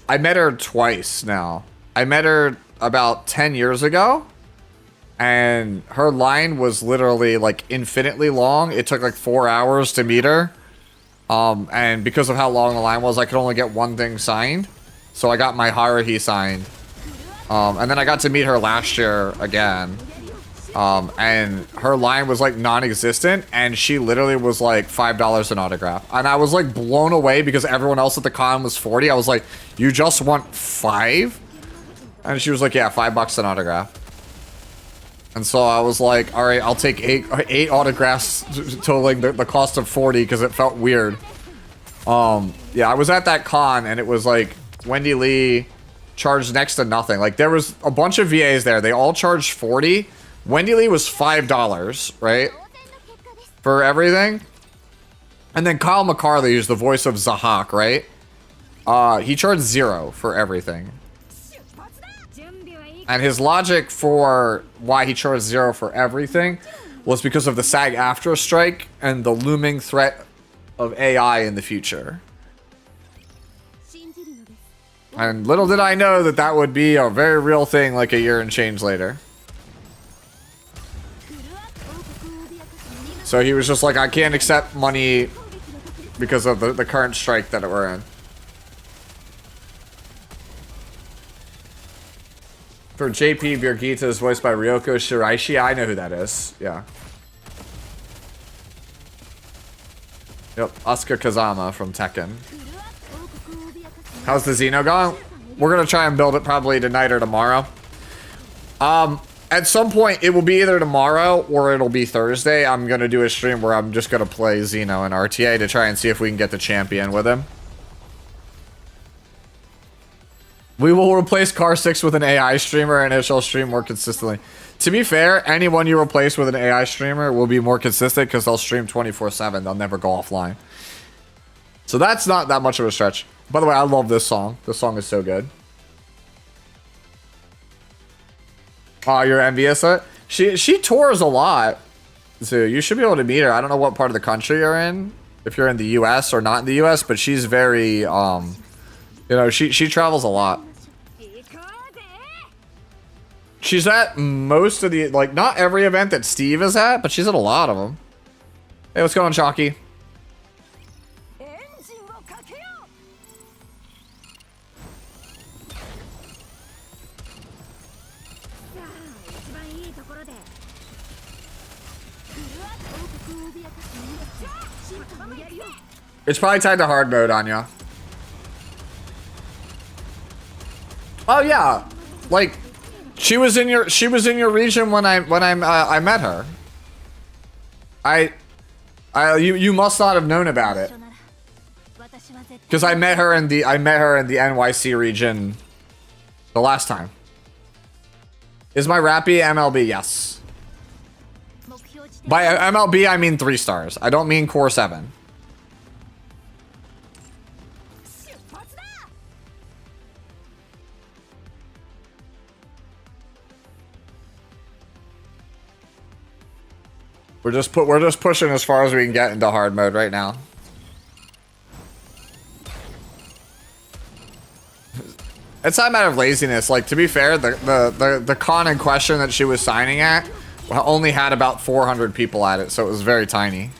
met her twice now. I met her about 10 years ago, and her line was literally like infinitely long. It took like 4 hours to meet her. And because of how long the line was, I could only get one thing signed. So I got my Haruhi signed. And then I got to meet her last year again. And her line was like non-existent, and she literally was like $5 an autograph. And I was like blown away because everyone else at the con was 40. I was like, you just want 5? And she was like, yeah, $5 an autograph. And so I was like, all right, I'll take eight autographs totaling the cost of 40 because it felt weird. Yeah, I was at that con and it was like Wendy Lee charged next to nothing. Like there was a bunch of VAs there. They all charged 40. Wendy Lee was $5, right? For everything. And then Kyle McCarthy, who's the voice of Zahak, right? He charged 0 for everything. And his logic for why he charged 0 for everything was because of the SAG-AFTRA strike and the looming threat of AI in the future. And little did I know that that would be a very real thing like a year and change later. So he was just like, I can't accept money because of the current strike that we're in. For JP, Birgitta is voiced by Ryoko Shiraishi. I know who that is. Yeah. Yep, Asuka Kazama from Tekken. How's the Xeno going? We're gonna try and build it probably tonight or tomorrow. At some point, it will be either tomorrow or it'll be Thursday. I'm gonna do a stream where I'm just gonna play Xeno and RTA to try and see if we can get the champion with him. We will replace Car 6 with an AI streamer and it shall stream more consistently. To be fair, anyone you replace with an AI streamer will be more consistent because they'll stream 24/7. They'll never go offline. So that's not that much of a stretch. By the way, I love this song. This song is so good. Oh, you're envious of it? She tours a lot. So you should be able to meet her. I don't know what part of the country you're in. If you're in the US or not in the US, but she's very you know, she travels a lot. She's at most of the, like, not every event that Steve is at, but she's at a lot of them. Hey, what's going on, Chalky? It's probably tied to hard mode, Anya. Oh yeah, like she was in your region when I met her. You must not have known about it, because I met her in the NYC region the last time. Is my Rappy MLB? Yes. By MLB I mean 3 stars. I don't mean Core 7. We're just pushing as far as we can get into hard mode right now. It's not a matter of laziness. Like, to be fair, the con in question that she was signing at only had about 400 people at it, so it was very tiny.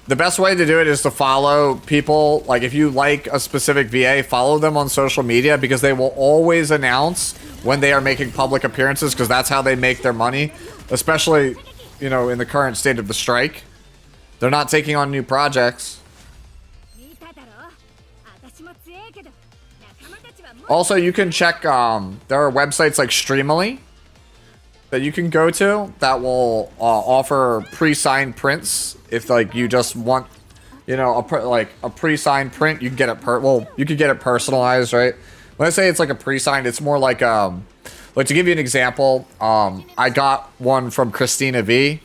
The best way to do it is to follow people. Like, if you like a specific VA, follow them on social media, because they will always announce when they are making public appearances, because that's how they make their money. Especially, you know, in the current state of the strike. They're not taking on new projects. Also, you can check, there are websites like Streamily that you can go to that will offer pre-signed prints. If, like, you just want, you know, a pre-signed print, you can get it you could get it personalized, right? When I say it's like a pre-signed, it's more like to give you an example, I got one from Christina V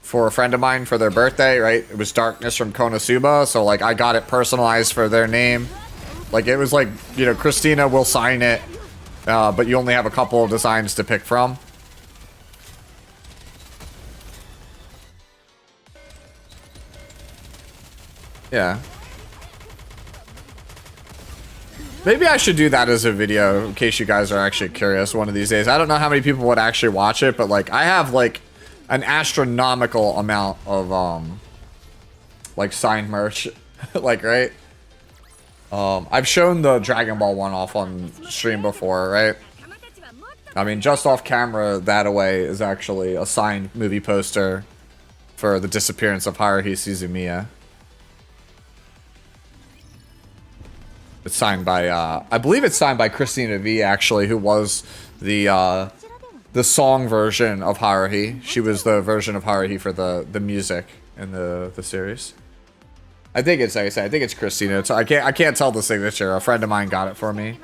for a friend of mine for their birthday, right? It was Darkness from Konosuba, so, like, I got it personalized for their name. Like, it was like, you know, Christina will sign it, but you only have a couple of designs to pick from. Yeah. Maybe I should do that as a video, in case you guys are actually curious one of these days. I don't know how many people would actually watch it, but, like, I have, like, an astronomical amount of, like, signed merch. Like, right? I've shown the Dragon Ball one off on stream before, right? I mean, just off camera, that away is actually a signed movie poster for the disappearance of Haruhi Suzumiya. It's signed by, I believe it's signed by Christina V, actually, who was the song version of Haruhi. She was the version of Haruhi for the music in the series. I think it's, like I said, I think it's Christina. I can't tell the signature. A friend of mine got it for me.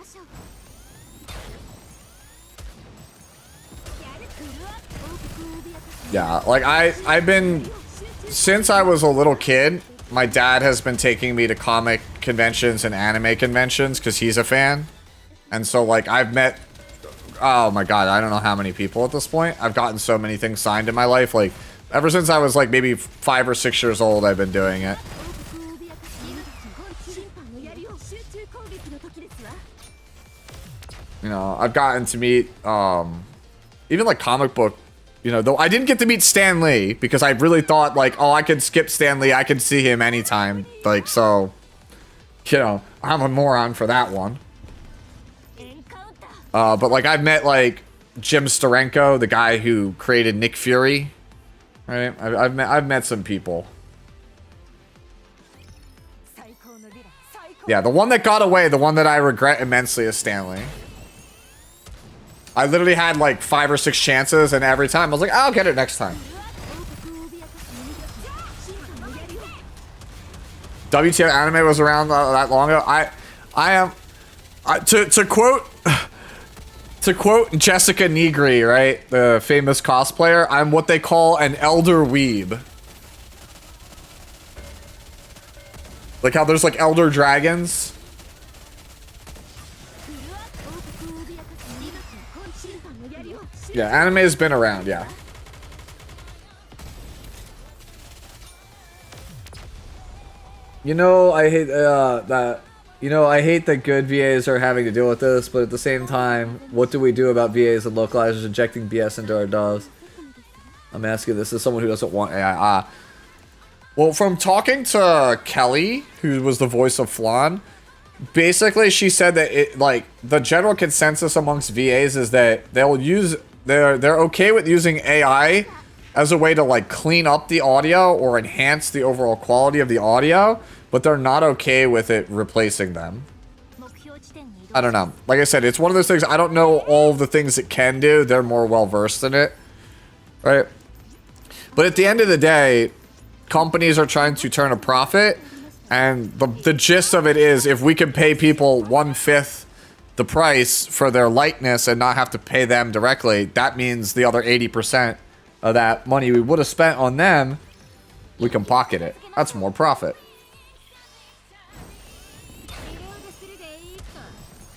Yeah, like I've been, since I was a little kid, my dad has been taking me to comic conventions and anime conventions because he's a fan. And so like I've met, oh my god, I don't know how many people at this point. I've gotten so many things signed in my life. Like ever since I was like maybe 5 or 6 years old, I've been doing it. You know, I've gotten to meet even like comic book, you know, though I didn't get to meet Stan Lee because I really thought like, oh, I could skip Stan Lee. I could see him anytime. Like, so, you know, I'm a moron for that one. But like I've met like Jim Steranko, the guy who created Nick Fury. Right? I've met some people. Yeah, the one that got away, the one that I regret immensely is Stan Lee. I literally had like 5 or 6 chances, and every time I was like, I'll get it next time. WTF anime was around that long ago. To quote Jessica Negri, right, the famous cosplayer, I'm what they call an elder weeb. Like how there's like elder dragons. Yeah, anime has been around, yeah. You know, I hate that. You know, I hate that good VAs are having to deal with this, but at the same time, what do we do about VAs and localizers injecting BS into our DAWs? I'm asking this as someone who doesn't want AI. Well, from talking to Kelly, who was the voice of Flan, basically she said that it, like, the general consensus amongst VAs is that they'll use, they're okay with using AI as a way to like clean up the audio or enhance the overall quality of the audio, but they're not okay with it replacing them. I don't know. Like I said, it's one of those things, I don't know all of the things it can do. They're more well versed in it, right? But at the end of the day, companies are trying to turn a profit, and the gist of it is if we can pay people 1/5 the price for their likeness and not have to pay them directly, that means the other 80% of that money we would have spent on them, we can pocket it. That's more profit.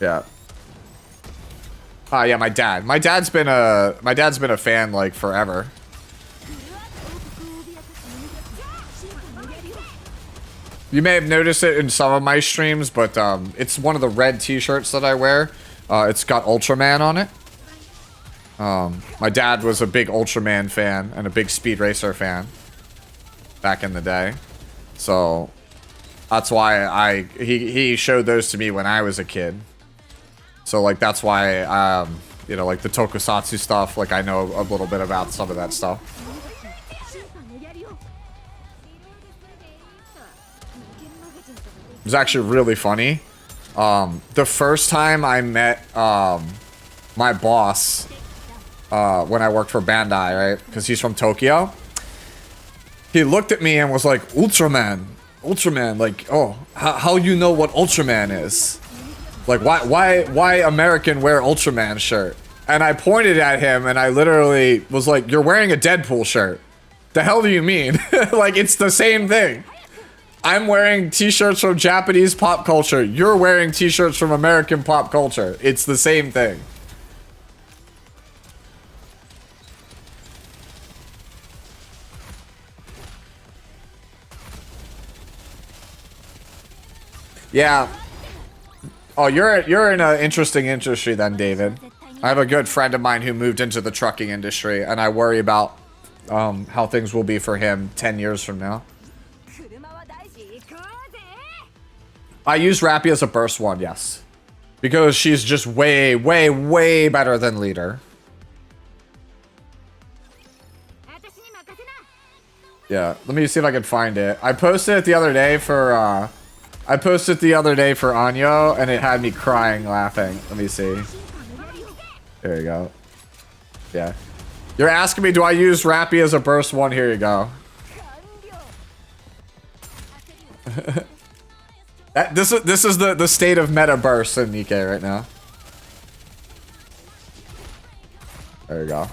Yeah. Yeah, my dad. My dad's been a fan like forever. You may have noticed it in some of my streams, but it's one of the red t-shirts that I wear. It's got Ultraman on it. My dad was a big Ultraman fan and a big Speed Racer fan back in the day. So that's why he showed those to me when I was a kid. So like that's why you know, like the tokusatsu stuff, like I know a little bit about some of that stuff. It was actually really funny. The first time I met my boss when I worked for Bandai, right? Because he's from Tokyo. He looked at me and was like, Ultraman. Ultraman, like, oh, how you know what Ultraman is? Like, why American wear Ultraman shirt? And I pointed at him and I literally was like, you're wearing a Deadpool shirt. The hell do you mean? Like, it's the same thing. I'm wearing t-shirts from Japanese pop culture. You're wearing t-shirts from American pop culture. It's the same thing. Yeah. Oh, you're in an interesting industry then, David. I have a good friend of mine who moved into the trucking industry, and I worry about how things will be for him 10 years from now. I use Rappy as a burst one, yes. Because she's just way, way, way better than Leader. Yeah, let me see if I can find it. I posted it the other day for I posted the other day for Anyo, and it had me crying laughing. Let me see. There you go. Yeah. You're asking me, do I use Rappy as a burst one? Here you go. This is the state of meta burst in NIKKE right now. There you go.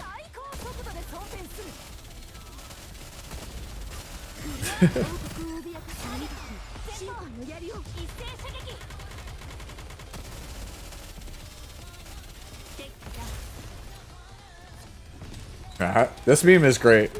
This meme is great.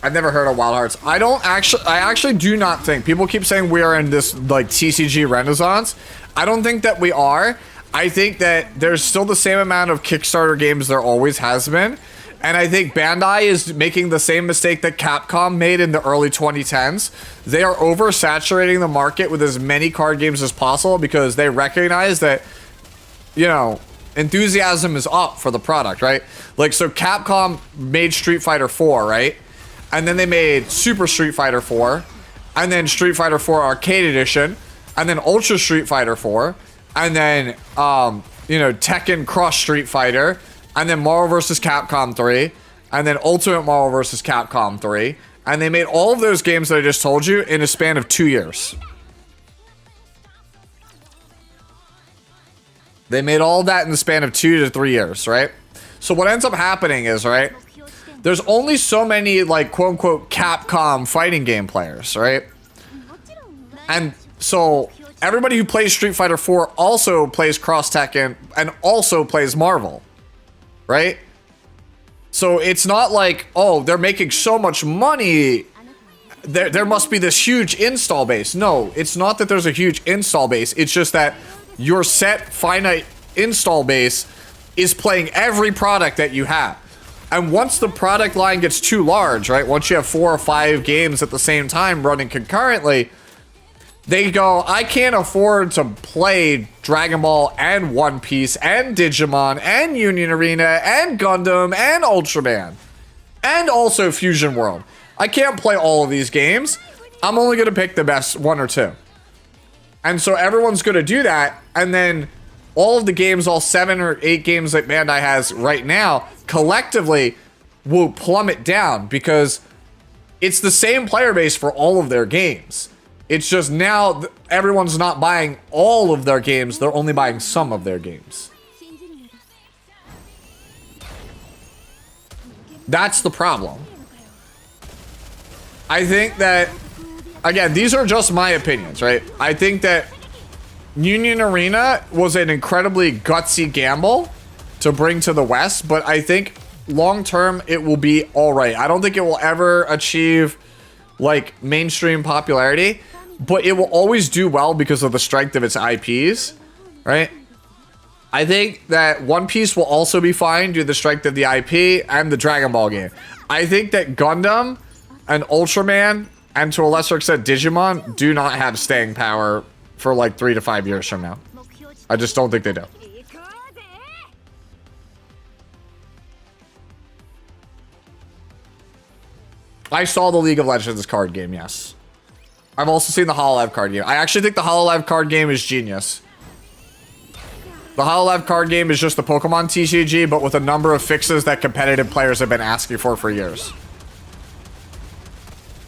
I've never heard of Wild Hearts. I actually do not think, people keep saying we are in this like TCG renaissance. I don't think that we are. I think that there's still the same amount of Kickstarter games there always has been. And I think Bandai is making the same mistake that Capcom made in the early 2010s. They are oversaturating the market with as many card games as possible because they recognize that, you know, enthusiasm is up for the product, right? Like, so Capcom made Street Fighter 4, right? And then they made Super Street Fighter 4, and then Street Fighter 4 Arcade Edition, and then Ultra Street Fighter 4, and then, you know, Tekken Cross Street Fighter, and then Marvel vs. Capcom 3, and then Ultimate Marvel vs. Capcom 3, and they made all of those games that I just told you in a span of 2 years. They made all that in the span of 2 to 3 years, right? So what ends up happening is, right, there's only so many, like, quote-unquote Capcom fighting game players, right? And so everybody who plays Street Fighter 4 also plays Cross Tekken and also plays Marvel, right? So it's not like, oh, they're making so much money, there must be this huge install base. No, it's not that there's a huge install base. It's just that your set finite install base is playing every product that you have. And once the product line gets too large, right? Once you have 4 or 5 games at the same time running concurrently, they go, I can't afford to play Dragon Ball and One Piece and Digimon and Union Arena and Gundam and Ultraman and also Fusion World. I can't play all of these games. I'm only going to pick the best 1 or 2. And so everyone's going to do that. And then all of the games, all 7 or 8 games that Bandai has right now, collectively will plummet down because it's the same player base for all of their games. It's just now everyone's not buying all of their games. They're only buying some of their games. That's the problem. I think that, again, these are just my opinions, right? I think that Union Arena was an incredibly gutsy gamble to bring to the West, but I think long term it will be all right. I don't think it will ever achieve like mainstream popularity, but it will always do well because of the strength of its IPs, right? I think that One Piece will also be fine due to the strength of the IP and the Dragon Ball game. I think that Gundam and Ultraman, and to a lesser extent Digimon, do not have staying power for like 3 to 5 years from now. I just don't think they do. I saw the League of Legends card game, yes. I've also seen the Hololive card game. I actually think the Hololive card game is genius. The Hololive card game is just the Pokemon TCG, but with a number of fixes that competitive players have been asking for years.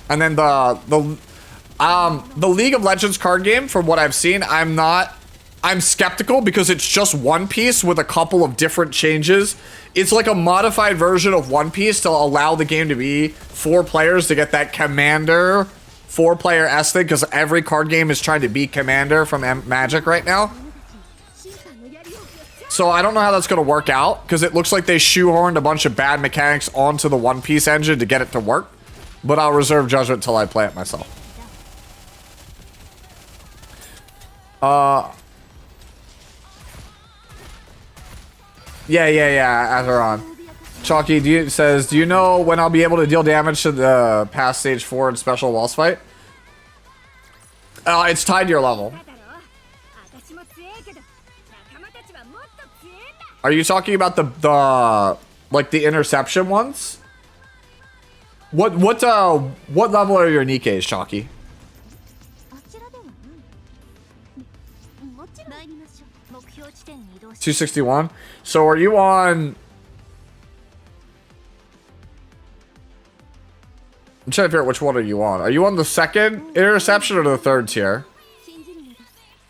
And then the League of Legends card game, from what I've seen, I'm skeptical because it's just One Piece with a couple of different changes. It's like a modified version of One Piece to allow the game to be 4 players to get that Commander 4-player S thing, because every card game is trying to beat Commander from Magic right now. So I don't know how that's going to work out, because it looks like they shoehorned a bunch of bad mechanics onto the One Piece engine to get it to work. But I'll reserve judgment till I play it myself. Yeah, Azeron. Chalky says, do you know when I'll be able to deal damage to the past stage 4 and special walls fight? It's tied to your level. Are you talking about the like the interception ones? What level are your Nikkes, Chalky? 261. So are you on? I'm trying to figure out which one are you on. Are you on the second interception or the third tier?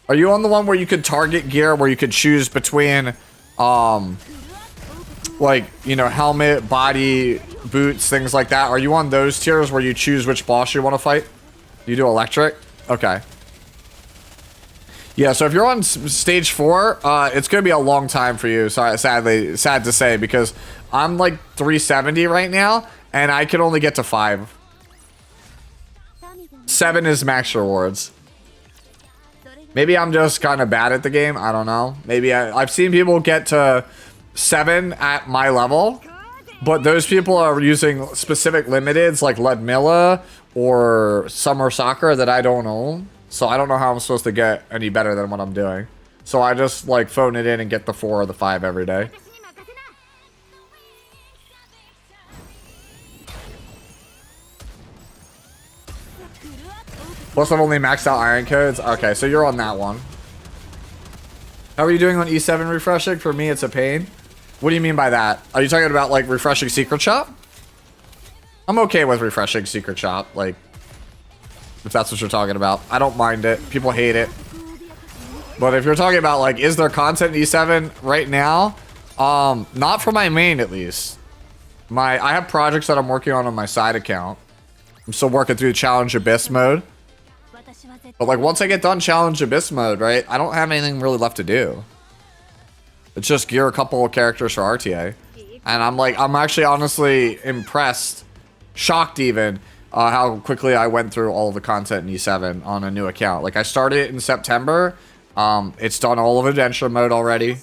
Are you on the one where you could target gear, where you could choose between, like, you know, helmet, body, boots, things like that? Are you on those tiers where you choose which boss you want to fight? You do electric? Okay. Yeah, so if you're on stage 4, it's going to be a long time for you. Sorry, sad to say, because I'm like 370 right now, and I can only get to 5. 7 is max rewards. Maybe I'm just kind of bad at the game. I don't know. Maybe I've seen people get to 7 at my level, but those people are using specific limiteds like Ludmilla or Summer Soccer that I don't own. So I don't know how I'm supposed to get any better than what I'm doing. So I just like phone it in and get the 4 or the 5 every day. Plus I've only maxed out iron codes. Okay, so you're on that one. How are you doing on E7 refreshing? For me, it's a pain. What do you mean by that? Are you talking about like refreshing Secret Shop? I'm okay with refreshing Secret Shop, like, if that's what you're talking about. I don't mind it. People hate it. But if you're talking about like, is there content in E7 right now? Not for my main at least. I have projects that I'm working on my side account. I'm still working through Challenge Abyss mode. But like once I get done Challenge Abyss mode, right, I don't have anything really left to do. It's just gear a couple of characters for RTA. And I'm actually honestly impressed, shocked even, how quickly I went through all of the content in E7 on a new account. Like I started it in September. It's done all of Adventure mode already.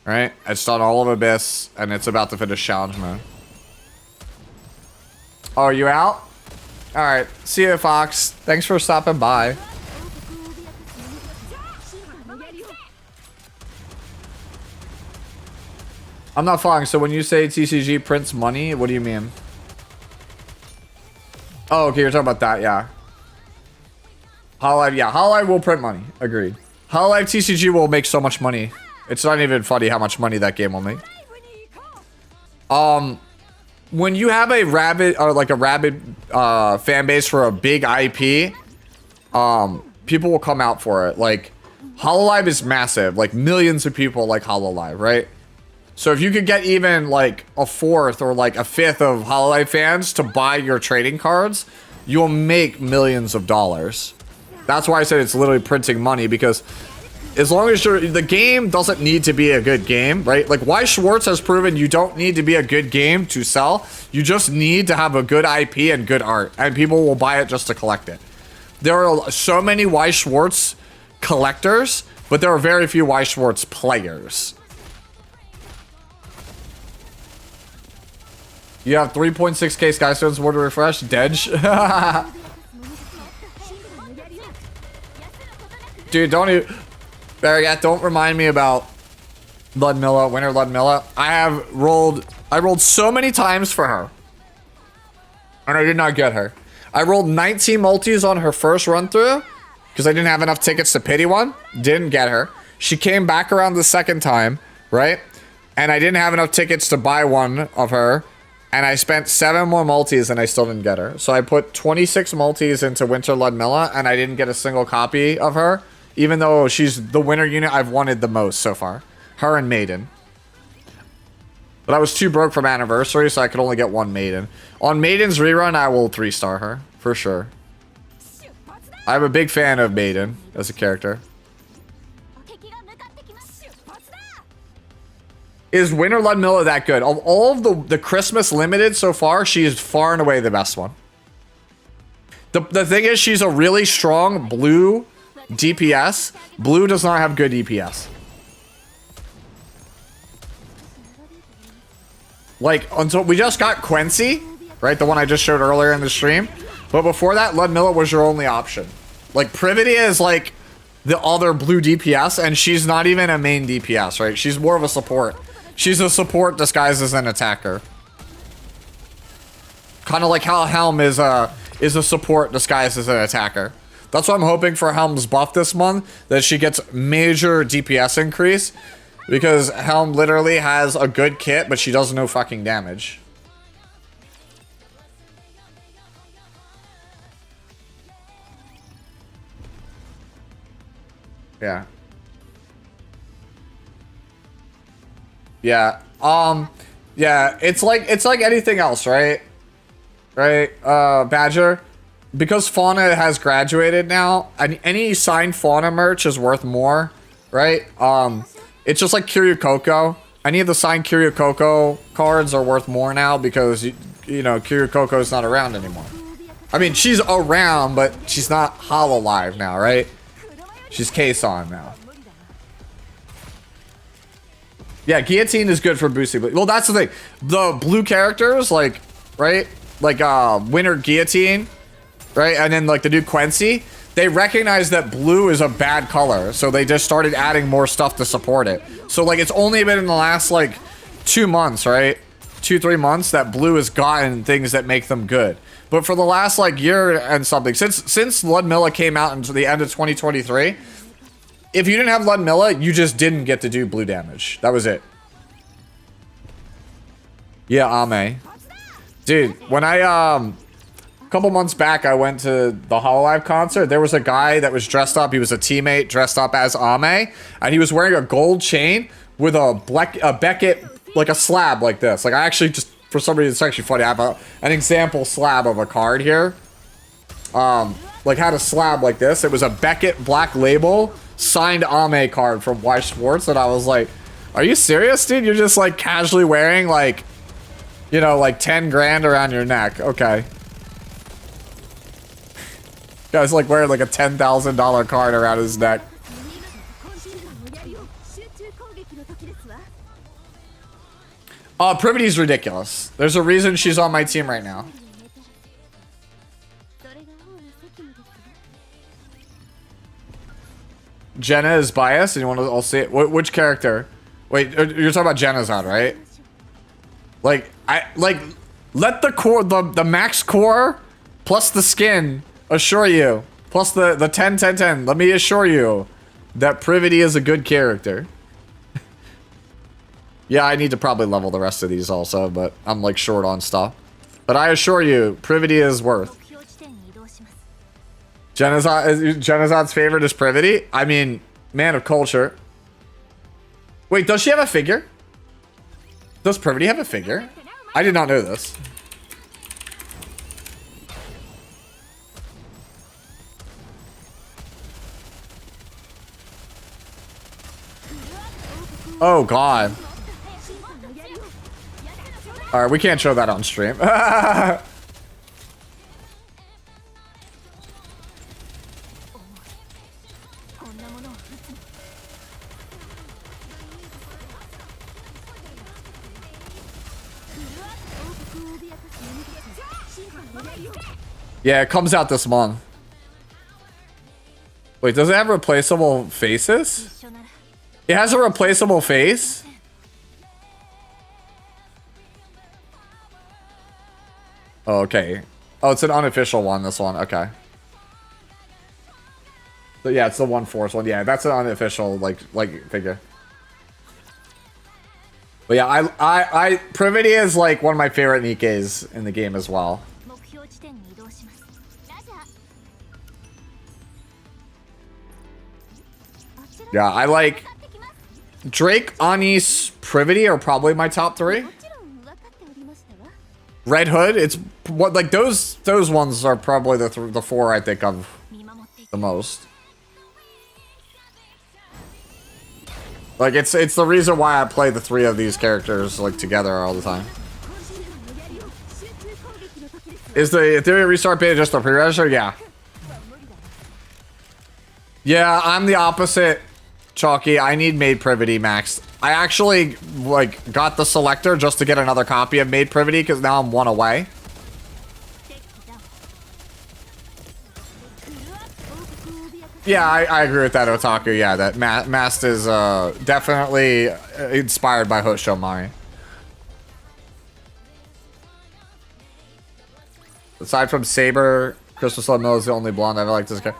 Right? It's done all of Abyss, and it's about to finish Challenge mode. Oh, are you out? Alright, see you, Fox. Thanks for stopping by. I'm not following. So when you say TCG prints money, what do you mean? Oh, okay, you're talking about that, yeah. Hololive, yeah, Hololive will print money. Agreed. Hololive TCG will make so much money. It's not even funny how much money that game will make. When you have a rabid fan base for a big IP, people will come out for it. Like Hololive is massive, like millions of people like Hololive, right? So if you could get even like a 4th or like a 5th of Hololive fans to buy your trading cards, you'll make millions of dollars. That's why I said it's literally printing money, because as long as the game doesn't need to be a good game, right? Like Why Schwartz has proven you don't need to be a good game to sell. You just need to have a good IP and good art, and people will buy it just to collect it. There are so many Why Schwartz collectors, but there are very few Why Schwartz players. You have 3.6k Skystones more to refresh. Dedge. Dude, don't even... Barrigat, don't remind me about Ludmilla, Winter Ludmilla. I rolled so many times for her, and I did not get her. I rolled 19 multis on her first run through because I didn't have enough tickets to pity one. Didn't get her. She came back around the second time, right? And I didn't have enough tickets to buy one of her, and I spent 7 more multis and I still didn't get her. So I put 26 multis into Winter Ludmilla, and I didn't get a single copy of her. Even though she's the winner unit I've wanted the most so far. Her and Maiden. But I was too broke from Anniversary, so I could only get 1 Maiden. On Maiden's rerun, I will 3-star her. For sure. I'm a big fan of Maiden as a character. Is Winter Ludmilla that good? Of all of the Christmas Limited so far, she is far and away the best one. The thing is, she's a really strong blue DPS. Blue does not have good DPS. Like, until we just got Quincy, right? The one I just showed earlier in the stream. But before that, Ludmilla was your only option. Like, Prividia is like the other blue DPS, and she's not even a main DPS, right? She's more of a support. She's a support disguised as an attacker. Kind of like how Helm is a support disguised as an attacker. That's why I'm hoping for Helm's buff this month, that she gets major DPS increase, because Helm literally has a good kit, but she does no fucking damage. Yeah. Yeah. Yeah, it's like anything else, right? Right? Badger. Because Fauna has graduated now, any signed Fauna merch is worth more, right? It's just like Kiryu-Koko. Any of the signed Kiryu-Koko cards are worth more now because, you know, Kiryu-Koko is not around anymore. I mean, she's around, but she's not Hololive now, right? She's K-San now. Yeah, Guillotine is good for boosting. Well, that's the thing. The blue characters, like, right? Like, Winter Guillotine, right? And then, like, the new Quincy, they recognize that blue is a bad color. So they just started adding more stuff to support it. So, like, it's only been in the last, like, 2 months, right? 2-3 months that blue has gotten things that make them good. But for the last, like, year and something, since Ludmilla came out into the end of 2023, if you didn't have Ludmilla, you just didn't get to do blue damage. That was it. Yeah, Ame. Dude, when I, a couple months back, I went to the Hololive concert. There was a guy that was dressed up. He was a teammate dressed up as Ame. And he was wearing a gold chain with a Beckett, like a slab like this. Like, I actually just, for some reason, it's actually funny. I have an example slab of a card here. Like, had a slab like this. It was a Beckett Black Label signed Ame card from Y Schwartz. And I was like, are you serious, dude? You're just, like, casually wearing, like, you know, like 10 grand around your neck. Okay. Guy's like wearing like a $10,000 card around his neck. Privity's ridiculous. There's a reason she's on my team right now. Jenna is biased, and you want to all see it? Which character? Wait, you're talking about Jenazad, right? Like, let the core, the max core plus the skin assure you, plus the 10-10-10, let me assure you that Privity is a good character. Yeah, I need to probably level the rest of these also, but I'm like short on stuff. But I assure you, Privity is worth. Jenazad's favorite is Privity? I mean, man of culture. Wait, does she have a figure? Does Privity have a figure? I did not know this. Oh, God. Alright, we can't show that on stream. Yeah, it comes out this month. Wait, does it have replaceable faces? It has a replaceable face? Oh, okay. Oh, it's an unofficial one, this one. Okay. But yeah, it's the 1/4 one. Yeah, that's an unofficial, like figure. But yeah, I Privity is like one of my favorite Nikkes in the game as well. Yeah, I like Drake, Anis, Privity are probably my top 3. Red Hood, it's what like those ones are probably the 4 I think of the most. Like it's the reason why I play the 3 of these characters like together all the time. Is the Ethereum restart beta just a pre-register? Yeah. Yeah, I'm the opposite, Chalky. I need Made Privity maxed. I actually like got the selector just to get another copy of Made Privity because now I'm 1 away. Yeah, I agree with that, Otaku. Yeah, that Mast is definitely inspired by Hoshomai. Aside from Saber, Crystal Sun Mill is the only blonde I like this guy.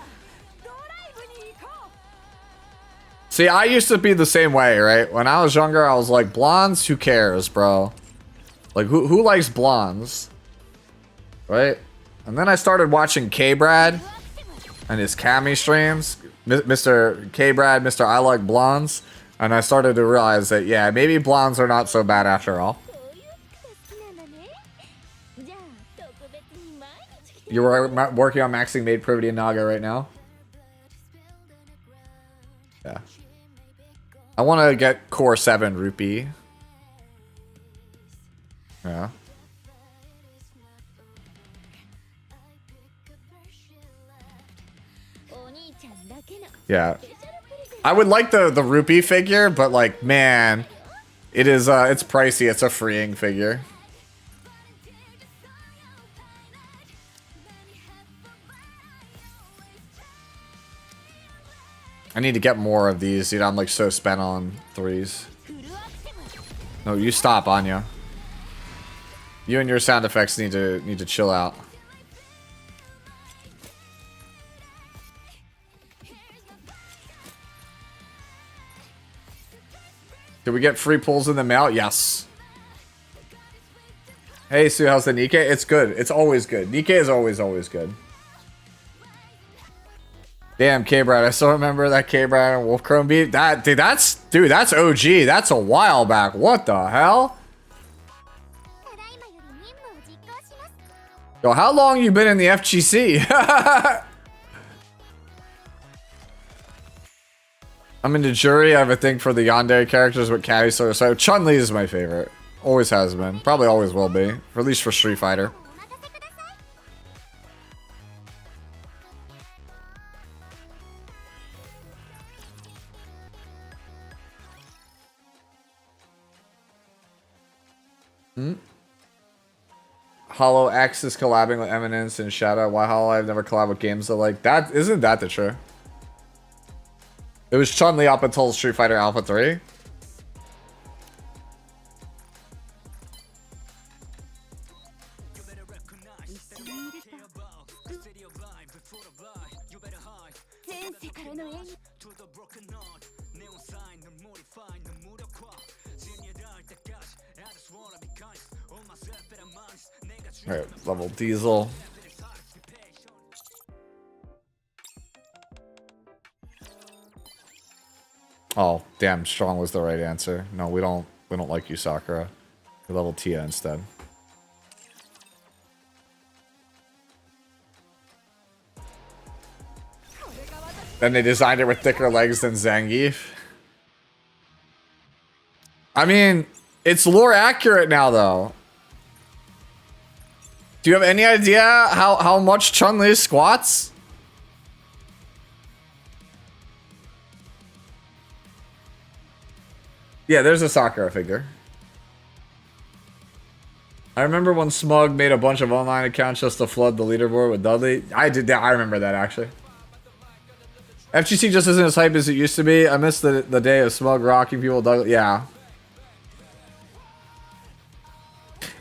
See, I used to be the same way, right? When I was younger, I was like, blondes, who cares, bro? Like, who likes blondes? Right? And then I started watching K-Brad and his Cammy streams. Mr. K-Brad, Mr. I Like Blondes. And I started to realize that, yeah, maybe blondes are not so bad after all. You're working on maxing Maid, Privity, and Naga right now? Yeah. I want to get Core 7 Rupee. Yeah. Yeah. I would like the Rupee figure, but like, man, it is it's pricey. It's a freeing figure. I need to get more of these, dude. I'm like so spent on 3s. No, you stop, Anya. You and your sound effects need to chill out. Did we get free pulls in the mail? Yes. Hey Sue, how's the NIKKE? It's good. It's always good. NIKKE is always good. Damn, K-Brad. I still remember that K-Brad and Wolf Chrome beat. Dude, that's OG. That's a while back. What the hell? Yo, how long you been in the FGC? I'm into jury. I have a thing for the yandere characters with Caddy so Chun-Li is my favorite. Always has been. Probably always will be. Or at least for Street Fighter. Hollow X is collabing with Eminence and Shadow. Why Hollow? I've never collabed with games that like that. Isn't that the truth? It was Chun-Li up until Street Fighter Alpha 3. Alright, level Diesel. Oh, damn, strong was the right answer. No, we don't like you, Sakura. We level Tia instead. Then they designed it with thicker legs than Zangief. I mean, it's lore accurate now, though. Do you have any idea how much Chun-Li squats? Yeah, there's a Sakura figure. I remember when Smug made a bunch of online accounts just to flood the leaderboard with Dudley. I did that. I remember that, actually. FGC just isn't as hype as it used to be. I miss the day of Smug rocking people. Dudley. Yeah.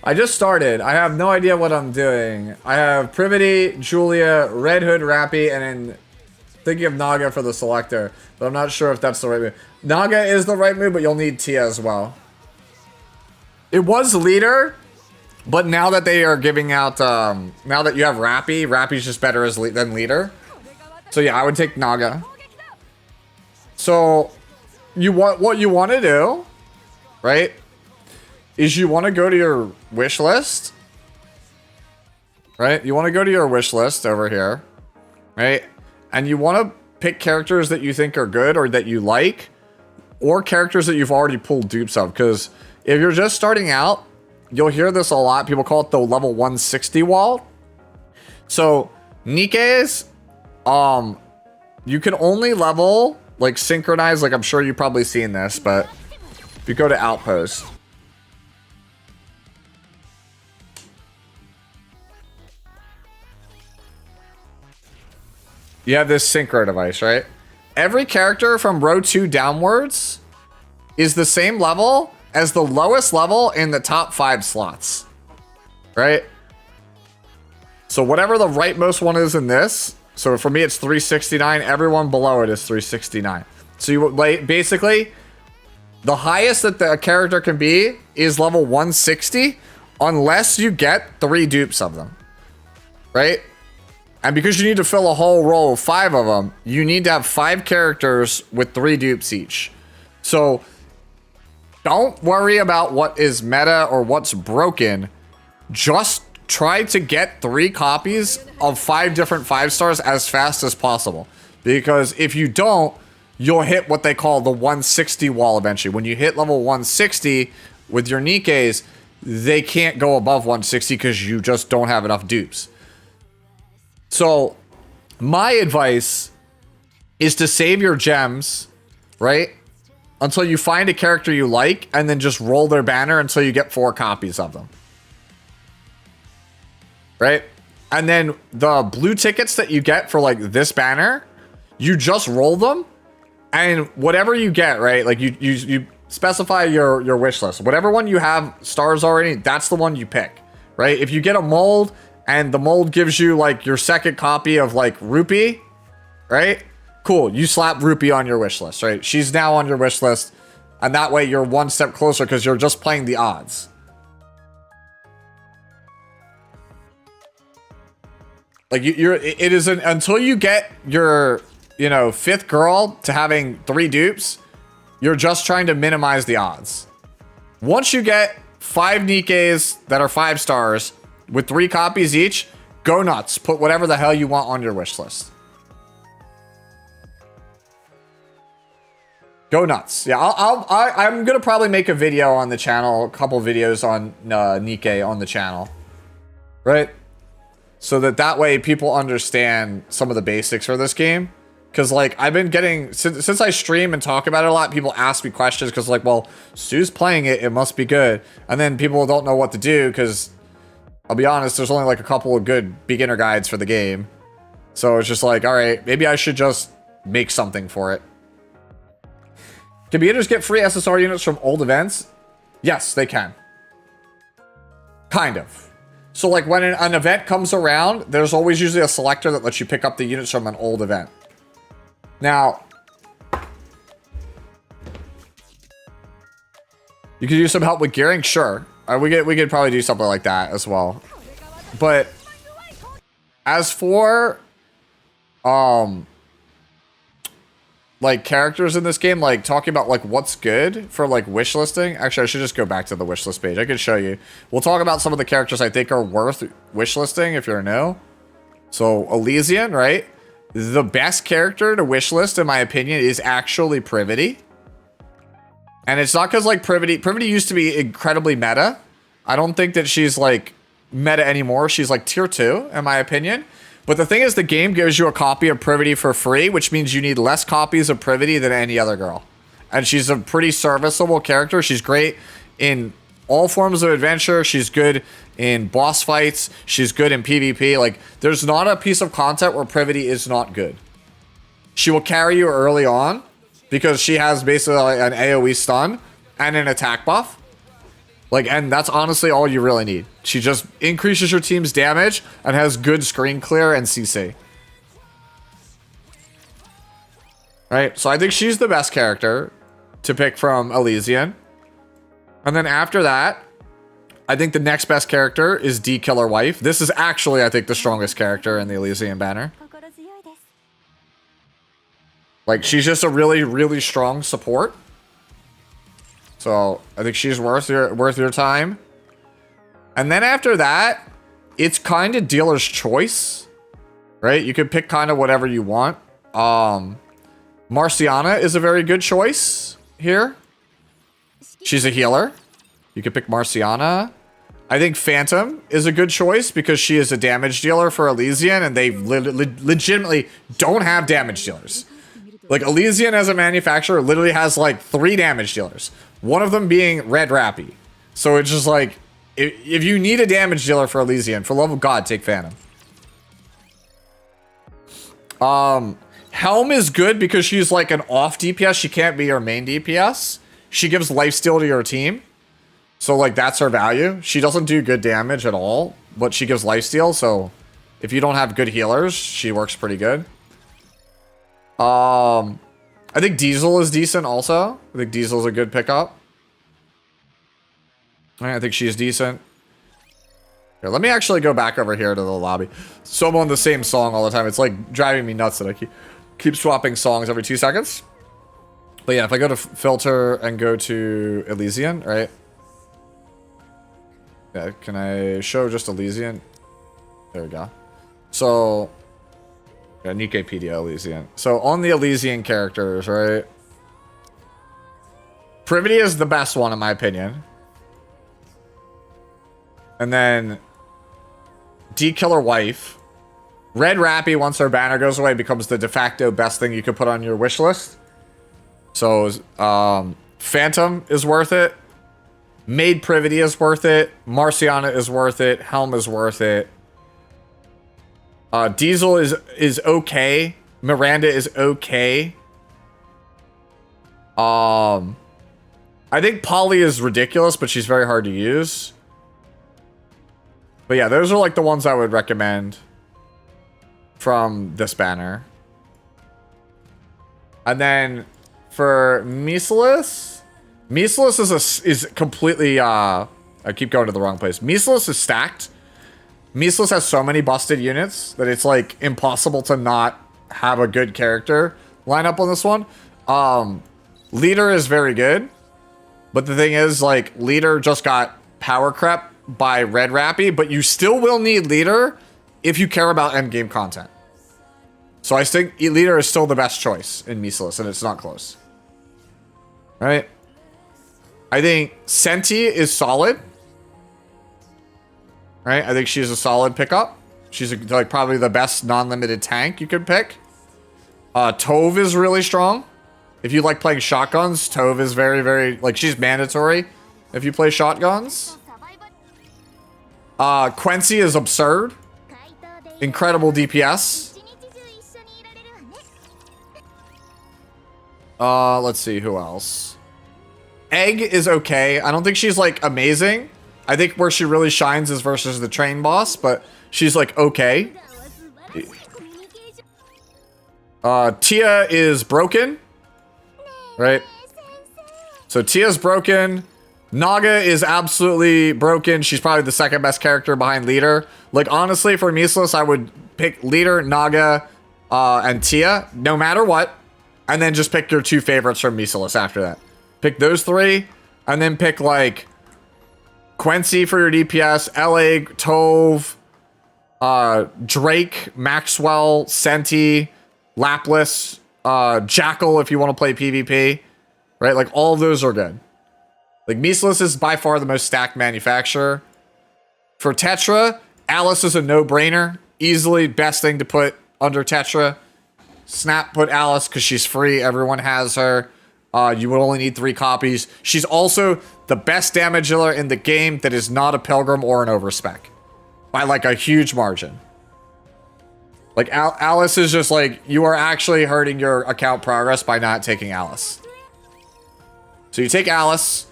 I just started. I have no idea what I'm doing. I have Privity, Julia, Red Hood, Rappy, and then thinking of Naga for the selector. But I'm not sure if that's the right move. Naga is the right move, but you'll need Tia as well. It was leader, but now that they are giving out, now that you have Rappy, Rappy's just better as than leader. So yeah, I would take Naga. So what you want to do, right? Is you want to go to your wish list, right? You want to go to your wish list over here, right? And you want to pick characters that you think are good or that you like, or characters that you've already pulled dupes of. Because if you're just starting out, you'll hear this a lot. People call it the level 160 wall. So NIKKE's, you can only level, like synchronize, like I'm sure you've probably seen this, but if you go to Outpost, you have this synchro device, right? Every character from row 2 downwards is the same level as the lowest level in the top 5 slots, right? So whatever the rightmost one is in this, so for me it's 369, everyone below it is 369. So you like basically the highest that the character can be is level 160 unless you get 3 dupes of them. Right? And because you need to fill a whole row of 5 of them, you need to have 5 characters with 3 dupes each. So don't worry about what is meta or what's broken. Just try to get 3 copies of 5 different 5 stars as fast as possible. Because if you don't, you'll hit what they call the 160 wall eventually. When you hit level 160 with your NIKKEs, they can't go above 160 because you just don't have enough dupes. So my advice is to save your gems, right? Until you find a character you like, and then just roll their banner until you get 4 copies of them. Right? And then the blue tickets that you get for like this banner, you just roll them, and whatever you get, right? Like you specify your wish list. Whatever one you have stars already, that's the one you pick, right? If you get a mold and the mold gives you like your second copy of like Rupee, right? Cool, you slap Rupee on your wish list, right? She's now on your wish list, and that way you're one step closer because you're just playing the odds. Like it is until you get your, you know, 5th girl to having 3 dupes, you're just trying to minimize the odds. Once you get 5 NIKKEs that are 5 stars with 3 copies each, go nuts. Put whatever the hell you want on your wish list. Go nuts. Yeah, I'm gonna probably make a video on the channel, a couple videos on NIKKE on the channel, right? So that way people understand some of the basics for this game. Because like I've been getting, since I stream and talk about it a lot, people ask me questions because like, well, Stu's playing it, it must be good. And then people don't know what to do because I'll be honest, there's only like a couple of good beginner guides for the game. So it's just like, all right, maybe I should just make something for it. Can beginners get free SSR units from old events? Yes, they can. Kind of. So like when an event comes around, there's always usually a selector that lets you pick up the units from an old event. Now, you could use some help with gearing, sure. We could probably do something like that as well. But as for like characters in this game, like talking about like what's good for like wish listing. Actually, I should just go back to the wish list page. I can show you. We'll talk about some of the characters I think are worth wish listing if you're new. So Elysian, right? The best character to wish list, in my opinion, is actually Privity. And it's not because like Privity used to be incredibly meta. I don't think that she's like meta anymore. She's like tier 2, in my opinion. But the thing is, the game gives you a copy of Privity for free, which means you need less copies of Privity than any other girl. And she's a pretty serviceable character. She's great in all forms of adventure. She's good in boss fights. She's good in PvP. Like, there's not a piece of content where Privity is not good. She will carry you early on because she has basically like an AoE stun and an attack buff. Like, and that's honestly all you really need. She just increases your team's damage and has good screen clear and CC. Right? So I think she's the best character to pick from Elysian. And then after that, I think the next best character is D Killer Wife. This is actually, I think, the strongest character in the Elysian banner. Like, she's just a really, really strong support. So I think she's worth your time. And then after that, it's kind of dealer's choice, right? You can pick kind of whatever you want. Marciana is a very good choice here. She's a healer. You could pick Marciana. I think Phantom is a good choice because she is a damage dealer for Elysian, and they legitimately don't have damage dealers. Like, Elysian as a manufacturer literally has like 3 damage dealers. One of them being Red Rappy. So it's just like, if you need a damage dealer for Elysian, for love of God, take Phantom. Helm is good because she's like an off DPS. She can't be your main DPS. She gives lifesteal to your team. So like, that's her value. She doesn't do good damage at all, but she gives lifesteal. So If you don't have good healers, she works pretty good. I think Diesel is decent also. I think Diesel's a good pickup. I think she's decent. Here, let me actually go back over here to the lobby. So I'm on the same song all the time. It's like driving me nuts that I keep swapping songs every 2 seconds. But yeah, if I go to filter and go to Elysian, right? Yeah, can I show just Elysian? There we go. So, yeah, NIKKE Elysian. So on the Elysian characters, right? Privity is the best one in my opinion. And then D-Killer Wife. Red Rappy, once her banner goes away, becomes the de facto best thing you could put on your wish list. So, Phantom is worth it. Maid Privity is worth it. Marciana is worth it. Helm is worth it. Diesel is okay. Miranda is okay. I think Polly is ridiculous, but she's very hard to use. But yeah, those are like the ones I would recommend from this banner. And then for Mesalis, is completely I keep going to the wrong place. Mesalis is stacked. Mesalis has so many busted units that it's like impossible to not have a good character line up on this one. Leader is very good, but the thing is, like, Leader just got power crept by Red Rappy, but you still will need Leader if you care about endgame content. So I think Leader is still the best choice in Mesalis, and it's not close. Right? I think Senti is solid. Right? I think she's a solid pickup. She's like probably the best non-limited tank you could pick. Tove is really strong. If you like playing shotguns, Tove is very, very, like, she's mandatory if you play shotguns. Quincy is absurd. Incredible DPS. Let's see, who else? Egg is okay. I don't think she's, like, amazing. I think where she really shines is versus the train boss, but she's, like, okay. Tia is broken. Right? So Tia's broken. Naga is absolutely broken. She's probably the second best character behind Leader. Like, honestly, for Mesalis, I would pick Leader, Naga, and Tia, no matter what. And then just pick your 2 favorites from Mesalis after that. Pick those 3, and then pick, like, Quincy for your DPS, Eleg, Tove, Drake, Maxwell, Senti, Lapis, Jackal if you want to play PvP. Right? Like, all of those are good. Like, Mesalis is by far the most stacked manufacturer. For Tetra, Alice is a no-brainer. Easily best thing to put under Tetra. Snap put Alice because she's free. Everyone has her. You would only need 3 copies. She's also the best damage dealer in the game that is not a Pilgrim or an Overspec. By, like, a huge margin. Like, Alice is just, like, you are actually hurting your account progress by not taking Alice. So you take Alice.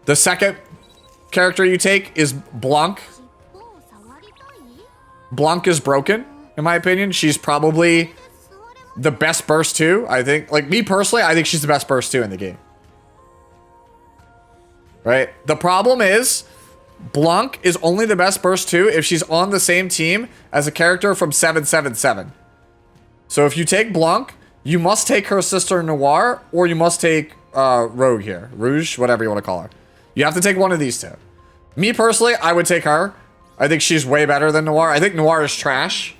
The second character you take is Blanc. Blanc is broken, in my opinion. She's probably the best burst 2, I think. Like, me personally, I think she's the best burst 2 in the game. Right? The problem is, Blanc is only the best burst 2 if she's on the same team as a character from 777. So if you take Blanc, you must take her sister Noir, or you must take Rogue here. Rouge, whatever you want to call her. You have to take one of these 2. Me personally, I would take her. I think she's way better than Noir. I think Noir is trash.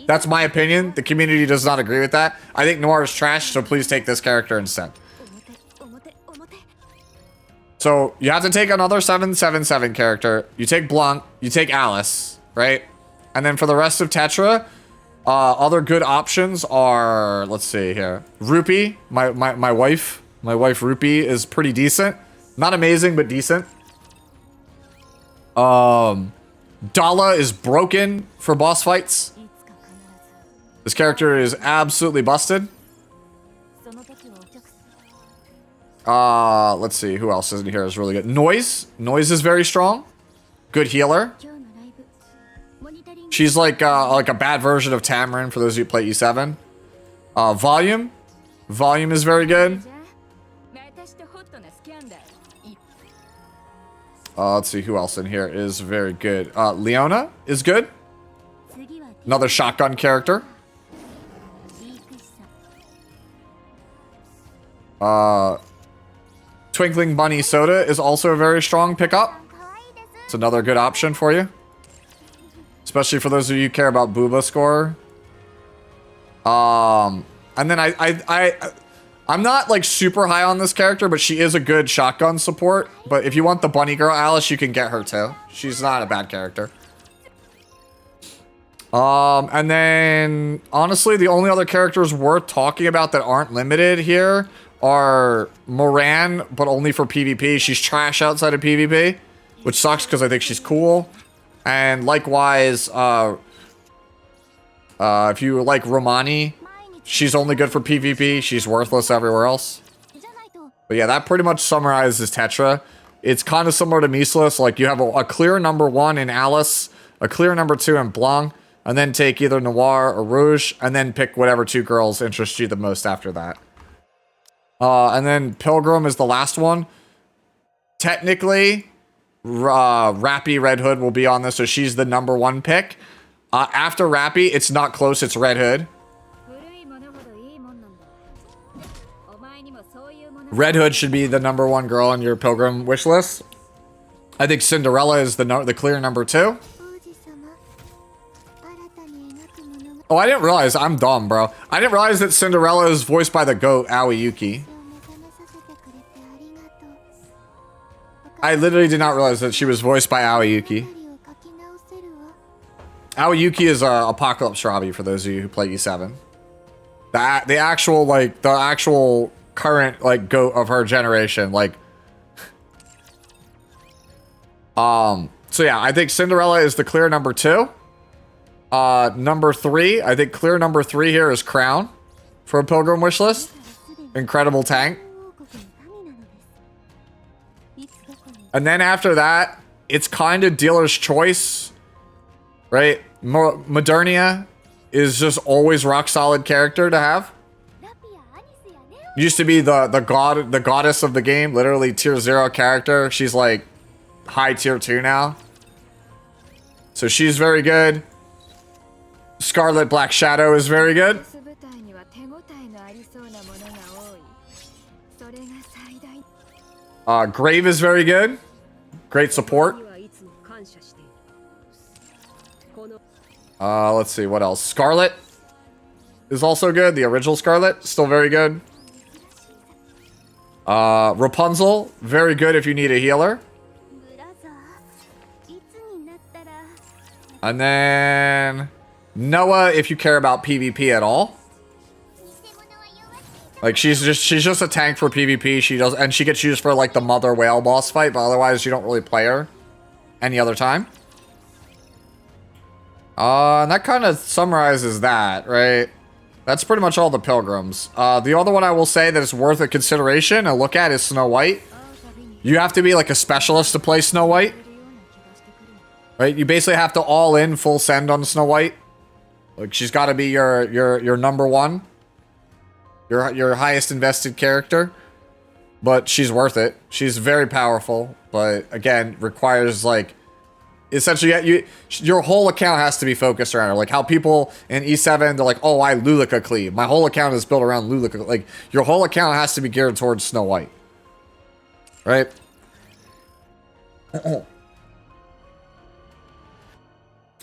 That's my opinion. The community does not agree with that. I think Noir is trash, so please take this character instead. So you have to take another 777 character. You take Blanc. You take Alice, right? And then for the rest of Tetra, other good options are, let's see here. Rupee, my wife. My wife Rupee is pretty decent. Not amazing, but decent. Dala is broken for boss fights. This character is absolutely busted. Let's see. Who else isn't here is really good. Noise. Noise is very strong. Good healer. She's like a bad version of Tamarin for those who play E7. Volume. Volume is very good. Let's see who else in here is very good. Leona is good. Another shotgun character. Twinkling Bunny Soda is also a very strong pickup. It's another good option for you. Especially for those of you who care about Booba score. And then I'm not like super high on this character, but she is a good shotgun support. But if you want the bunny girl Alice, you can get her too. She's not a bad character. And then honestly, the only other characters worth talking about that aren't limited here are Moran, but only for PvP. She's trash outside of PvP, which sucks because I think she's cool. And likewise, if you like Romani, she's only good for PvP. She's worthless everywhere else. But yeah, that pretty much summarizes Tetra. It's kind of similar to Measless. Like you have a clear number 1 in Alice, a clear number 2 in Blanc, and then take either Noir or Rouge, and then pick whatever 2 girls interest you the most after that. And then Pilgrim is the last one. Technically, Rappy Red Hood will be on this, so she's the number 1 pick. After Rappy, it's not close, it's Red Hood. Red Hood should be the number 1 girl on your Pilgrim wish list. I think Cinderella is the clear number 2. Oh, I didn't realize. I'm dumb, bro. I didn't realize that Cinderella is voiced by the GOAT, Aoi Yuki. I literally did not realize that she was voiced by Aoi Yuki. Aoi Yuki is Apocalypse Robbie for those of you who play E7. The actual current like GOAT of her generation, like. So yeah, I think Cinderella is the clear number 2. Number 3, I think clear number 3 here is Crown for a Pilgrim wishlist. Incredible tank. And then after that, it's kind of dealer's choice, right? Modernia is just always rock solid character to have. Used to be the goddess of the game, literally tier 0 character. She's like high tier 2 now. So she's very good. Scarlet Black Shadow is very good. Grave is very good. Great support. Let's see, what else? Scarlet is also good. The original Scarlet, still very good. Rapunzel, very good if you need a healer. And then Noah, if you care about PvP at all. Like she's just a tank for PvP. And she gets used for like the mother whale boss fight, but otherwise you don't really play her any other time. And that kind of summarizes that, right? That's pretty much all the Pilgrims. The other one I will say that is worth a consideration, a look at, is Snow White. You have to be like a specialist to play Snow White. Right? You basically have to all in full send on Snow White. Like she's got to be your number 1. Your highest invested character. But she's worth it. She's very powerful, but again, requires like essentially your whole account has to be focused around her. Like how people in E7, they're like, "Oh, I Lulika cleave. My whole account is built around Lulika." Like your whole account has to be geared towards Snow White. Right?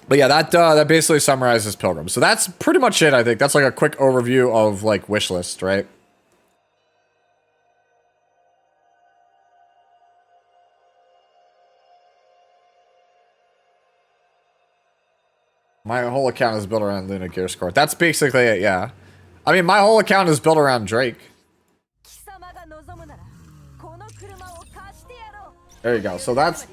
But yeah, that basically summarizes Pilgrim. So that's pretty much it, I think. That's like a quick overview of like wishlist, right? My whole account is built around Luna Gear Score. That's basically it, yeah. I mean, my whole account is built around Drake. There you go. So that's...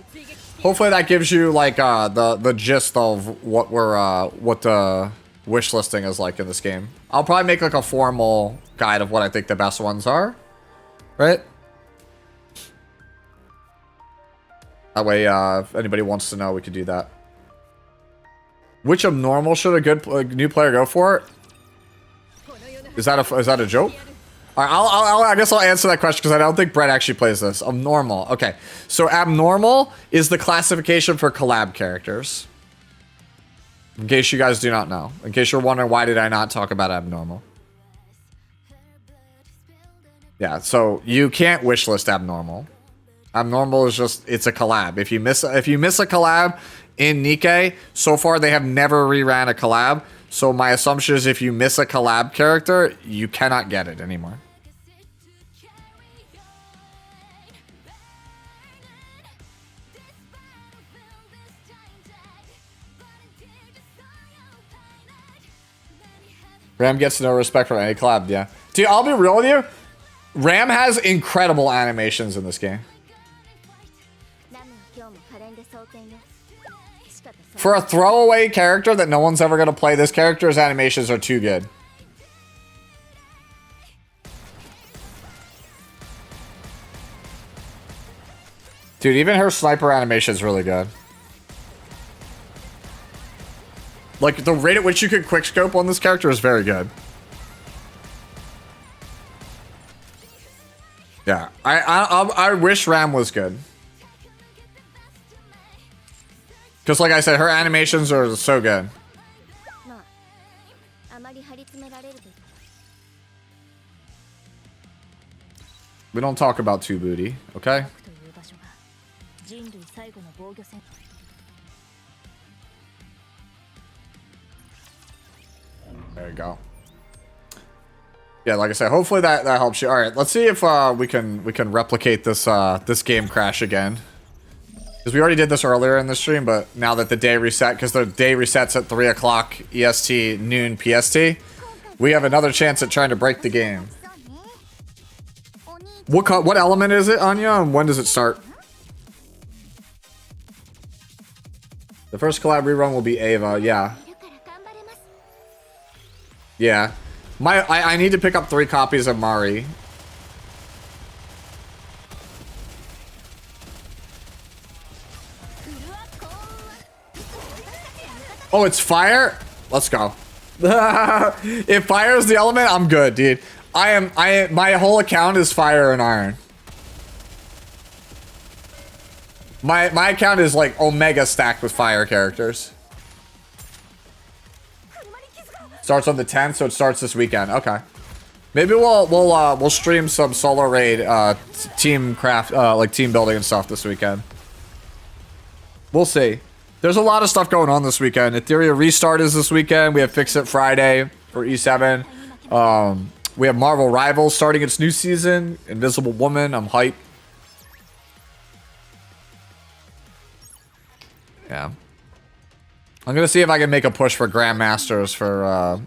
Hopefully that gives you like the gist of what the wish listing is like in this game. I'll probably make like a formal guide of what I think the best ones are, right? That way, if anybody wants to know, we could do that. Which abnormal should a good new player go for? Is that a joke? All right, I guess I'll answer that question because I don't think Brett actually plays this. Abnormal. Okay, so abnormal is the classification for collab characters. In case you guys do not know. In case you're wondering why did I not talk about abnormal. Yeah, so you can't wishlist abnormal. Abnormal is just, it's a collab. If you miss a collab in NIKKE, so far they have never reran a collab. So my assumption is if you miss a collab character, you cannot get it anymore. Ram gets no respect from any collab, yeah. Dude, I'll be real with you. Ram has incredible animations in this game. For a throwaway character that no one's ever going to play, this character's animations are too good. Dude, even her sniper animation is really good. Like, the rate at which you could quickscope on this character is very good. Yeah, I wish Ram was good. Because like I said, her animations are so good. We don't talk about 2 booty, okay? There you go. Yeah, like I said, hopefully that helps you. All right, let's see if we can replicate this this game crash again. Because we already did this earlier in the stream, but now that the day reset, because the day resets at 3 o'clock EST, noon PST, we have another chance at trying to break the game. What element is it, Anya, and when does it start? The first collab rerun will be Ava, yeah. Yeah. I need to pick up 3 copies of Mari. Oh, it's fire? Let's go. If fire is the element, I'm good, dude. My whole account is fire and iron. My account is like omega stacked with fire characters. Starts on the 10th, so it starts this weekend. Okay. Maybe we'll stream some solo raid team craft like team building and stuff this weekend. We'll see. There's a lot of stuff going on this weekend. Ethereum Restart is this weekend. We have Fix It Friday for E7. We have Marvel Rivals starting its new season. Invisible Woman. I'm hyped. Yeah. I'm going to see if I can make a push for Grandmasters for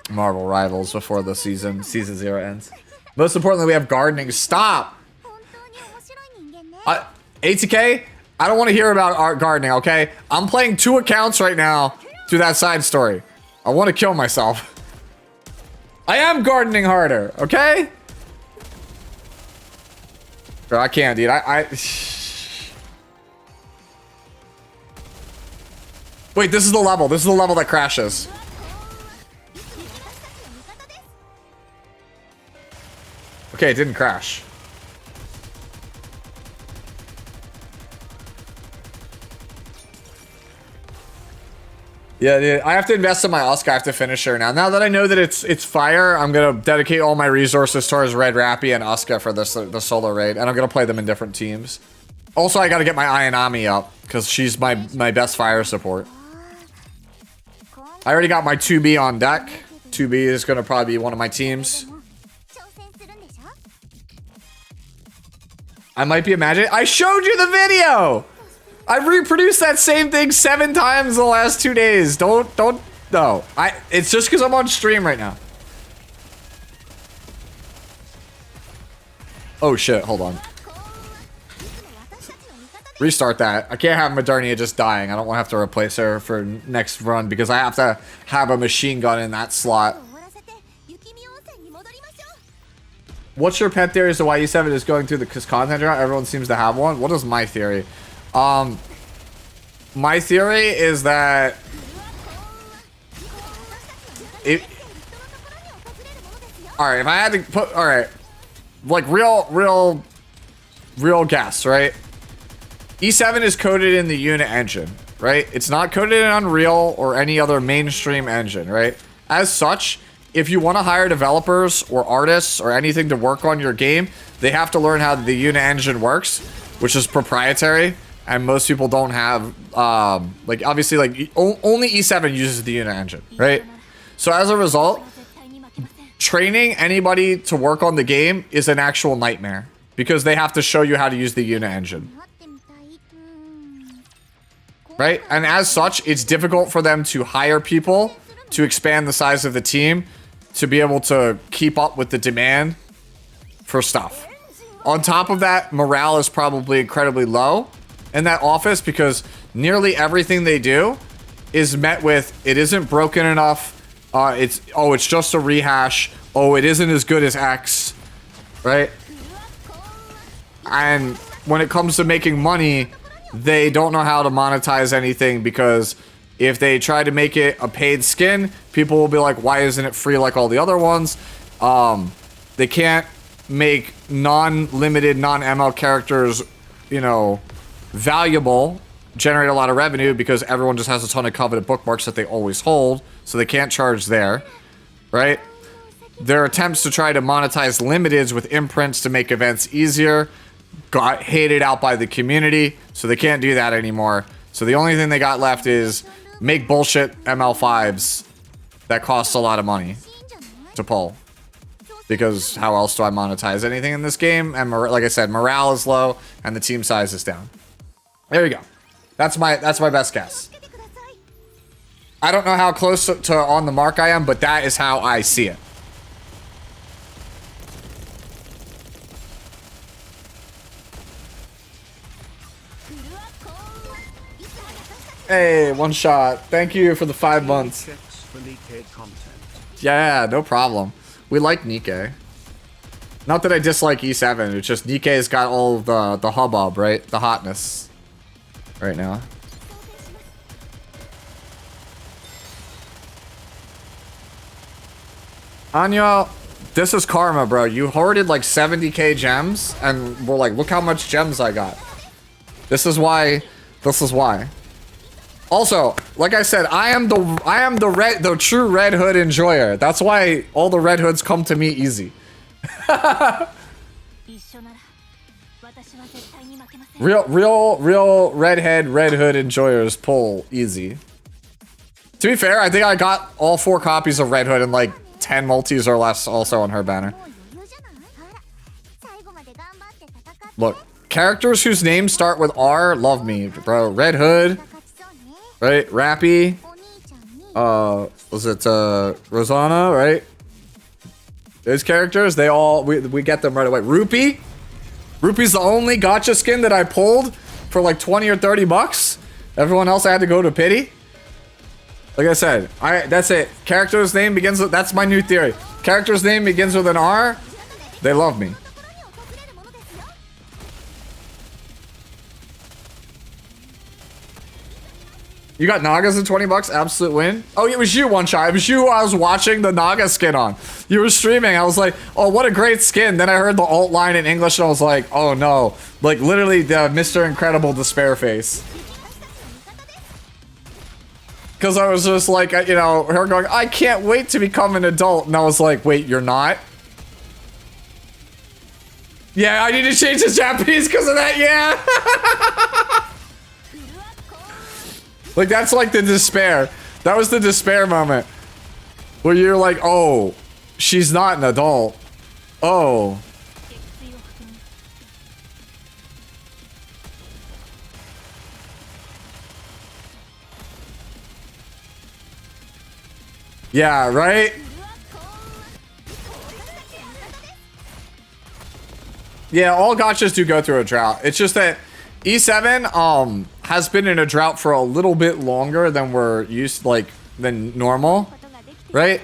Marvel Rivals before the season 0 ends. Most importantly, we have gardening. Stop! ATK? I don't want to hear about art gardening, okay? I'm playing 2 accounts right now through that side story. I want to kill myself. I am gardening harder, okay? Bro, I can't, dude. Wait, this is the level. This is the level that crashes. Okay, it didn't crash. Yeah, dude, I have to invest in my Oscar. I have to finish her now. Now that I know that it's fire, I'm gonna dedicate all my resources towards Red Rappy and Oscar for the solo raid, and I'm gonna play them in different teams. Also, I gotta get my Ayanami up because she's my best fire support. I already got my 2B on deck. 2B is gonna probably be one of my teams. I might be imagining. I showed you the video. I've reproduced that same thing 7 times the last 2 days. Don't, no. It's just because I'm on stream right now. Oh shit, hold on. Restart that. I can't have Modernia just dying. I don't want to have to replace her for next run because I have to have a machine gun in that slot. What's your pet theory as to why E7 is going through the content drought? Everyone seems to have one. What is my theory? My theory is that All right, if I had to put, all right, like real guess, right? E7 is coded in the unit engine, right? It's not coded in Unreal or any other mainstream engine, right? As such, if you want to hire developers or artists or anything to work on your game, they have to learn how the unit engine works, which is proprietary, and most people don't have, like, obviously, like, only E7 uses the unit engine, right? So as a result, training anybody to work on the game is an actual nightmare, because they have to show you how to use the unit engine. Right? And as such, it's difficult for them to hire people to expand the size of the team to be able to keep up with the demand for stuff. On top of that, morale is probably incredibly low in that office because nearly everything they do is met with, it isn't broken enough. It's just a rehash. Oh, it isn't as good as X. Right? And when it comes to making money, they don't know how to monetize anything, because if they try to make it a paid skin, people will be like, why isn't it free like all the other ones? They can't make non-limited, non-ML characters, you know, valuable, generate a lot of revenue, because everyone just has a ton of coveted bookmarks that they always hold, so they can't charge there, right? Their attempts to try to monetize limiteds with imprints to make events easier got hated out by the community, so they can't do that anymore. So the only thing they got left is make bullshit ML5s that cost a lot of money to pull. Because how else do I monetize anything in this game? And like I said, morale is low and the team size is down. There you go. That's my best guess. I don't know how close to on the mark I am, but that is how I see it. Hey, one shot. Thank you for the 5 months. Yeah, no problem. We like NIKKE. Not that I dislike E7, it's just NIKKE's got all the hubbub, right? The hotness right now. Anya, this is karma, bro. You hoarded like 70k gems, and we're like, look how much gems I got. This is why. This is why. Also, like I said, I am the true Red Hood enjoyer. That's why all the Red Hoods come to me easy. real Red Hood enjoyers pull easy. To be fair, I think I got all 4 copies of Red Hood and like 10 multis or less also on her banner. Look, characters whose names start with R love me, bro. Red Hood. Right, Rappy, was it, Rosanna, right? Those characters, they all, we get them right away. Rupee's the only gacha skin that I pulled for like 20 or 30 bucks. Everyone else I had to go to pity. Like I said, that's it. Character's name begins with, that's my new theory. Character's name begins with an R, they love me. You got Nagas at 20 bucks? Absolute win. Oh, it was you, one shot. It was you I was watching the Naga skin on. You were streaming. I was like, oh, what a great skin. Then I heard the alt line in English and I was like, oh no. Like literally the Mr. Incredible despair face. Because I was just like, you know, her going, I can't wait to become an adult. And I was like, wait, you're not? Yeah, I need to change to Japanese because of that, yeah. Like, that's like the despair. That was the despair moment. Where you're like, oh, she's not an adult. Oh. Yeah, right? Yeah, all gachas do go through a drought. It's just that E7 has been in a drought for a little bit longer than we're used, like, than normal, right?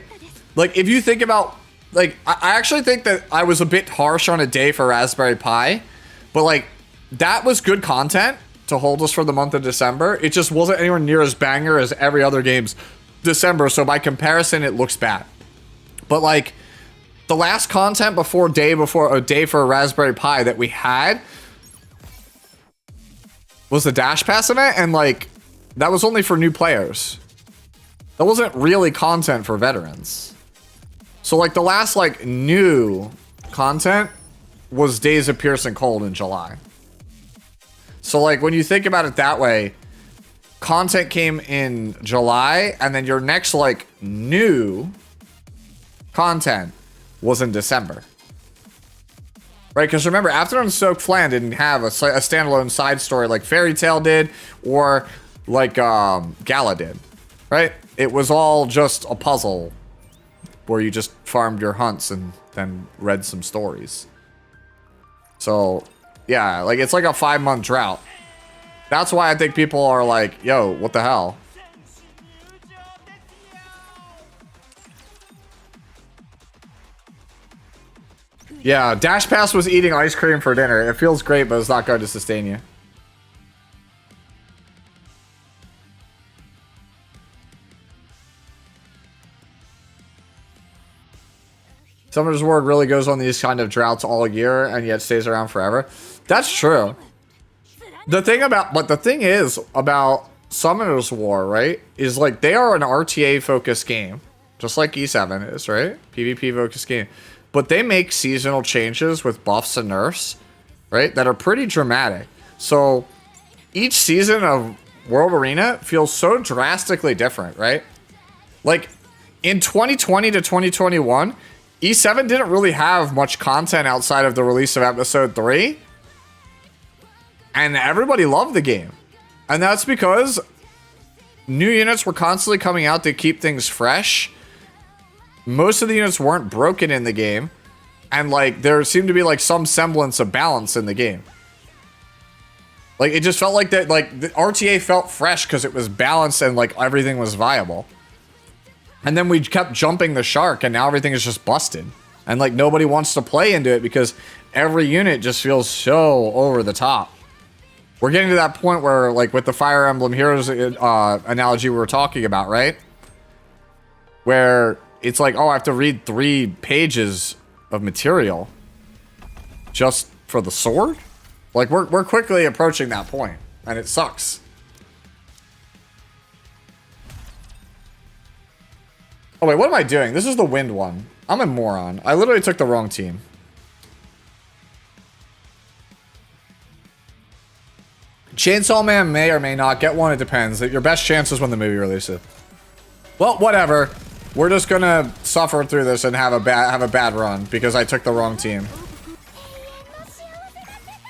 Like, if you think about, like, I actually think that I was a bit harsh on a day for Raspberry Pi, but, like, that was good content to hold us for the month of December. It just wasn't anywhere near as banger as every other game's December, so by comparison, it looks bad. But like the last content before a day for a Raspberry Pi that we had was the Dash Pass event, and like that was only for new players. That wasn't really content for veterans. So like the last like new content was Days of Pierce and Cold in July. So like when you think about it that way, content came in July, and then your next like new content was in December. Right? Because remember, Afternoon Soaked Flan didn't have a standalone side story like Fairy Tail did, or like Gala did. Right? It was all just a puzzle where you just farmed your hunts and then read some stories. So, yeah, like it's like a 5-month drought. That's why I think people are like, yo, what the hell? Yeah, Dash Pass was eating ice cream for dinner. It feels great, but it's not going to sustain you. Summoner's Ward really goes on these kind of droughts all year and yet stays around forever. That's true. The thing is about Summoner's War, right, is like they are an RTA focused game, just like E7 is, right? PvP focused game. But they make seasonal changes with buffs and nerfs, right, that are pretty dramatic. So each season of World Arena feels so drastically different, right? Like in 2020 to 2021, E7 didn't really have much content outside of the release of episode 3. And everybody loved the game. And that's because new units were constantly coming out to keep things fresh. Most of the units weren't broken in the game. And like there seemed to be like some semblance of balance in the game. Like it just felt like that, like the RTA felt fresh because it was balanced and like everything was viable. And then we kept jumping the shark and now everything is just busted. And like nobody wants to play into it because every unit just feels so over the top. We're getting to that point where, like, with the Fire Emblem Heroes analogy we were talking about, right? Where it's like, oh, I have to read 3 pages of material just for the sword? Like, we're quickly approaching that point, and it sucks. Oh, wait, what am I doing? This is the wind one. I'm a moron. I literally took the wrong team. Chainsaw Man may or may not get one. It depends. Your best chance is when the movie releases. Well, whatever. We're just gonna suffer through this and have a bad run because I took the wrong team.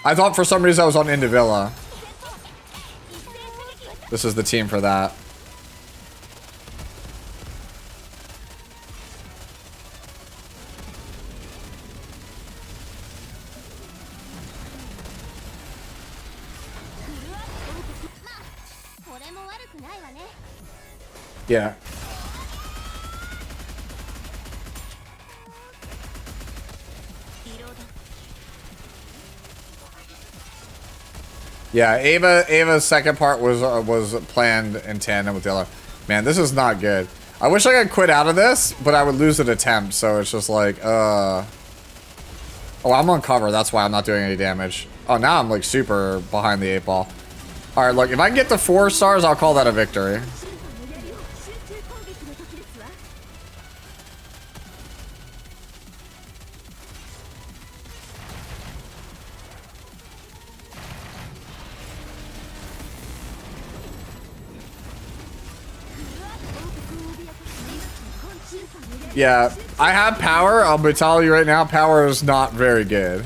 I thought for some reason I was on Indivilla. This is the team for that. Yeah. Yeah, Ava's second part was planned in tandem with the other. Man, this is not good. I wish I could quit out of this, but I would lose an attempt, so it's just like, Oh, I'm on cover, that's why I'm not doing any damage. Oh, now I'm like super behind the 8 ball. Alright, look, if I can get to 4 stars, I'll call that a victory. Yeah, I have power. I'll be telling you right now, power is not very good.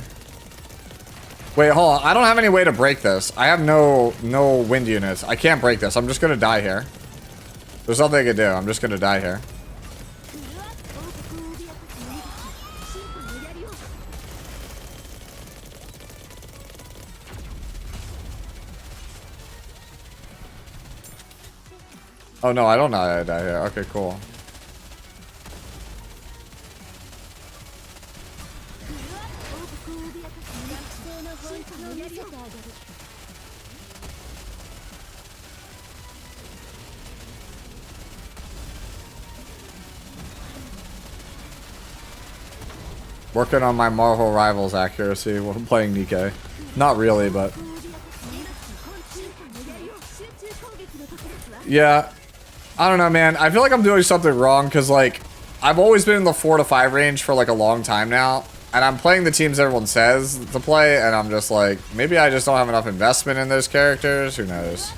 Wait, hold on. I don't have any way to break this. I have no wind units. I can't break this. I'm just gonna die here. There's nothing I can do. I'm just gonna die here. Oh no, I don't know how to die here. Okay, cool. Working on my Marvel Rivals accuracy when I'm playing NIKKE. Not really, but... Yeah. I don't know, man. I feel like I'm doing something wrong because, like, I've always been in the 4 to 5 range for, like, a long time now. And I'm playing the teams everyone says to play, and I'm just like, maybe I just don't have enough investment in those characters. Who knows?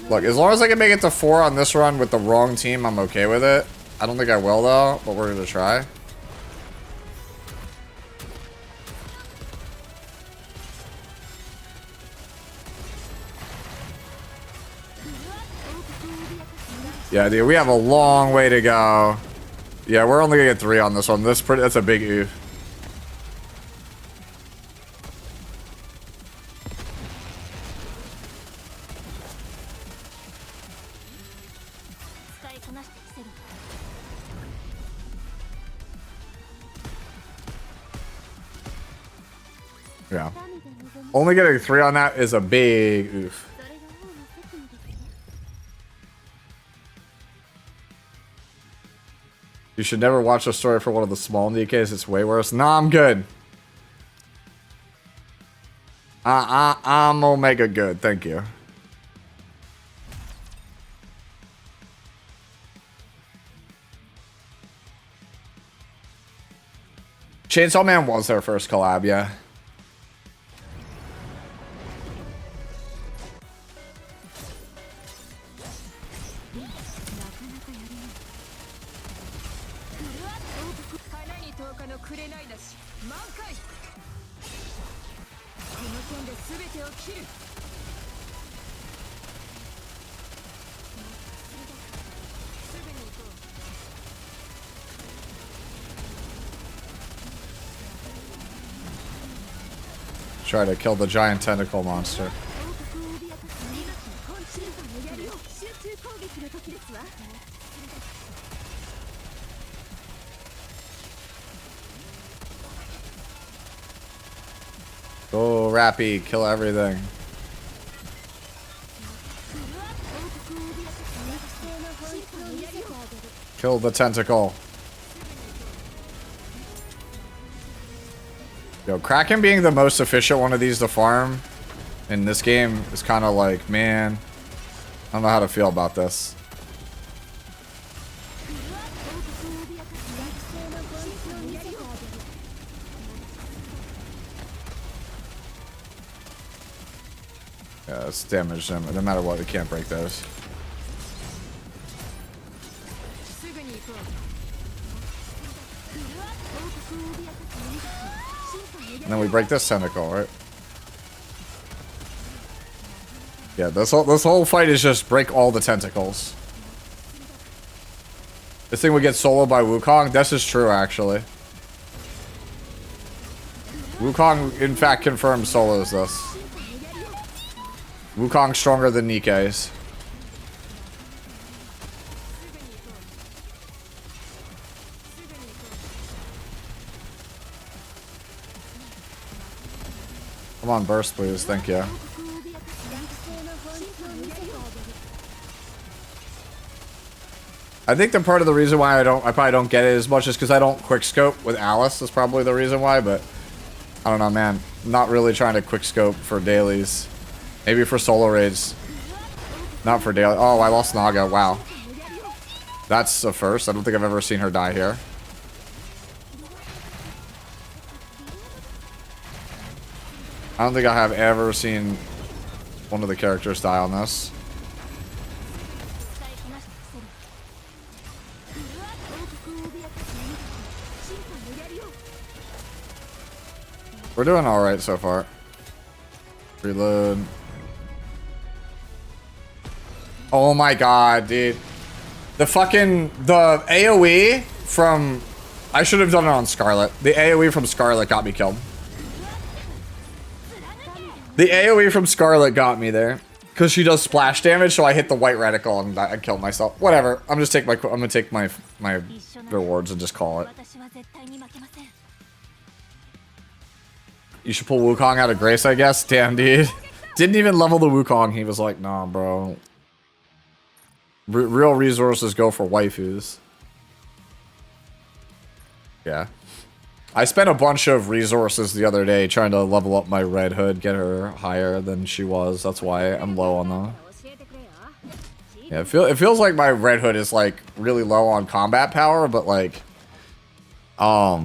Look, as long as I can make it to 4 on this run with the wrong team, I'm okay with it. I don't think I will, though, but we're going to try. Yeah, dude, we have a long way to go. Yeah, we're only gonna get 3 on this one. That's a big oof. Yeah. Only getting 3 on that is a big oof. You should never watch a story for one of the small NIKKEs. It's way worse. Nah, I'm good. I'm Omega good. Thank you. Chainsaw Man was their first collab, yeah. Try to kill the giant tentacle monster. Go, Rappy, kill everything. Kill the tentacle. Yo, Kraken being the most efficient one of these to farm in this game is kind of like, man, I don't know how to feel about this. Yeah, let's damage them. No matter what, we can't break those. And then we break this tentacle, right? Yeah, this whole fight is just break all the tentacles. This thing would get soloed by Wukong. This is true, actually. Wukong, in fact, confirms solos this. Wukong's stronger than NIKKE's. Come on, burst, please. Thank you. I think the part of the reason why I probably don't get it as much is because I don't quick scope with Alice. That's probably the reason why, but I don't know, man. I'm not really trying to quick scope for dailies. Maybe for solo raids. Not for daily. Oh, I lost Naga. Wow. That's a first. I don't think I've ever seen her die here. I don't think I have ever seen one of the characters die on this. We're doing alright so far. Reload. Oh my god, dude. The AoE from... I should have done it on Scarlet. The AoE from Scarlet got me killed. The AoE from Scarlet got me there. Because she does splash damage, so I hit the white reticle and I killed myself. Whatever. I'm gonna take my rewards and just call it. You should pull Wukong out of Grace, I guess. Damn, dude. Didn't even level the Wukong. He was like, nah, bro. Real resources go for waifus. Yeah. I spent a bunch of resources the other day trying to level up my Red Hood, get her higher than she was. That's why I'm low on the... Yeah, it feels like my Red Hood is like really low on combat power, but like I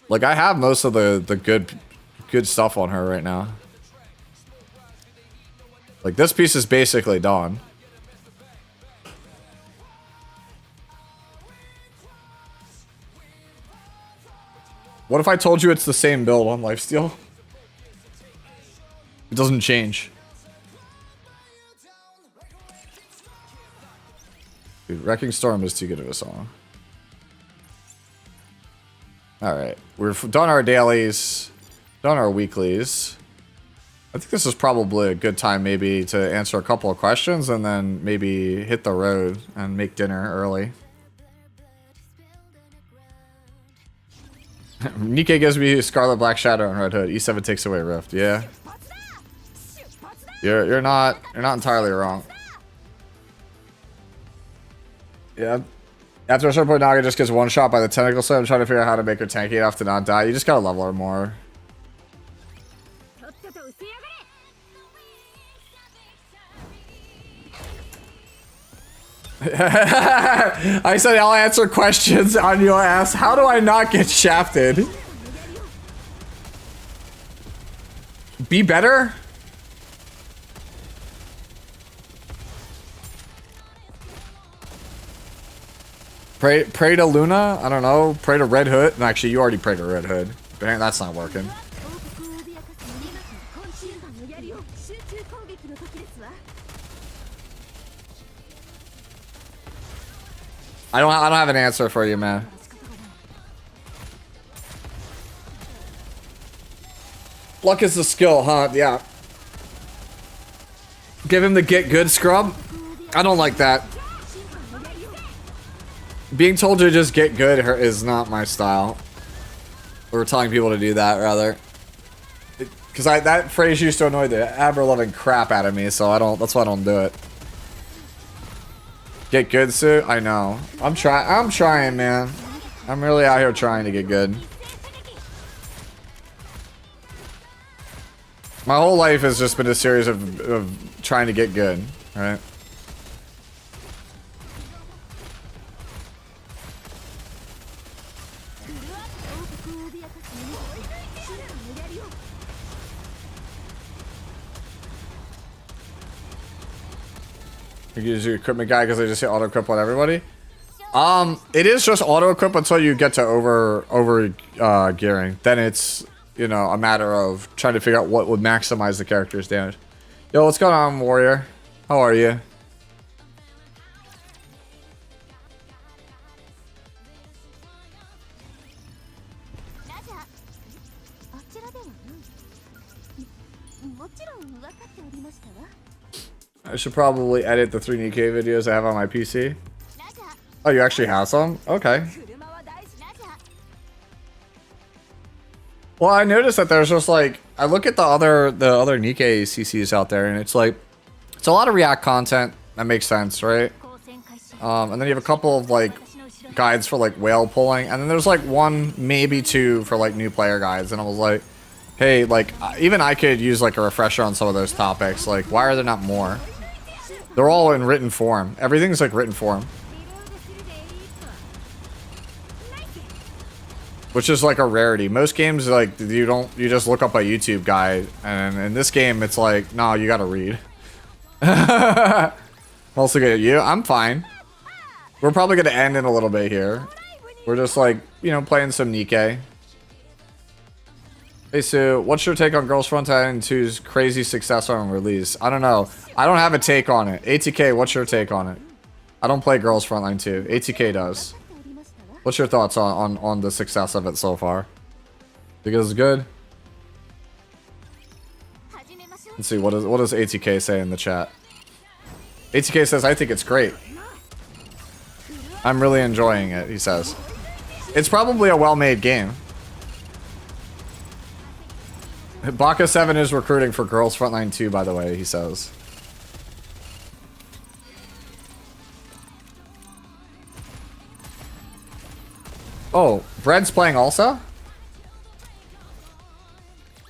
have most of the good stuff on her right now. Like this piece is basically done. What if I told you it's the same build on lifesteal? It doesn't change. Dude, Wrecking Storm is too good of a song. Alright, we've done our dailies, done our weeklies. I think this is probably a good time maybe to answer a couple of questions and then maybe hit the road and make dinner early. NIKKE gives me Scarlet Black Shadow and Red Hood. E7 takes away Rift. Yeah. You're not entirely wrong. Yeah. After a certain point, Naga just gets one shot by the tentacle, so I'm trying to figure out how to make her tanky enough to not die. You just gotta level her more. I said I'll answer questions on your ass. How do I not get shafted? Be better? Pray to Luna? I don't know. Pray to Red Hood? No, actually, you already prayed to Red Hood. But that's not working. I don't have an answer for you, man. Luck is the skill, huh? Yeah. Give him the get good scrub? I don't like that. Being told to just get good is not my style. We're telling people to do that, rather. Because that phrase used to annoy the ever-loving crap out of me, so that's why I don't do it. Get good, Sue? I know. I'm trying, man. I'm really out here trying to get good. My whole life has just been a series of trying to get good, right? You use your equipment guy because they just hit auto equip on everybody. It is just auto equip until you get to over gearing. Then it's, you know, a matter of trying to figure out what would maximize the character's damage. Yo, what's going on, Warrior? How are you? I should probably edit the 3 NIKKE videos I have on my PC. Oh, you actually have some? Okay. Well, I noticed that there's just like, I look at the other NIKKE CCs out there, and it's like, it's a lot of React content. That makes sense, right? And then you have a couple of like guides for like whale pulling, and then there's like one, maybe two for like new player guides. And I was like, hey, like even I could use like a refresher on some of those topics. Like, why are there not more? They're all in written form. Everything's like written form. Which is like a rarity. Most games, like, you just look up a YouTube guide, and in this game, it's like, no, you gotta read. Also good at you. I'm fine. We're probably gonna end in a little bit here. We're just like, you know, playing some NIKKE. Hey Sue, what's your take on Girls Frontline 2's crazy success on release? I don't know. I don't have a take on it. ATK, what's your take on it? I don't play Girls Frontline 2. ATK does. What's your thoughts on the success of it so far? Think it's good? Let's see, what does ATK say in the chat? ATK says, I think it's great. I'm really enjoying it, he says. It's probably a well-made game. Baka 7 is recruiting for Girls Frontline 2, by the way, he says. Oh, Bread's playing also?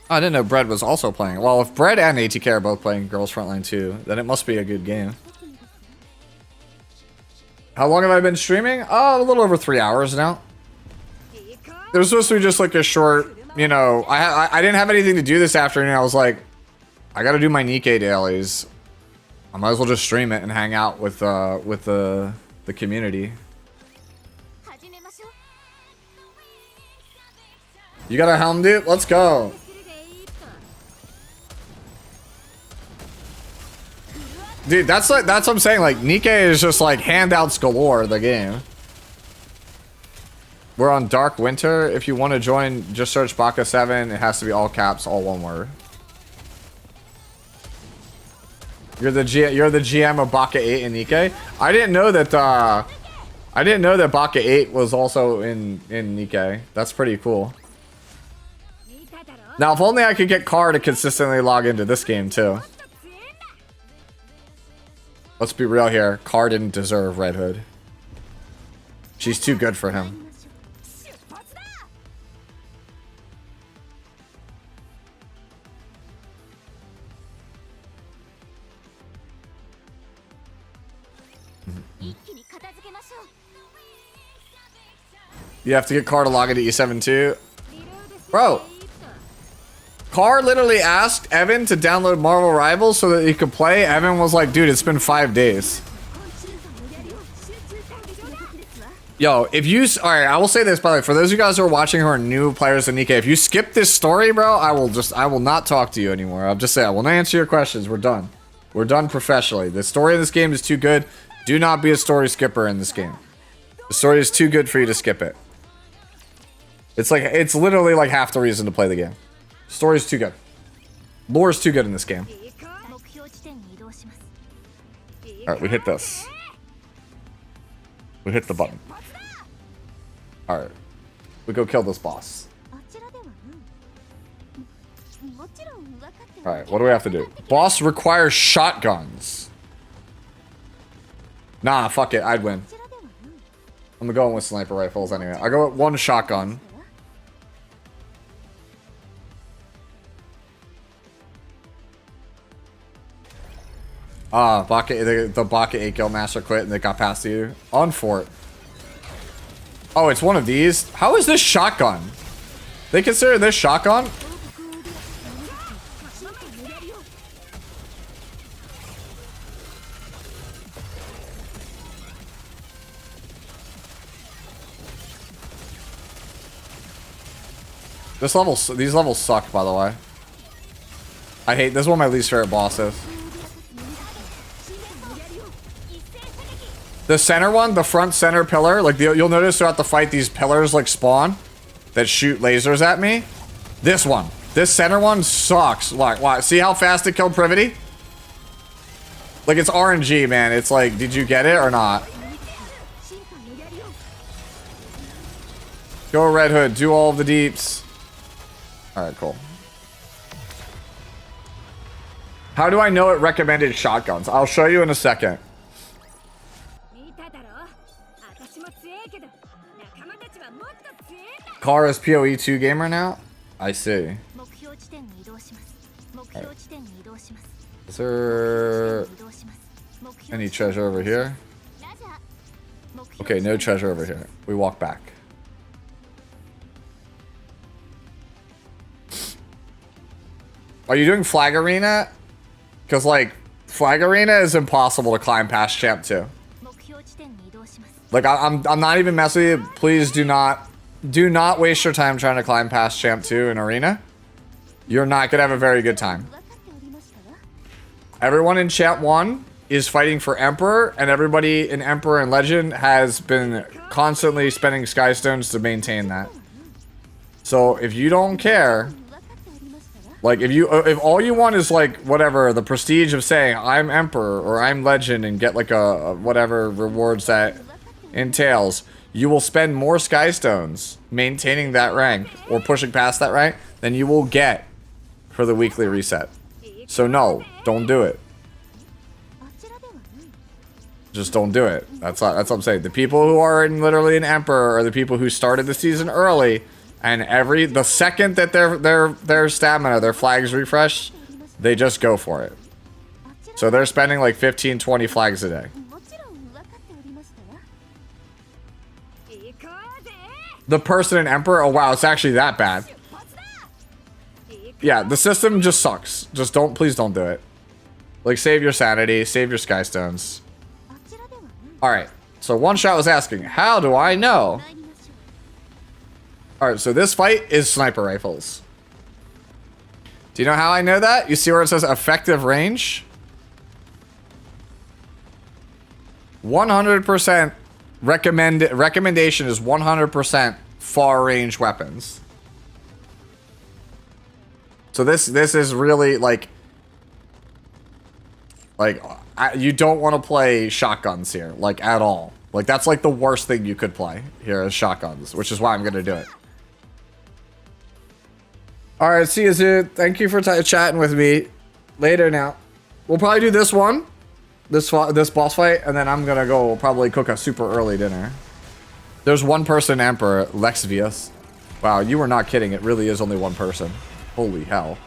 I didn't know Bread was also playing. Well, if Bread and ATK are both playing Girls Frontline 2, then it must be a good game. How long have I been streaming? Oh, a little over 3 hours now. It was supposed to be just like a short, you know, I didn't have anything to do this afternoon. I was like, I gotta do my NIKKE dailies. I might as well just stream it and hang out with the community. You got a helm, dude? Let's go. Dude, that's what I'm saying. Like, NIKKE is just like handouts galore, the game. We're on Dark Winter. If you want to join, just search Baka7. It has to be all caps, all one word. You're the GM of Baka 8 in NIKKE. I didn't know that Baka 8 was also in NIKKE. That's pretty cool. Now, if only I could get Car to consistently log into this game too. Let's be real here. Car didn't deserve Red Hood. She's too good for him. You have to get Car to log into E7 too. Bro. Car literally asked Evan to download Marvel Rivals so that he could play. Evan was like, dude, it's been 5 days. Yo, if you... Alright, I will say this, by the way. For those of you guys who are watching who are new players in NIKKE, if you skip this story, bro, I will not talk to you anymore. I'll just say, I will not answer your questions. We're done. We're done professionally. The story in this game is too good. Do not be a story skipper in this game. The story is too good for you to skip it. It's literally like half the reason to play the game. Story's too good. Lore's too good in this game. Alright, we hit this. We hit the button. Alright. We go kill this boss. Alright, what do we have to do? Boss requires shotguns. Nah, fuck it. I'd win. I'm going with sniper rifles anyway. I go with one shotgun. The Baka 8 Guild Master quit and they got past you. On fort. Oh, it's one of these? How is this shotgun? They consider this shotgun? These levels suck, by the way. I hate this is one of my least favorite bosses. The center one, the front center pillar, like you'll notice throughout the fight these pillars like spawn that shoot lasers at me. This one, this center one sucks. Like, see how fast it killed Privity? Like it's RNG, man. It's like, did you get it or not? Go Red Hood, do all of the deeps. All right, cool. How do I know it recommended shotguns? I'll show you in a second. Car is PoE 2 gamer now? I see. Right. Is there any treasure over here? Okay, no treasure over here. We walk back. Are you doing Flag Arena? Because, like, Flag Arena is impossible to climb past Champ 2. Like, I'm not even messing with you. Please do not waste your time trying to climb past Champ 2 in Arena. You're not going to have a very good time. Everyone in Champ 1 is fighting for Emperor, and everybody in Emperor and Legend has been constantly spending Skystones to maintain that. So, if you don't care... Like, if all you want is, like, whatever, the prestige of saying, I'm Emperor, or I'm Legend, and get, like, a whatever rewards that entails, you will spend more Skystones maintaining that rank, or pushing past that rank, than you will get for the weekly reset. So, no, don't do it. Just don't do it. That's what I'm saying. The people who are literally an Emperor are the people who started the season early, and the second that their stamina, their flags refresh, they just go for it. So they're spending like 15, 20 flags a day. The person in Emperor, oh wow, it's actually that bad. Yeah, the system just sucks. Just please don't do it. Like, save your sanity, save your sky stones. Alright, so One Shot was asking, how do I know? Alright, so this fight is sniper rifles. Do you know how I know that? You see where it says effective range? 100% recommendation is 100% far range weapons. So this is really like you don't want to play shotguns here, like, at all. Like, that's like the worst thing you could play here is shotguns, which is why I'm gonna do it. All right, see you soon. Thank you for chatting with me. Later now. We'll probably do this one, this boss fight, and then I'm gonna go probably cook a super early dinner. There's one person Emperor, Lex Vias. Wow, you were not kidding. It really is only one person. Holy hell.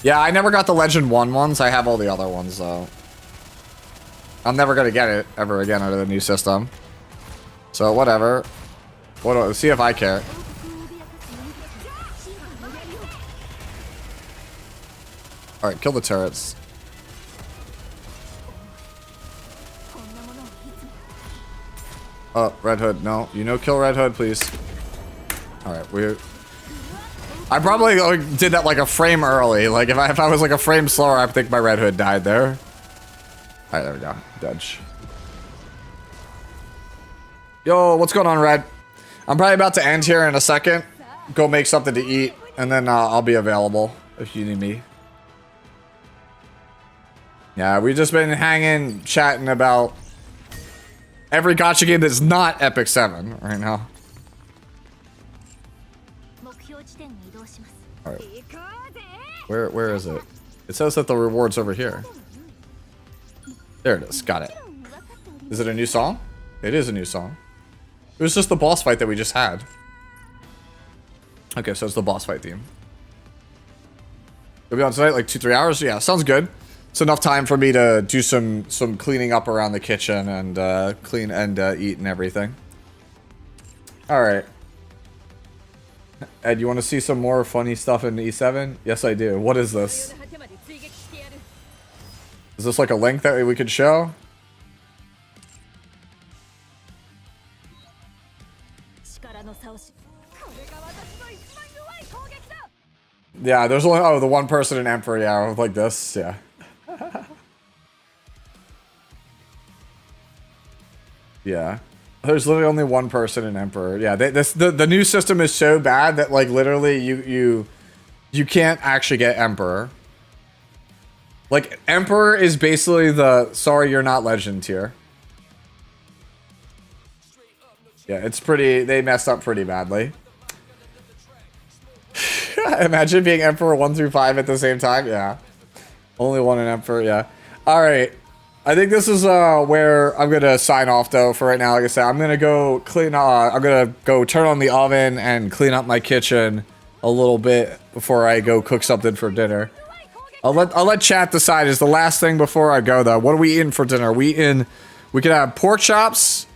Yeah, I never got the Legend 1 ones. I have all the other ones, though. I'm never gonna get it ever again under the new system. So, whatever. See if I care. Alright, kill the turrets. Oh, Red Hood. No, kill Red Hood, please. Alright, I probably did that like a frame early. Like, if I was like a frame slower, I think my Red Hood died there. Alright, there we go. Dodge. Yo, what's going on, Red? I'm probably about to end here in a second. Go make something to eat, and then I'll be available if you need me. Yeah, we've just been hanging, chatting about every gacha game that's not Epic 7 right now. Alright. Where is it? It says that the reward's over here. There it is. Got it. Is it a new song? It is a new song. It was just the boss fight that we just had. Okay, so it's the boss fight theme. You'll be on tonight, like 2-3 hours? Yeah, sounds good. It's enough time for me to do some cleaning up around the kitchen and clean and eat and everything. Alright. Ed, you want to see some more funny stuff in E7? Yes, I do. What is this? Is this like a link that we could show? Yeah, there's only the one person in Emperor, yeah, like this, yeah. Yeah. There's literally only one person in Emperor. Yeah, the new system is so bad that like literally you can't actually get Emperor. Like, Emperor is basically the sorry you're not legend tier. Yeah, it's pretty, they messed up pretty badly. Imagine being Emperor 1 through 5 at the same time. Yeah. Only one in Emperor, yeah. Alright. I think this is where I'm gonna sign off though for right now. Like I said, I'm gonna go clean I'm gonna go turn on the oven and clean up my kitchen a little bit before I go cook something for dinner. I'll let chat decide. Is the last thing before I go though. What are we eating for dinner? We can have pork chops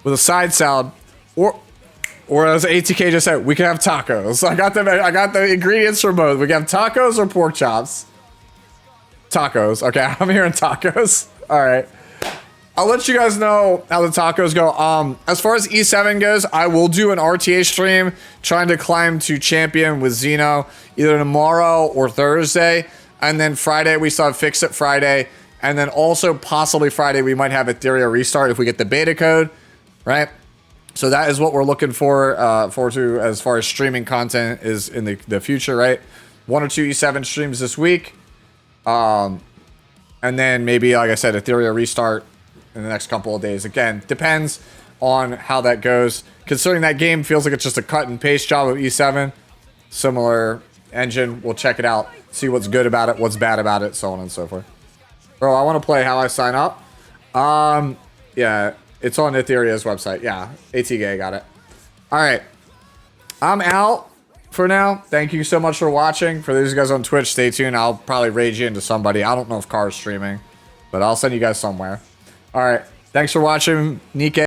with a side salad, or as ATK just said, we can have tacos. I got the ingredients for both. We can have tacos or pork chops. Tacos. Okay, I'm hearing tacos. All right. I'll let you guys know how the tacos go. As far as E7 goes, I will do an RTA stream trying to climb to champion with Xeno either tomorrow or Thursday. And then Friday, we still have Fix It Friday. And then also possibly Friday, we might have Ethereum restart if we get the beta code, right? So that is what we're looking for to as far as streaming content is in the future, right? 1 or 2 E7 streams this week. And then maybe, like I said, Ethereum restart in the next couple of days. Again, depends on how that goes. Considering that game feels like it's just a cut and paste job of E7. Similar engine. We'll check it out. See what's good about it, what's bad about it, so on and so forth. Bro, I want to play How I Sign Up. Yeah, it's on Etherea's website. Yeah, ATGay got it. All right. I'm out for now. Thank you so much for watching. For those of you guys on Twitch, stay tuned. I'll probably rage you into somebody. I don't know if Car's streaming, but I'll send you guys somewhere. All right. Thanks for watching, NIKKE.